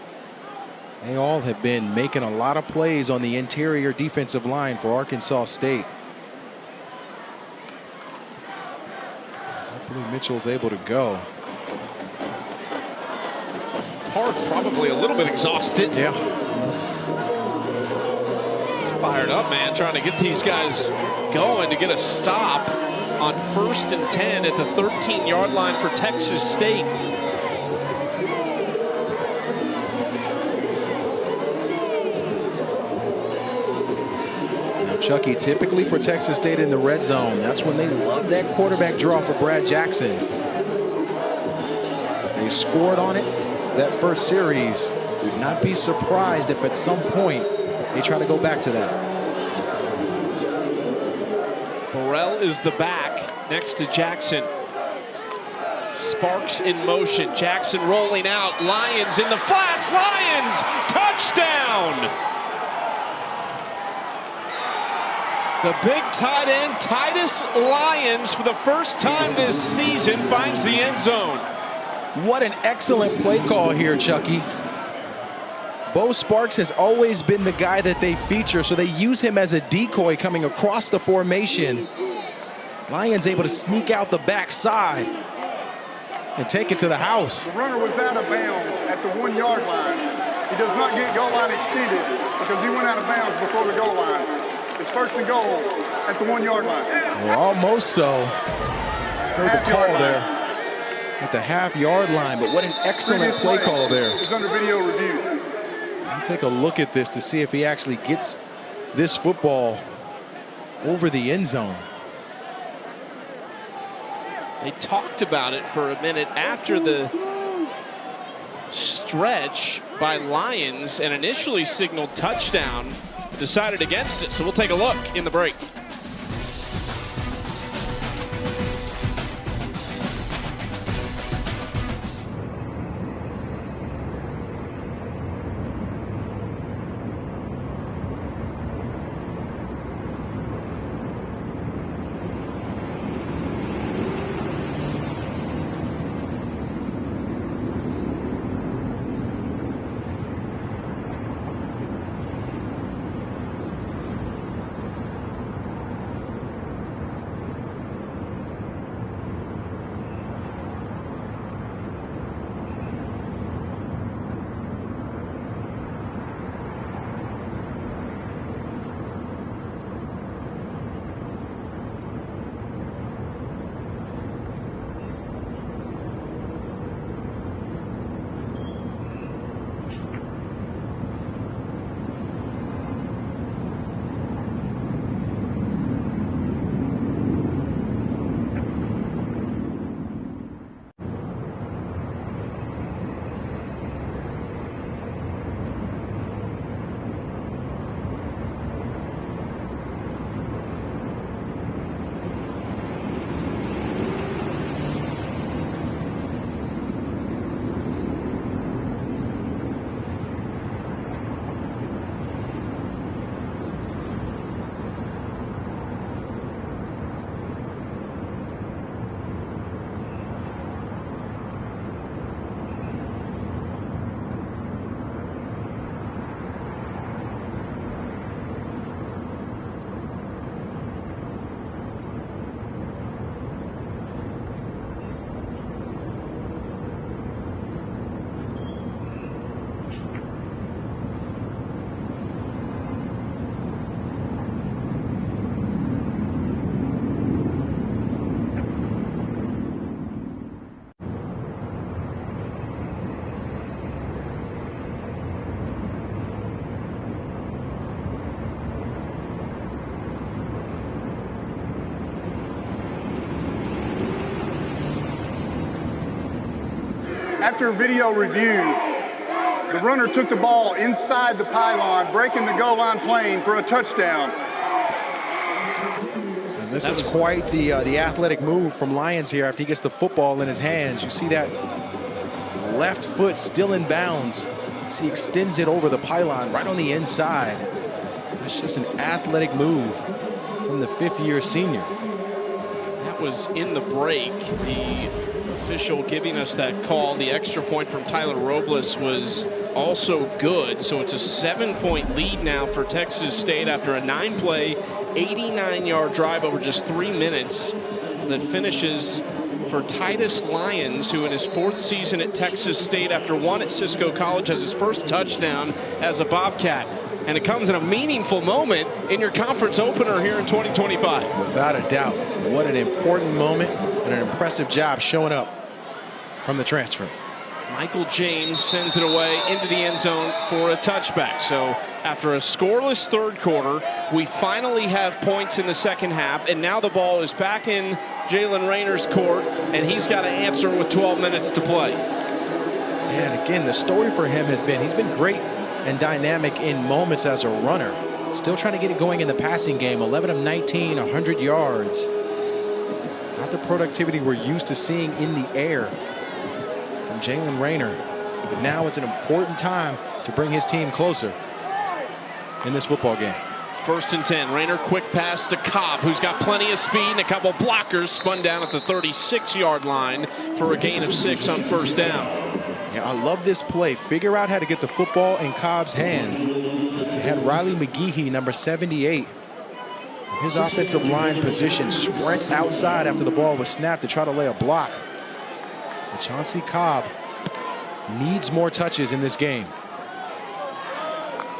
they all have been making a lot of plays on the interior defensive line for Arkansas State. Hopefully Mitchell's able to go. Hart probably a little bit exhausted. Yeah. He's fired up, man, trying to get these guys going to get a stop on 1st and 10 at the 13-yard line for Texas State. Chucky, typically for Texas State in the red zone, that's when they love that quarterback draw for Brad Jackson. They scored on it that first series. Do not be surprised if at some point they try to go back to that. Burrell is the back next to Jackson. Sparks in motion. Jackson rolling out. Lions in the flats. Lions! Touchdown! The big tight end, Titus Lyons, for the first time this season, finds the end zone. What an excellent play call here, Chucky. Bo Sparks has always been the guy that they feature, so they use him as a decoy coming across the formation. Lyons able to sneak out the backside and take it to the house. The runner was out of bounds at the 1-yard line. He does not get goal line extended because he went out of bounds before the goal line. It's 1st and goal at the 1-yard line. Well, almost so. Heard the call there at the half-yard line, but what an excellent play call there. It's under video review. I'll take a look at this to see if he actually gets this football over the end zone. They talked about it for a minute after the stretch by Lyons and initially signaled touchdown. Decided against it, so we'll take a look in the break. After video review, the runner took the ball inside the pylon, breaking the goal line plane for a touchdown. And this is quite the athletic move from Lyons here after he gets the football in his hands. You see that left foot still in bounds as he extends it over the pylon right on the inside. It's just an athletic move from the fifth-year senior. That was in the break. The official giving us that call, the extra point from Tyler Robles, was also good. So it's a 7-point lead now for Texas State after a 9-play, 89-yard drive over just 3 minutes that finishes for Titus Lyons, who in his 4th season at Texas State after one at Cisco College has his first touchdown as a Bobcat. And it comes in a meaningful moment in your conference opener here in 2025. Without a doubt. What an important moment and an impressive job showing up from the transfer. Michael James sends it away into the end zone for a touchback. So after a scoreless third quarter, we finally have points in the second half, and now the ball is back in Jalen Rayner's court, and he's got to answer with 12 minutes to play. And again, the story for him has been, he's been great and dynamic in moments as a runner. Still trying to get it going in the passing game. 11 of 19, 100 yards. Not the productivity we're used to seeing in the air from Jalen Rayner. But now it's an important time to bring his team closer in this football game. 1st and 10. Rayner, quick pass to Cobb, who's got plenty of speed and a couple blockers. Spun down at the 36-yard line for a gain of 6 on 1st down. Yeah, I love this play. Figure out how to get the football in Cobb's hand. They had Riley McGehee, number 78. His offensive line position, sprint outside after the ball was snapped to try to lay a block. But Chauncey Cobb needs more touches in this game.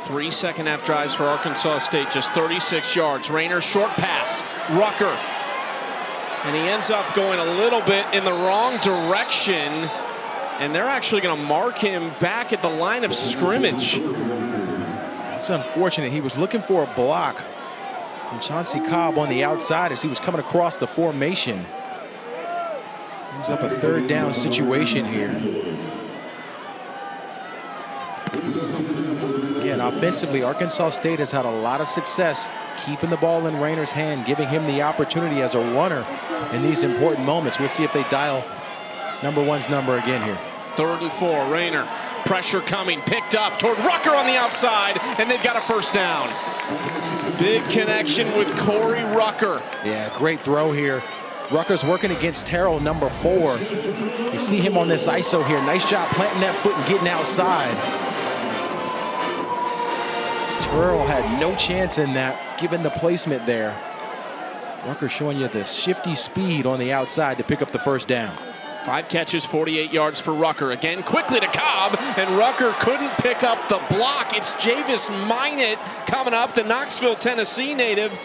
3 second-half drives for Arkansas State, just 36 yards. Rayner, short pass, Rucker. And he ends up going a little bit in the wrong direction. And they're actually going to mark him back at the line of scrimmage. It's unfortunate. He was looking for a block from Chauncey Cobb on the outside as he was coming across the formation. Brings up a 3rd down situation here. Again, offensively, Arkansas State has had a lot of success keeping the ball in Rayner's hand, giving him the opportunity as a runner in these important moments. We'll see if they dial number 1's number again here. 3rd and 4, Rayner. Pressure coming, picked up toward Rucker on the outside, and they've got a 1st down. Big connection with Corey Rucker. Yeah, great throw here. Rucker's working against Terrell, number 4. You see him on this ISO here. Nice job planting that foot and getting outside. Terrell had no chance in that, given the placement there. Rucker showing you the shifty speed on the outside to pick up the 1st down. 5 catches, 48 yards for Rucker. Again, quickly to Cobb, and Rucker couldn't pick up the block. It's Javis Minot coming up, the Knoxville, Tennessee native.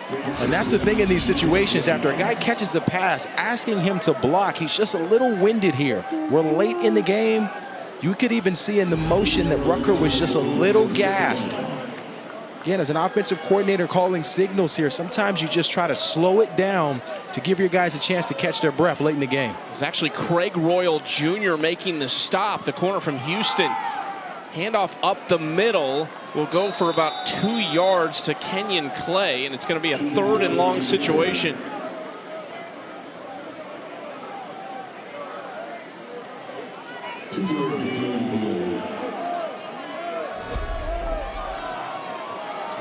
And that's the thing in these situations. After a guy catches a pass, asking him to block, he's just a little winded here. We're late in the game. You could even see in the motion that Rucker was just a little gassed. Again, as an offensive coordinator calling signals here, sometimes you just try to slow it down to give your guys a chance to catch their breath late in the game. It was actually Craig Royal Jr. making the stop, the corner from Houston. Handoff up the middle will go for about 2 yards to Kenyon Clay, and it's going to be a 3rd and long situation.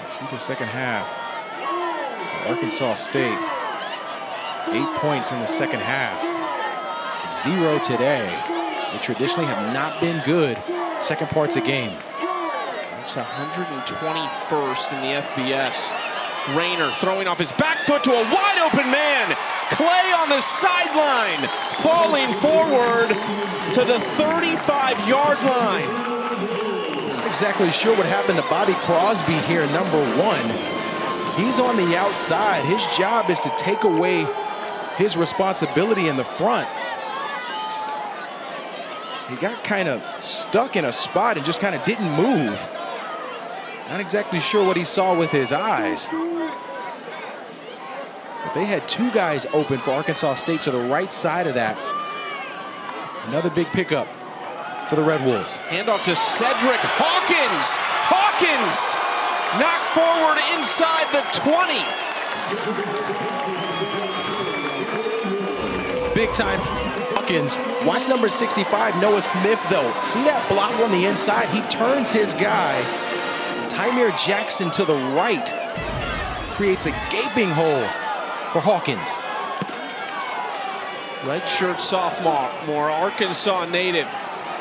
See the second half. Arkansas State, 8 points in the second half. 0 today. They traditionally have not been good second parts of game. It's 121st in the FBS. Rayner throwing off his back foot to a wide open man. Clay on the sideline, falling forward to the 35-yard line. Not exactly sure what happened to Bobby Crosby here, number 1. He's on the outside. His job is to take away his responsibility in the front. He got kind of stuck in a spot and just kind of didn't move. Not exactly sure what he saw with his eyes. But they had 2 guys open for Arkansas State to the right side of that. Another big pickup for the Red Wolves. Handoff to Cedric Hawkins. Hawkins knocked forward inside the 20. Big time Hawkins. Watch number 65, Noah Smith, though. See that block on the inside? He turns his guy, Tymir Jackson, to the right. Creates a gaping hole for Hawkins. Redshirt sophomore, Arkansas native.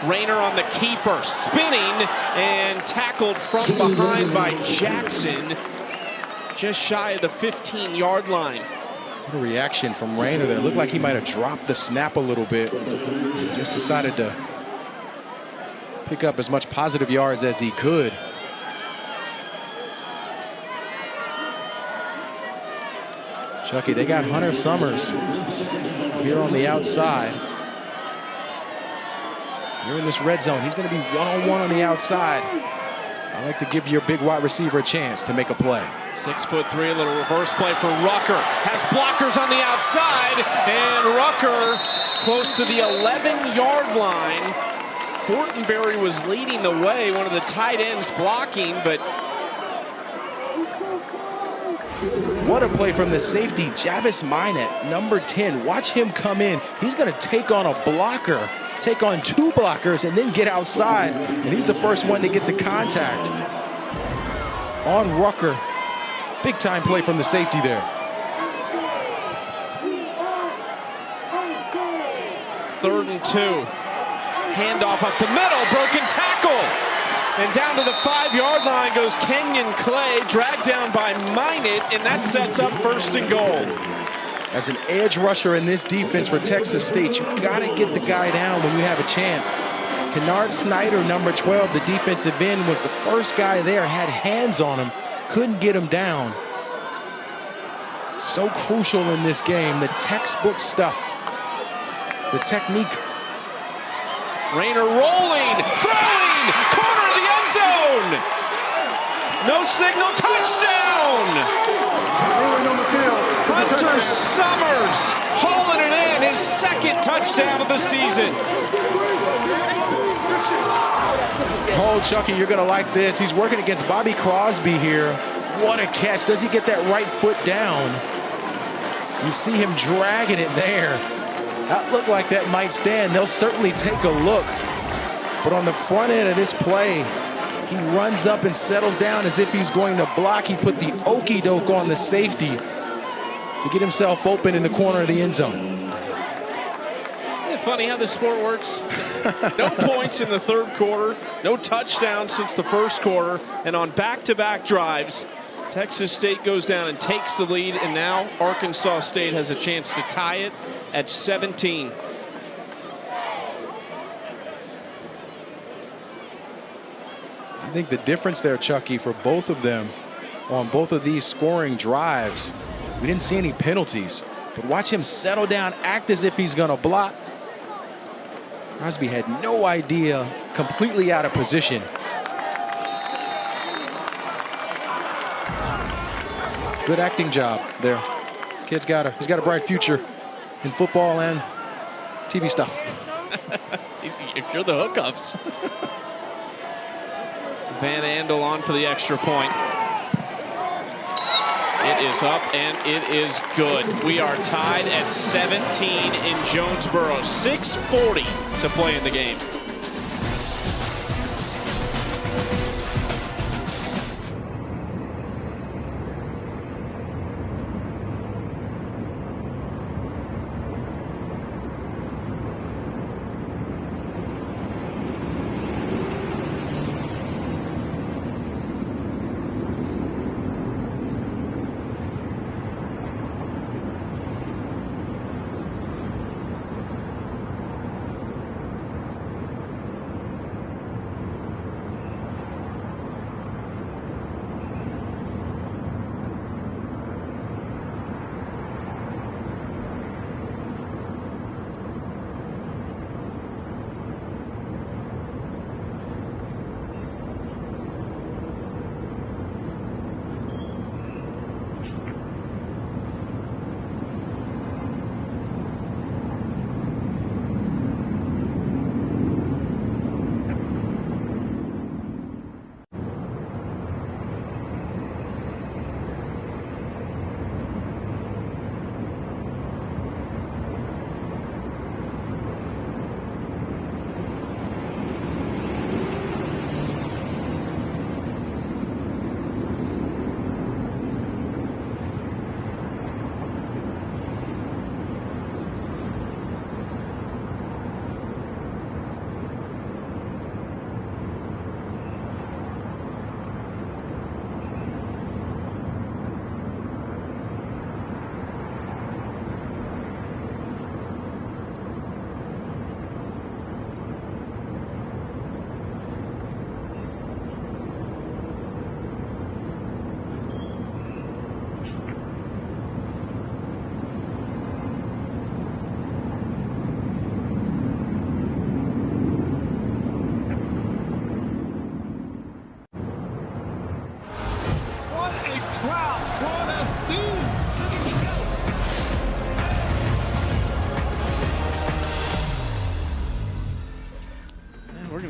Rayner on the keeper, spinning and tackled from behind by Jackson, just shy of the 15-yard line. What a reaction from Rayner there. Looked like he might have dropped the snap a little bit. Just decided to pick up as much positive yards as he could. Chucky, they got Hunter Summers here on the outside. You're in this red zone. He's going to be one-on-one on the outside. I like to give your big wide receiver a chance to make a play. 6'3", a little reverse play for Rucker. Has blockers on the outside, and Rucker close to the 11-yard line. Fortenberry was leading the way, one of the tight ends blocking, but what a play from the safety, Javis Minette, number 10. Watch him come in. He's going to take on a blocker, take on two blockers, and then get outside. And he's the first one to get the contact on Rucker. Big time play from the safety there. Third and 2. Handoff up the middle, broken tackle. And down to the 5-yard line goes Kenyon Clay, dragged down by Minot, and that sets up first and goal. As an edge rusher in this defense for Texas State, you gotta get the guy down when you have a chance. Kennard Snyder, number 12, the defensive end, was the first guy there, had hands on him, couldn't get him down. So crucial in this game, the textbook stuff, the technique. Rayner rolling, throwing, corner of the end zone. No signal, touchdown. Hunter Summers hauling it in, his second touchdown of the season. Oh, Chucky, you're gonna like this. He's working against Bobby Crosby here. What a catch. Does he get that right foot down? You see him dragging it there. That looked like that might stand. They'll certainly take a look. But on the front end of this play, he runs up and settles down as if he's going to block. He put the okey doke on the safety to get himself open in the corner of the end zone. Isn't it funny how this sport works? No points in the third quarter, no touchdowns since the first quarter, and on back-to-back drives, Texas State goes down and takes the lead, and now Arkansas State has a chance to tie it at 17. I think the difference there, Chucky, for both of them on both of these scoring drives, we didn't see any penalties, but watch him settle down, act as if he's going to block. Crosby had no idea, completely out of position. Good acting job there. Kid's got he's got a bright future in football and TV stuff. If you're the hookups. Van Andel on for the extra point. It is up and it is good. We are tied at 17 in Jonesboro. 6:40 to play in the game.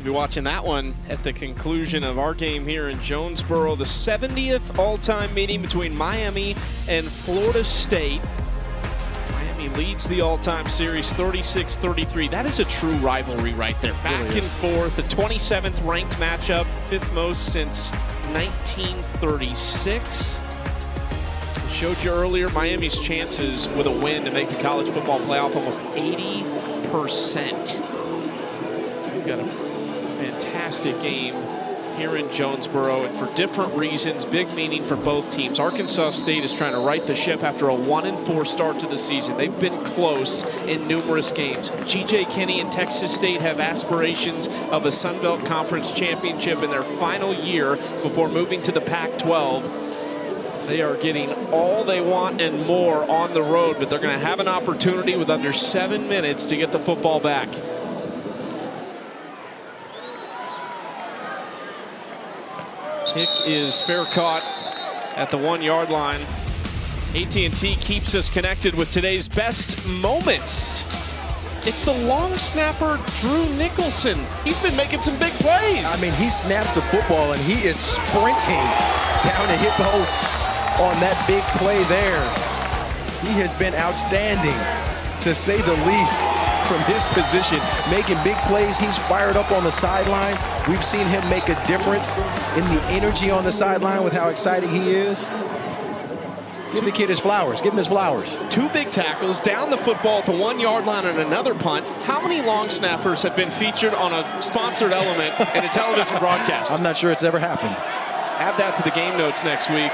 be watching that one at the conclusion of our game here in Jonesboro. The 70th all-time meeting between Miami and Florida State. Miami leads the all-time series 36-33. That is a true rivalry right there. Back Really and forth, the 27th ranked matchup, 5th most since 1936. I showed you earlier Miami's chances with a win to make the college football playoff almost 80%. We've got a fantastic game here in Jonesboro, and for different reasons, big meaning for both teams. Arkansas State is trying to right the ship after a 1-4 start to the season. They've been close in numerous games. G.J. Kinney and Texas State have aspirations of a Sun Belt Conference championship in their final year before moving to the Pac-12. They are getting all they want and more on the road, but they're going to have an opportunity with under 7 minutes to get the football back. Kick is fair caught at the 1-yard line. AT&T keeps us connected with today's best moments. It's the long snapper, Drew Nicholson. He's been making some big plays. I mean, he snaps the football and he is sprinting down the hippo on that big play there. He has been outstanding, to say the least, from his position, making big plays. He's fired up on the sideline. We've seen him make a difference in the energy on the sideline with how exciting he is. Give the kid his flowers. Give him his flowers. 2 big tackles, down the football at the 1-yard line and another punt. How many long snappers have been featured on a sponsored element in a television broadcast? I'm not sure it's ever happened. Add that to the game notes next week.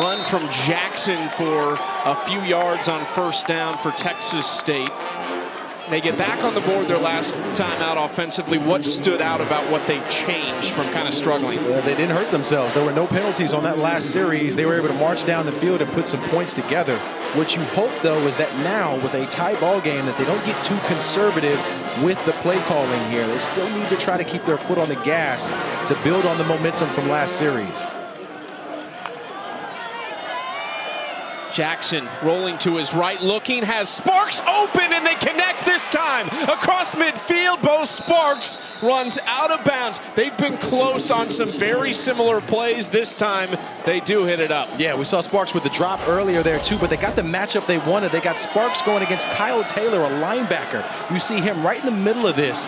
Run from Jackson for a few yards on first down for Texas State. They get back on the board their last time out offensively. What stood out about what they changed from kind of struggling? They didn't hurt themselves. There were no penalties on that last series. They were able to march down the field and put some points together. What you hope, though, is that now with a tie ball game that they don't get too conservative with the play calling here. They still need to try to keep their foot on the gas to build on the momentum from last series. Jackson rolling to his right, looking, has Sparks open, and they connect this time. Across midfield, Bo Sparks runs out of bounds. They've been close on some very similar plays. This time, they do hit it up. Yeah, we saw Sparks with the drop earlier there too, but they got the matchup they wanted. They got Sparks going against Kyle Taylor, a linebacker. You see him right in the middle of this.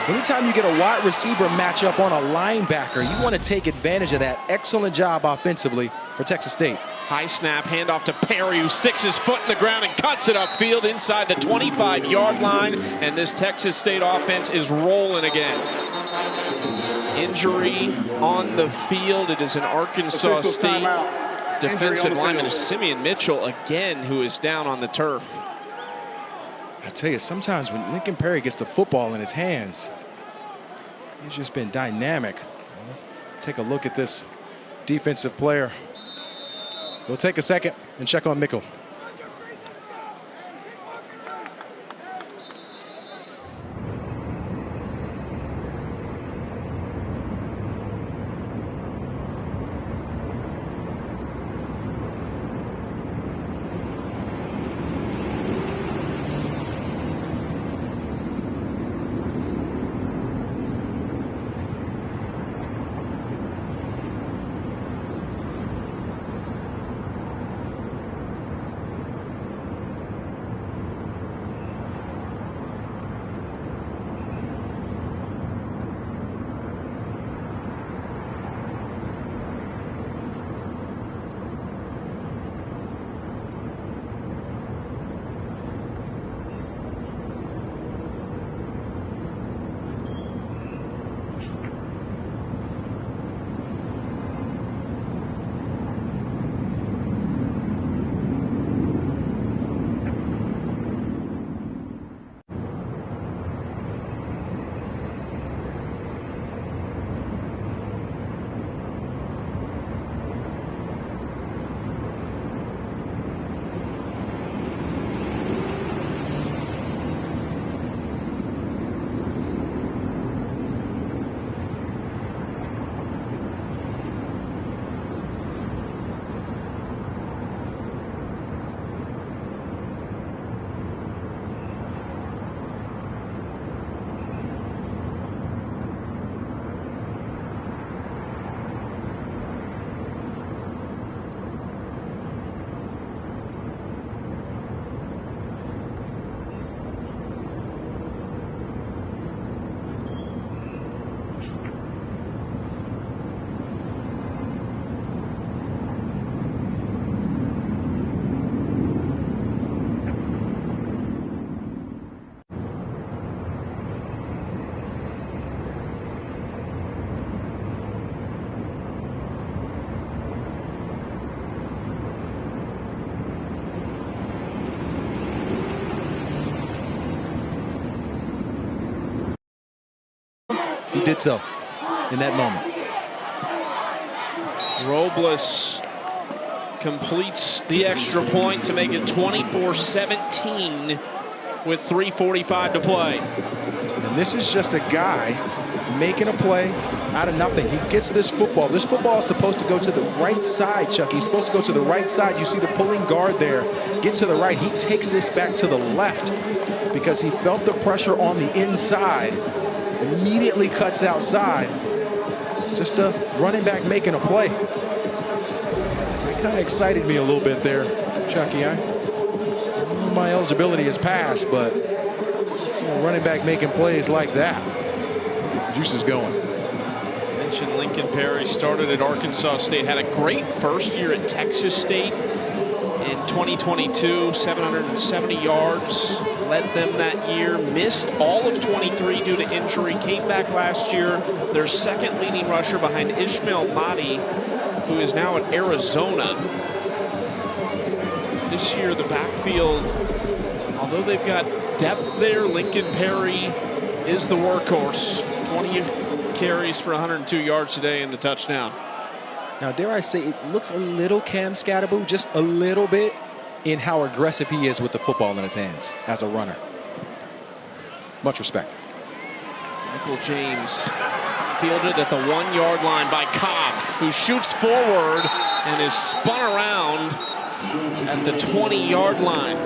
Anytime you get a wide receiver matchup on a linebacker, you want to take advantage of that. Excellent job offensively for Texas State. High snap, handoff to Perry, who sticks his foot in the ground and cuts it upfield inside the 25-yard line. And this Texas State offense is rolling again. Injury on the field. It is an Arkansas State defensive lineman, Simeon Mitchell, again, who is down on the turf. I tell you, sometimes when Lincoln Perry gets the football in his hands, he's just been dynamic. Take a look at this defensive player. We'll take a second and check on Mickle. He did so in that moment. Robles completes the extra point to make it 24-17 with 3:45 to play. And this is just a guy making a play out of nothing. He gets this football. This football is supposed to go to the right side, Chuck. He's supposed to go to the right side. You see the pulling guard there. Get to the right. He takes this back to the left because he felt the pressure on the inside. Immediately cuts outside. Just a running back making a play. It kind of excited me a little bit there, Chucky. My eligibility is passed, but running back making plays like that. Juice is going. Mentioned Lincoln Perry started at Arkansas State, had a great first year at Texas State in 2022, 770 yards, led them that year, missed all of 23 due to injury, came back last year, their second leading rusher behind Ishmael Mahdi, who is now at Arizona. This year, the backfield, although they've got depth there, Lincoln Perry is the workhorse. 20 carries for 102 yards today and the touchdown. Now, dare I say, it looks a little Cam Scatterbo, just a little bit, in how aggressive he is with the football in his hands as a runner. Much respect. Michael James fielded at the 1-yard line by Cobb, who shoots forward and is spun around at the 20-yard line.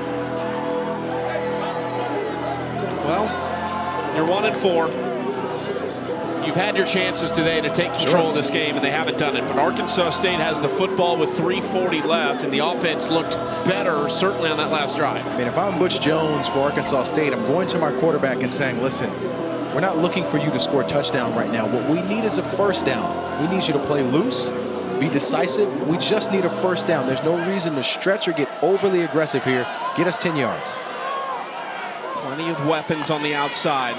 Well, you're 1-4. You've had your chances today to take control of this game, and they haven't done it. But Arkansas State has the football with 3:40 left, and the offense looked better, certainly on that last drive. I mean, if I'm Butch Jones for Arkansas State, I'm going to my quarterback and saying, listen, we're not looking for you to score a touchdown right now. What we need is a first down. We need you to play loose, be decisive. We just need a first down. There's no reason to stretch or get overly aggressive here. Get us 10 yards. Plenty of weapons on the outside.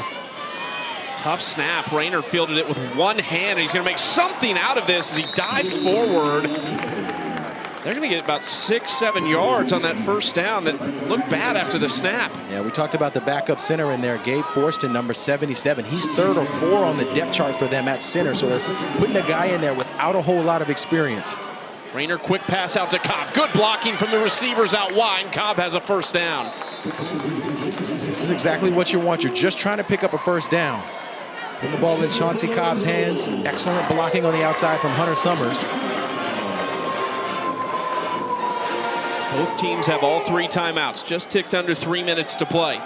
Tough snap. Rayner fielded it with one hand. He's going to make something out of this as he dives forward. They're going to get about 6-7 yards on that first down that looked bad after the snap. Yeah, we talked about the backup center in there, Gabe Forston, number 77. He's 3rd or 4 on the depth chart for them at center, so they're putting a guy in there without a whole lot of experience. Rayner, quick pass out to Cobb. Good blocking from the receivers out wide. Cobb has a first down. This is exactly what you want. You're just trying to pick up a first down. Put the ball in Chauncey Cobb's hands. Excellent blocking on the outside from Hunter Summers. Both teams have all 3 timeouts. Just ticked under 3 minutes to play.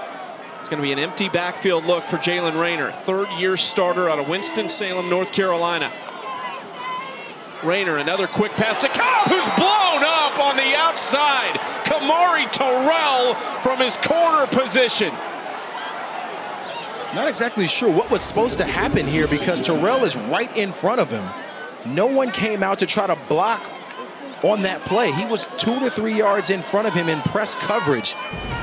It's going to be an empty backfield look for Jalen Rayner, 3rd-year starter out of Winston-Salem, North Carolina. Rayner, another quick pass to Cobb, who's blown up on the outside. Kamari Terrell from his corner position. Not exactly sure what was supposed to happen here because Terrell is right in front of him. No one came out to try to block on that play. He was 2 to 3 yards in front of him in press coverage.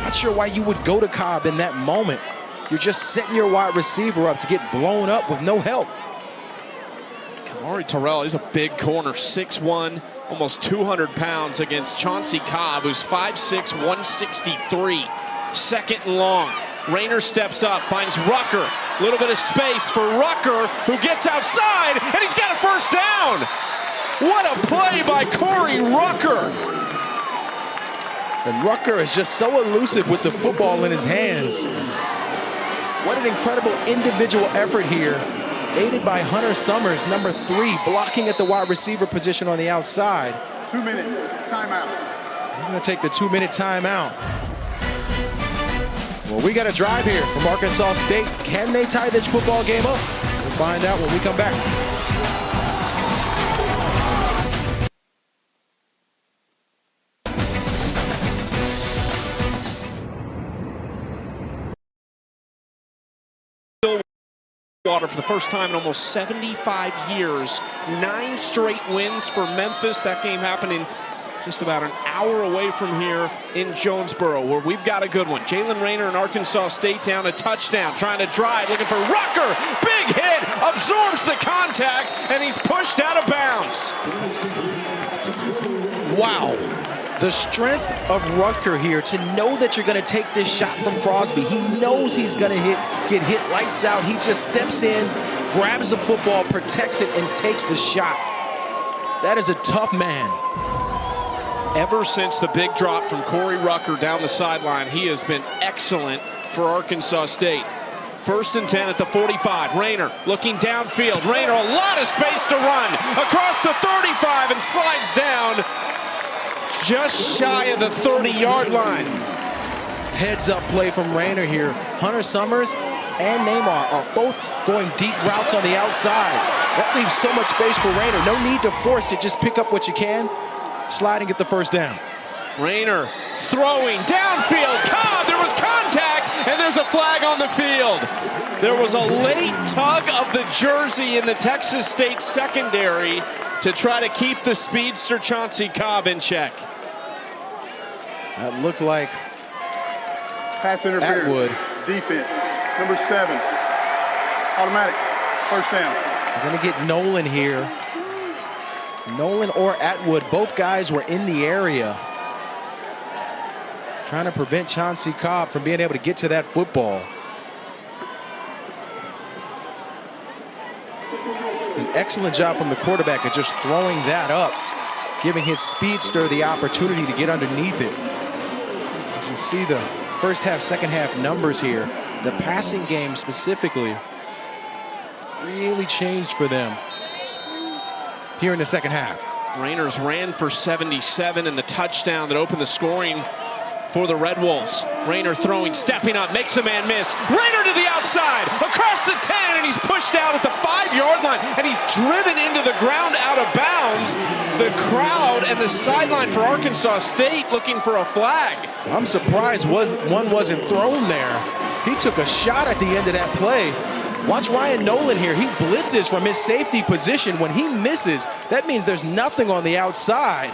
Not sure why you would go to Cobb in that moment. You're just setting your wide receiver up to get blown up with no help. Kamari Terrell is a big corner, 6'1", almost 200 pounds against Chauncey Cobb, who's 5'6", 163. 2nd and long. Rayner steps up, finds Rucker. A little bit of space for Rucker, who gets outside, and he's got a first down. What a play by Corey Rucker. And Rucker is just so elusive with the football in his hands. What an incredible individual effort here, aided by Hunter Summers, number 3, blocking at the wide receiver position on the outside. 2-minute timeout. We're going to take the 2-minute timeout. Well, we got a drive here from Arkansas State. Can they tie this football game up? We'll find out when we come back. For the first time in almost 75 years. 9 straight wins for Memphis. That game happening just about an hour away from here in Jonesboro, where we've got a good one. Jalen Rayner and Arkansas State down a touchdown, trying to drive, looking for Rucker. Big hit, absorbs the contact, and he's pushed out of bounds. Wow. The strength of Rucker here to know that you're going to take this shot from Crosby. He knows he's going to get hit lights out. He just steps in, grabs the football, protects it, and takes the shot. That is a tough man. Ever since the big drop from Corey Rucker down the sideline, he has been excellent for Arkansas State. 1st and 10 at the 45. Rayner looking downfield. Rayner, a lot of space to run across the 35 and slides down just shy of the 30-yard line. Heads up play from Rayner here. Hunter Summers and Neymar are both going deep routes on the outside. That leaves so much space for Rayner. No need to force it. Just pick up what you can. Slide and get the first down. Rayner throwing downfield. Cobb, there was contact, and there's a flag on the field. There was a late tug of the jersey in the Texas State secondary to try to keep the speedster Chauncey Cobb in check. That looked like Pass interference. Atwood. Defense. Number 7. Automatic. First down. We're going to get Nolan here. Nolan or Atwood, both guys were in the area trying to prevent Chauncey Cobb from being able to get to that football. An excellent job from the quarterback of just throwing that up, giving his speedster the opportunity to get underneath it. As you see the first half, second half numbers here, the passing game specifically really changed for them here in the second half. Rayners ran for 77 and the touchdown that opened the scoring for the Red Wolves. Rayner throwing, stepping up, makes a man miss. Rayner to the outside, across the 10, and he's pushed out at the 5-yard line, and he's driven into the ground out of bounds. The crowd and the sideline for Arkansas State looking for a flag. I'm surprised one wasn't thrown there. He took a shot at the end of that play. Watch Ryan Nolan here. He blitzes from his safety position. When he misses, that means there's nothing on the outside.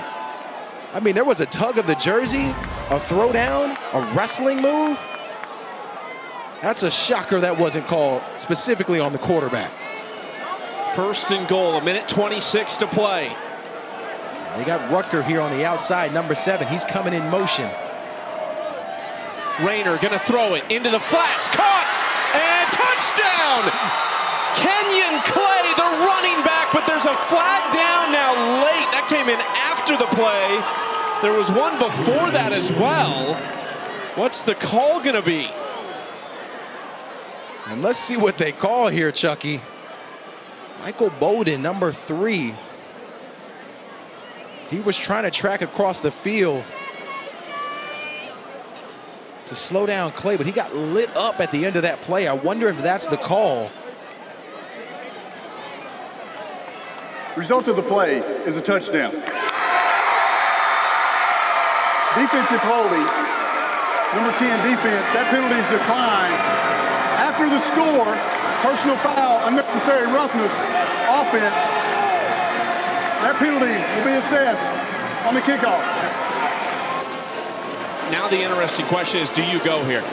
I mean, there was a tug of the jersey, a throwdown, a wrestling move. That's a shocker that wasn't called specifically on the quarterback. 1st and goal, 1:26 to play. They got Rucker here on the outside, number 7. He's coming in motion. Rayner gonna throw it into the flats, caught, and touchdown! Kenyon Clay, the running back, but there's a flag down now late. That came in after the play. There was one before that as well. What's the call gonna be? And let's see what they call here, Chucky. Michael Bowden, number 3. He was trying to track across the field to slow down Clay, but he got lit up at the end of that play. I wonder if that's the call. Result of the play is a touchdown. Defensive holding. Number 10 defense. That penalty is declined. After the score, personal foul, unnecessary roughness, offense. That penalty will be assessed on the kickoff. Now the interesting question is, do you go here?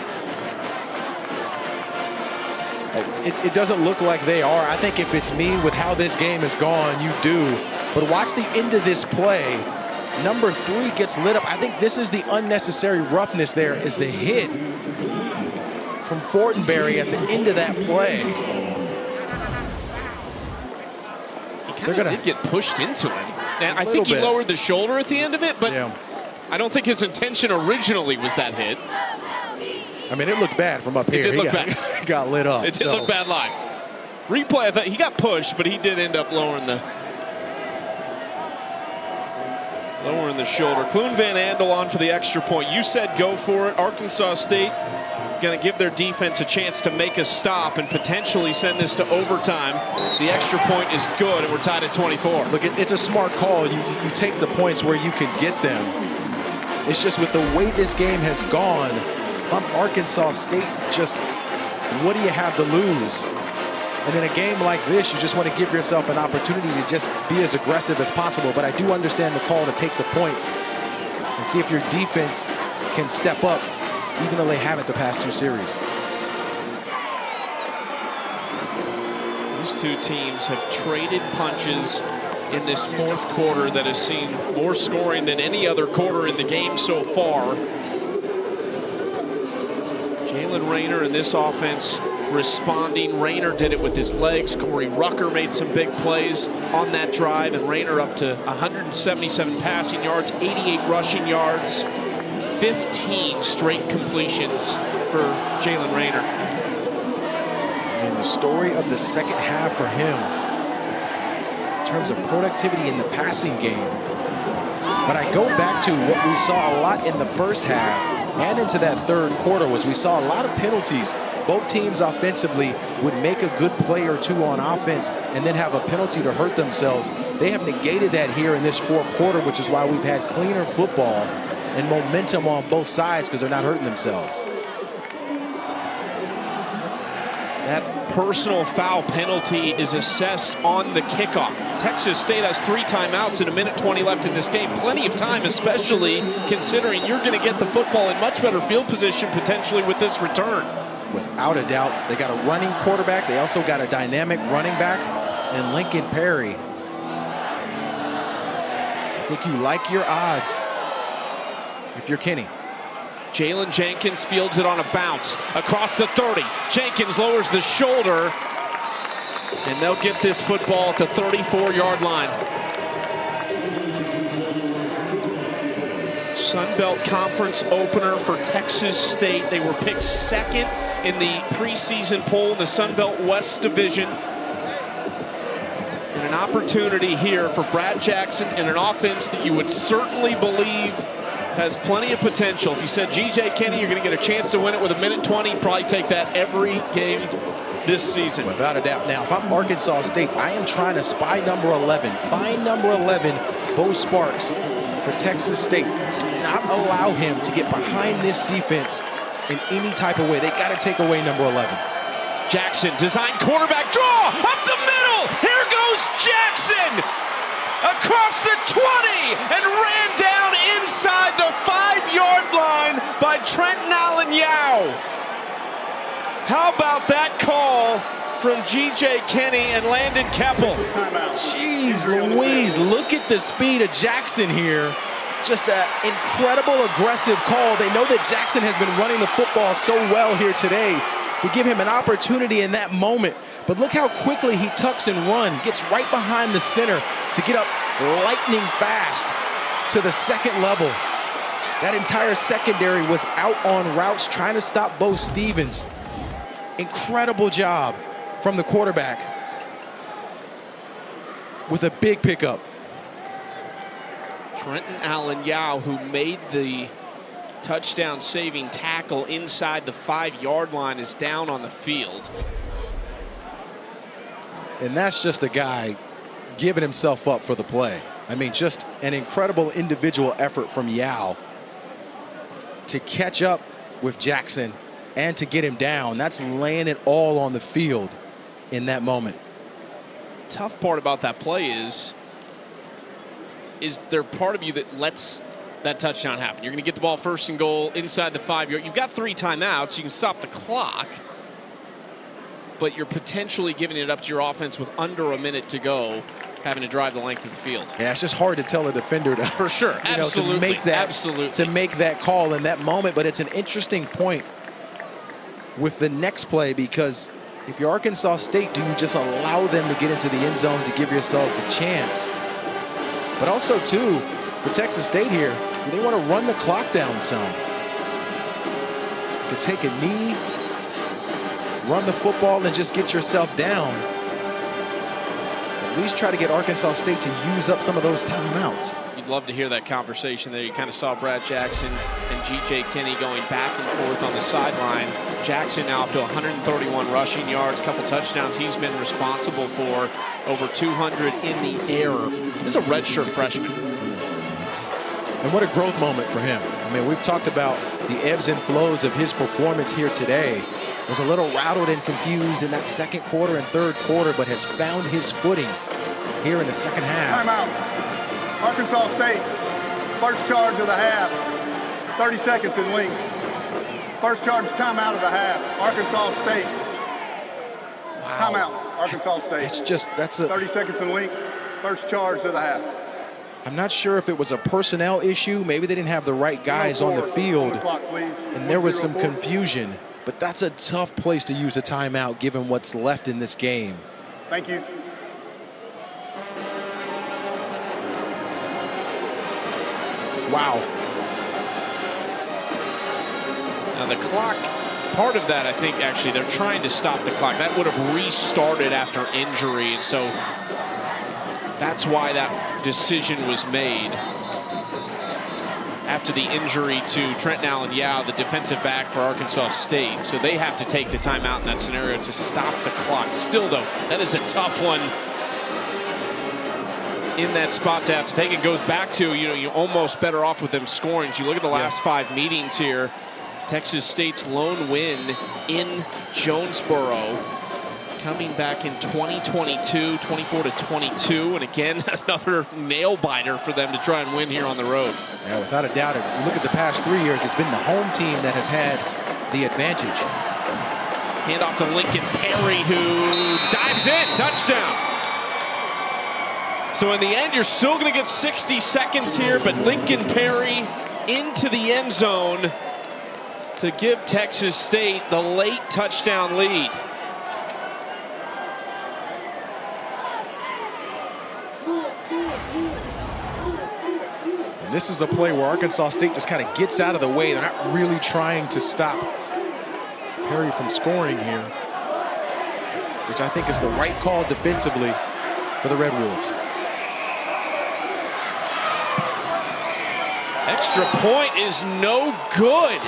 It doesn't look like they are. I think if it's me, with how this game has gone, you do. But watch the end of this play. Number 3 gets lit up. I think this is the unnecessary roughness there, is the hit from Fortenberry at the end of that play. He kind of did get pushed into him. And I think he lowered the shoulder at the end of it, but yeah. I don't think his intention originally was that hit. I mean, it looked bad from up here. It did look bad. He got lit up. It did look bad live. Replay, I thought he got pushed, but he did end up lowering the shoulder. Clune Van Andel on for the extra point. You said go for it. Arkansas State going to give their defense a chance to make a stop and potentially send this to overtime. The extra point is good, and we're tied at 24. Look, it's a smart call. You take the points where you can get them. It's just with the way this game has gone, if I'm Arkansas State, just what do you have to lose? And in a game like this, you just want to give yourself an opportunity to just be as aggressive as possible. But I do understand the call to take the points and see if your defense can step up, even though they haven't the past 2 series. These two teams have traded punches in this 4th quarter that has seen more scoring than any other quarter in the game so far. Jalen Rayner and this offense responding. Rayner did it with his legs. Corey Rucker made some big plays on that drive, and Rayner up to 177 passing yards, 88 rushing yards, 15 straight completions for Jalen Rayner. And the story of the second half for him in terms of productivity in the passing game. But I go back to what we saw a lot in the first half and into that third quarter was we saw a lot of penalties. Both teams offensively would make a good play or two on offense and then have a penalty to hurt themselves. They have negated that here in this fourth quarter, which is why we've had cleaner football and momentum on both sides because they're not hurting themselves. That personal foul penalty is assessed on the kickoff. Texas State has 3 timeouts and 1:20 left in this game. Plenty of time, especially considering you're going to get the football in much better field position potentially with this return. Without a doubt, they got a running quarterback. They also got a dynamic running back in Lincoln Perry. I think you like your odds if you're Kenny. Jalen Jenkins fields it on a bounce across the 30. Jenkins lowers the shoulder, and they'll get this football at the 34-yard line. Sun Belt Conference opener for Texas State. They were picked 2nd in the preseason poll in the Sun Belt West Division. And an opportunity here for Brad Jackson and an offense that you would certainly believe has plenty of potential. If you said G.J. Kenny, you're going to get a chance to win it with 1:20, probably take that every game this season. Without a doubt. Now, if I'm Arkansas State, I am trying to spy number 11. Find number 11, Bo Sparks, for Texas State. Do not allow him to get behind this defense in any type of way. They got to take away number 11. Jackson, design quarterback draw, up the middle. Here goes Jackson across the 20 and ran down inside the 5-yard line by Trenton Allen-Yao. How about that call from G.J. Kenny and Landon Keppel? Jeez Louise, look at the speed of Jackson here. Just an incredible aggressive call. They know that Jackson has been running the football so well here today to give him an opportunity in that moment. But look how quickly he tucks and runs, gets right behind the center to get up lightning fast to the second level. That entire secondary was out on routes trying to stop Bo Stevens. Incredible job from the quarterback with a big pickup. Trenton Allen-Yao, who made the touchdown-saving tackle inside the 5-yard line, is down on the field. And that's just a guy giving himself up for the play. I mean, just an incredible individual effort from Yao to catch up with Jackson and to get him down. That's laying it all on the field in that moment. Tough part about that play is there part of you that lets that touchdown happen? You're going to get the ball 1st and goal inside the 5-yard. You've got 3 timeouts. You can stop the clock, but you're potentially giving it up to your offense with under a minute to go, having to drive the length of the field. Yeah, it's just hard to tell a defender to, for sure, absolutely, to make that, absolutely, to make that call in that moment. But it's an interesting point with the next play, because if you're Arkansas State, do you just allow them to get into the end zone to give yourselves a chance? But also, too, for Texas State here, they want to run the clock down some. To take a knee, run the football, and just get yourself down. At least try to get Arkansas State to use up some of those timeouts. You'd love to hear that conversation there. You kind of saw Brad Jackson and G.J. Kenny going back and forth on the sideline. Jackson now up to 131 rushing yards, a couple touchdowns. He's been responsible for over 200 in the air. This is a redshirt freshman. And what a growth moment for him. I mean, we've talked about the ebbs and flows of his performance here today. Was a little rattled and confused in that second quarter and third quarter, but has found his footing here in the second half. Timeout. Arkansas State, first charge of the half. 30 seconds in length. First charge timeout of the half. Arkansas State. Wow. Timeout. Arkansas State. It's just, that's a 30 seconds in length. First charge of the half. I'm not sure if it was a personnel issue. Maybe they didn't have the right guys on the field, On the clock, please. and there was some confusion. but that's a tough place to use a timeout given what's left in this game. Thank you. Wow. Now the clock, part of that, I think, actually, they're trying to stop the clock. That would have restarted after injury, and so that's why that decision was made. After the injury to Trenton Allen Yao, the defensive back for Arkansas State. So they have to take the timeout in that scenario to stop the clock. Still, though, that is a tough one in that spot to have to take. It goes back to, you know, you're almost better off with them scoring. As you look at the last 5 meetings here, Texas State's lone win in Jonesboro, coming back in 2022, 24-22, and again, another nail biter for them to try and win here on the road. Yeah, without a doubt, if you look at the past 3 years, it's been the home team that has had the advantage. Hand off to Lincoln Perry, who dives in, touchdown. So in the end, you're still going to get 60 seconds here, but Lincoln Perry into the end zone to give Texas State the late touchdown lead. And this is a play where Arkansas State just kind of gets out of the way. They're not really trying to stop Perry from scoring here, which I think is the right call defensively for the Red Wolves. Extra point is no good.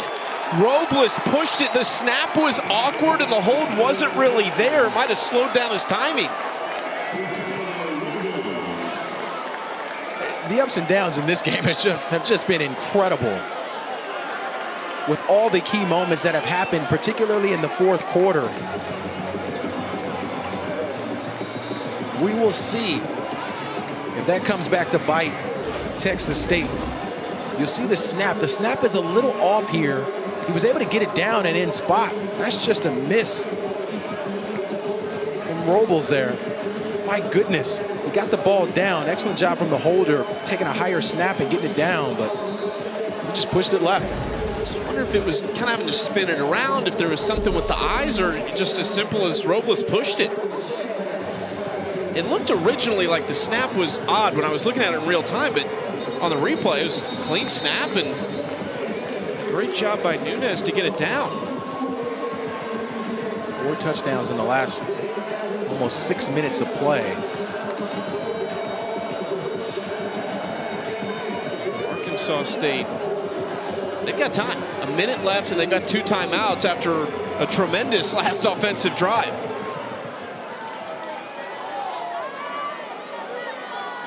Robles pushed it. The snap was awkward and the hold wasn't really there. It might have slowed down his timing. The ups and downs in this game have just been incredible. With all the key moments that have happened, particularly in the fourth quarter. We will see if that comes back to bite Texas State. You'll see the snap. The snap is a little off here. He was able to get it down and in spot. That's just a miss from Robles there. My goodness. He got the ball down. Excellent job from the holder, taking a higher snap and getting it down, but he just pushed it left. I just wonder if it was kind of having to spin it around, if there was something with the eyes, or just as simple as Robles pushed it. It looked originally like the snap was odd when I was looking at it in real time, but on the replay, it was a clean snap and great job by Nunez to get it down. 4 touchdowns in the last almost 6 minutes of play. Arkansas State, they've got time. A minute left and they've got 2 timeouts after a tremendous last offensive drive.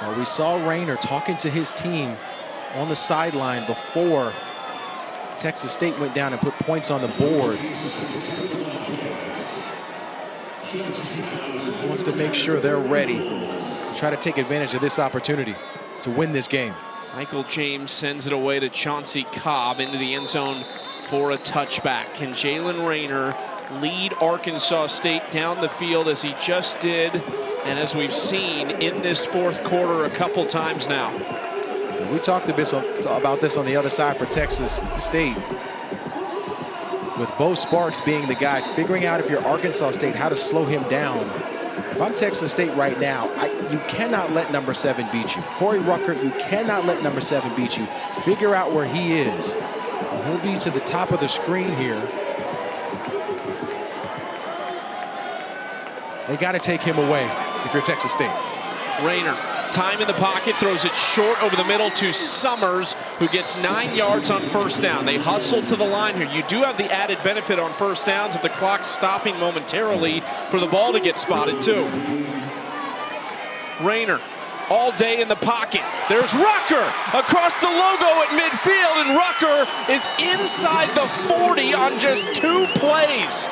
Well, we saw Rayner talking to his team on the sideline before Texas State went down and put points on the board. He wants to make sure they're ready to try to take advantage of this opportunity to win this game. Michael James sends it away to Chauncey Cobb into the end zone for a touchback. Can Jalen Rayner lead Arkansas State down the field as he just did, and as we've seen in this fourth quarter a couple times now? And we talked a bit about this on the other side for Texas State, with Bo Sparks being the guy figuring out, if you're Arkansas State, how to slow him down. If I'm Texas State right now, you cannot let number 7 beat you. Corey Rucker, you cannot let number 7 beat you. Figure out where he is. And he'll be to the top of the screen here. They got to take him away if you're Texas State. Rayner, time in the pocket, throws it short over the middle to Summers, who gets 9 yards on first down. They hustle to the line here. You do have the added benefit on first downs of the clock stopping momentarily for the ball to get spotted too. Rayner, all day in the pocket. There's Rucker across the logo at midfield, and Rucker is inside the 40 on just 2 plays.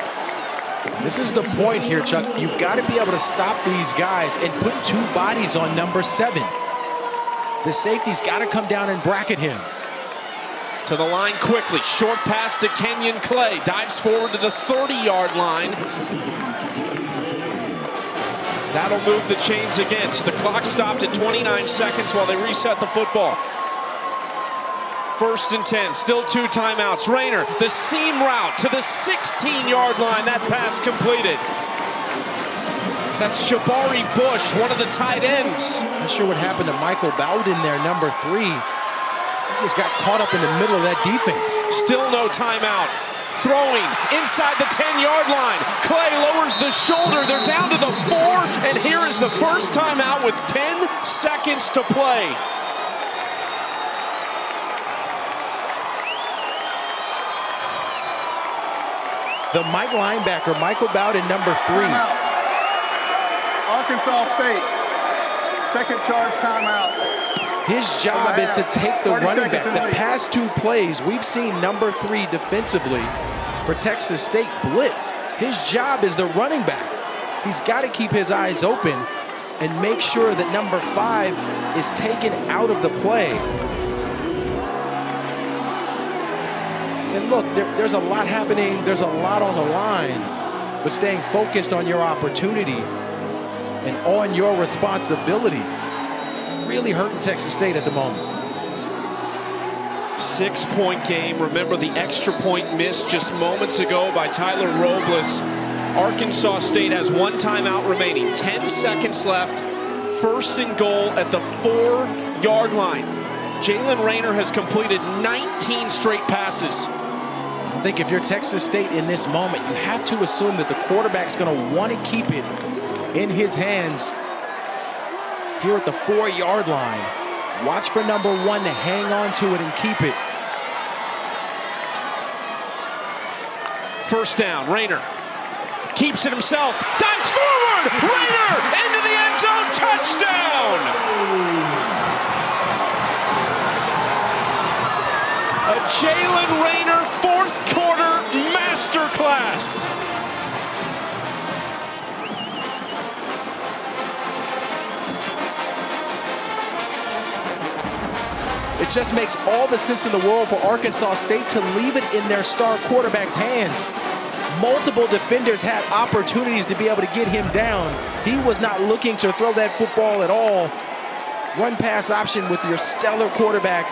This is the point here, Chuck. You've got to be able to stop these guys and put 2 bodies on number 7. The safety's got to come down and bracket him. To the line quickly. Short pass to Kenyon Clay. Dives forward to the 30-yard line. That'll move the chains again. So the clock stopped at 29 seconds while they reset the football. 1st and 10, still 2 timeouts. Rayner, the seam route to the 16-yard line. That pass completed. That's Jabari Bush, one of the tight ends. Not sure what happened to Michael Bowden there, number 3. He just got caught up in the middle of that defense. Still no timeout. Throwing inside the 10-yard line. Clay lowers the shoulder. They're down to the 4, and here is the first timeout with 10 seconds to play. The Mike linebacker, Michael Bowden, number 3. Timeout. Arkansas State, second charge timeout. His job is to take the 30 running back. seconds in The lead. past 2 plays, we've seen number 3 defensively for Texas State blitz. His job is the running back. He's got to keep his eyes open and make sure that number 5 is taken out of the play. And look, there's a lot happening. There's a lot on the line. But staying focused on your opportunity and on your responsibility really hurting Texas State at the moment. 6-point game. Remember the extra point missed just moments ago by Tyler Robles. Arkansas State has 1 timeout remaining. 10 seconds left. 1st and goal at the 4-yard line. Jalen Rayner has completed 19 straight passes. I think if you're Texas State in this moment, you have to assume that the quarterback's going to want to keep it in his hands here at the 4-yard line. Watch for number 1 to hang on to it and keep it. 1st down, Rayner keeps it himself, dives forward, Rayner into the end zone, touchdown! A Jalen Rayner 4th quarter masterclass. It just makes all the sense in the world for Arkansas State to leave it in their star quarterback's hands. Multiple defenders had opportunities to be able to get him down. He was not looking to throw that football at all. Run pass option with your stellar quarterback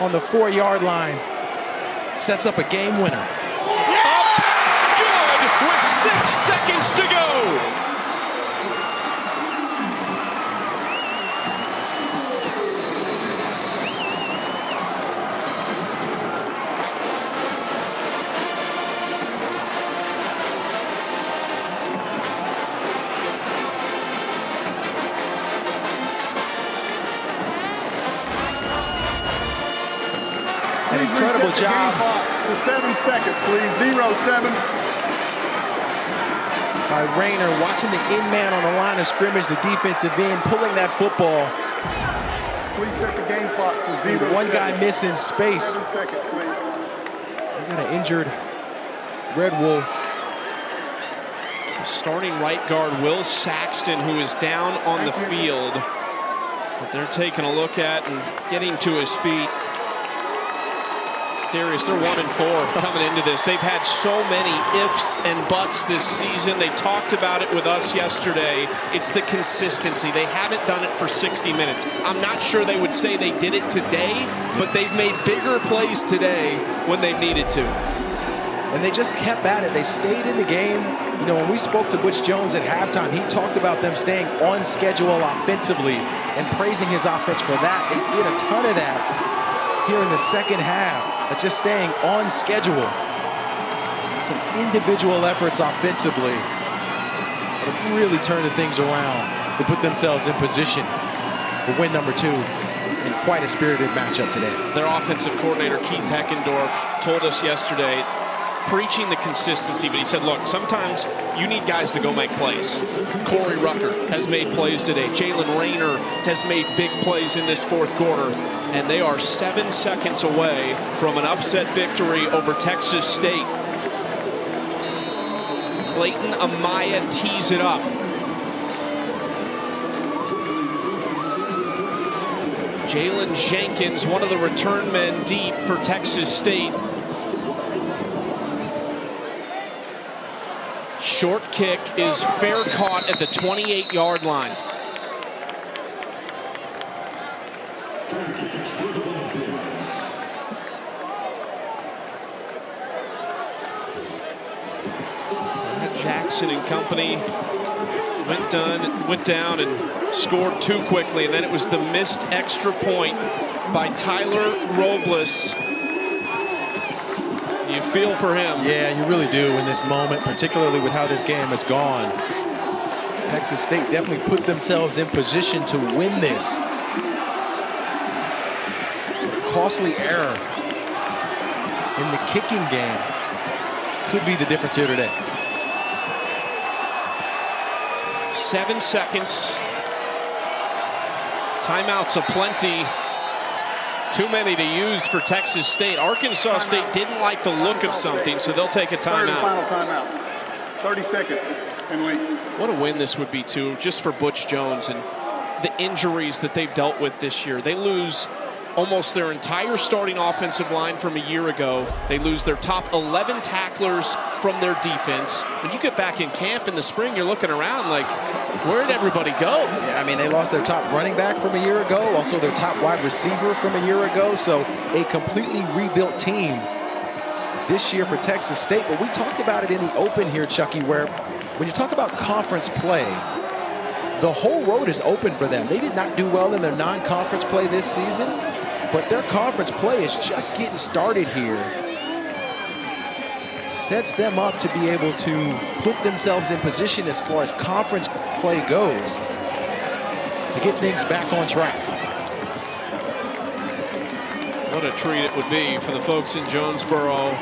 on the 4-yard line sets up a game winner. Up good with 6 seconds to go. An incredible job. 7 seconds, please. 0-7. By Rayner, watching the in-man on the line of scrimmage, the defensive end, pulling that football. Please set the game clock to 0-7. One guy missing space. 7 seconds, please. They got an injured Red Wolf. It's the starting right guard, Will Saxton, who is down on the field. But they're taking a look at and getting to his feet. Darius, they're 1-4 coming into this. They've had so many ifs and buts this season. They talked about it with us yesterday. It's the consistency. They haven't done it for 60 minutes. I'm not sure they would say they did it today, but they've made bigger plays today when they've needed to. And they just kept at it. They stayed in the game. You know, when we spoke to Butch Jones at halftime, he talked about them staying on schedule offensively and praising his offense for that. They did a ton of that here in the second half. Just staying on schedule. Some individual efforts offensively that have really turned things around to put themselves in position for win number 2 in quite a spirited matchup today. Their offensive coordinator, Keith Heckendorf, told us yesterday, preaching the consistency, but he said, look, sometimes you need guys to go make plays. Corey Rucker has made plays today. Jalen Rayner has made big plays in this 4th quarter, and they are 7 seconds away from an upset victory over Texas State. Clayton Amaya tees it up. Jalen Jenkins, one of the return men deep for Texas State. Short kick is fair caught at the 28-yard line. Jackson and company went down and scored too quickly, and then it was the missed extra point by Tyler Robles. You feel for him. Yeah, you really do in this moment, particularly with how this game has gone. Texas State definitely put themselves in position to win this. Costly error in the kicking game could be the difference here today. 7 seconds. Timeouts aplenty. Too many to use for Texas State. Arkansas State didn't like the look of something, so they'll take a Third and timeout. final timeout. 30 seconds and wait. What a win this would be, too, just for Butch Jones and the injuries that they've dealt with this year. They lose almost their entire starting offensive line from a year ago. They lose their top 11 tacklers from their defense. When you get back in camp in the spring, you're looking around like, where'd everybody go? Yeah, I mean, they lost their top running back from a year ago, also their top wide receiver from a year ago, so a completely rebuilt team this year for Texas State. But we talked about it in the open here, Chucky, where when you talk about conference play, the whole road is open for them. They did not do well in their non-conference play this season, but their conference play is just getting started here. Sets them up to be able to put themselves in position as far as conference play goes to get things back on track. What a treat it would be for the folks in Jonesboro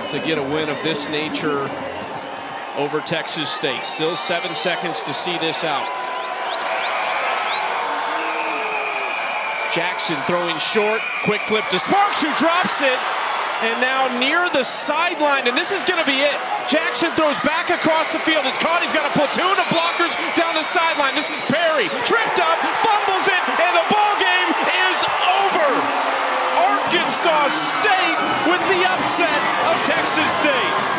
to get a win of this nature over Texas State. Still 7 seconds to see this out. Jackson throwing short, quick flip to Sparks, who drops it. And now near the sideline, and this is going to be it. Jackson throws back across the field. It's caught. He's got a platoon of blockers down the sideline. This is Perry. Tripped up, fumbles it, and the ball game is over. Arkansas State with the upset of Texas State.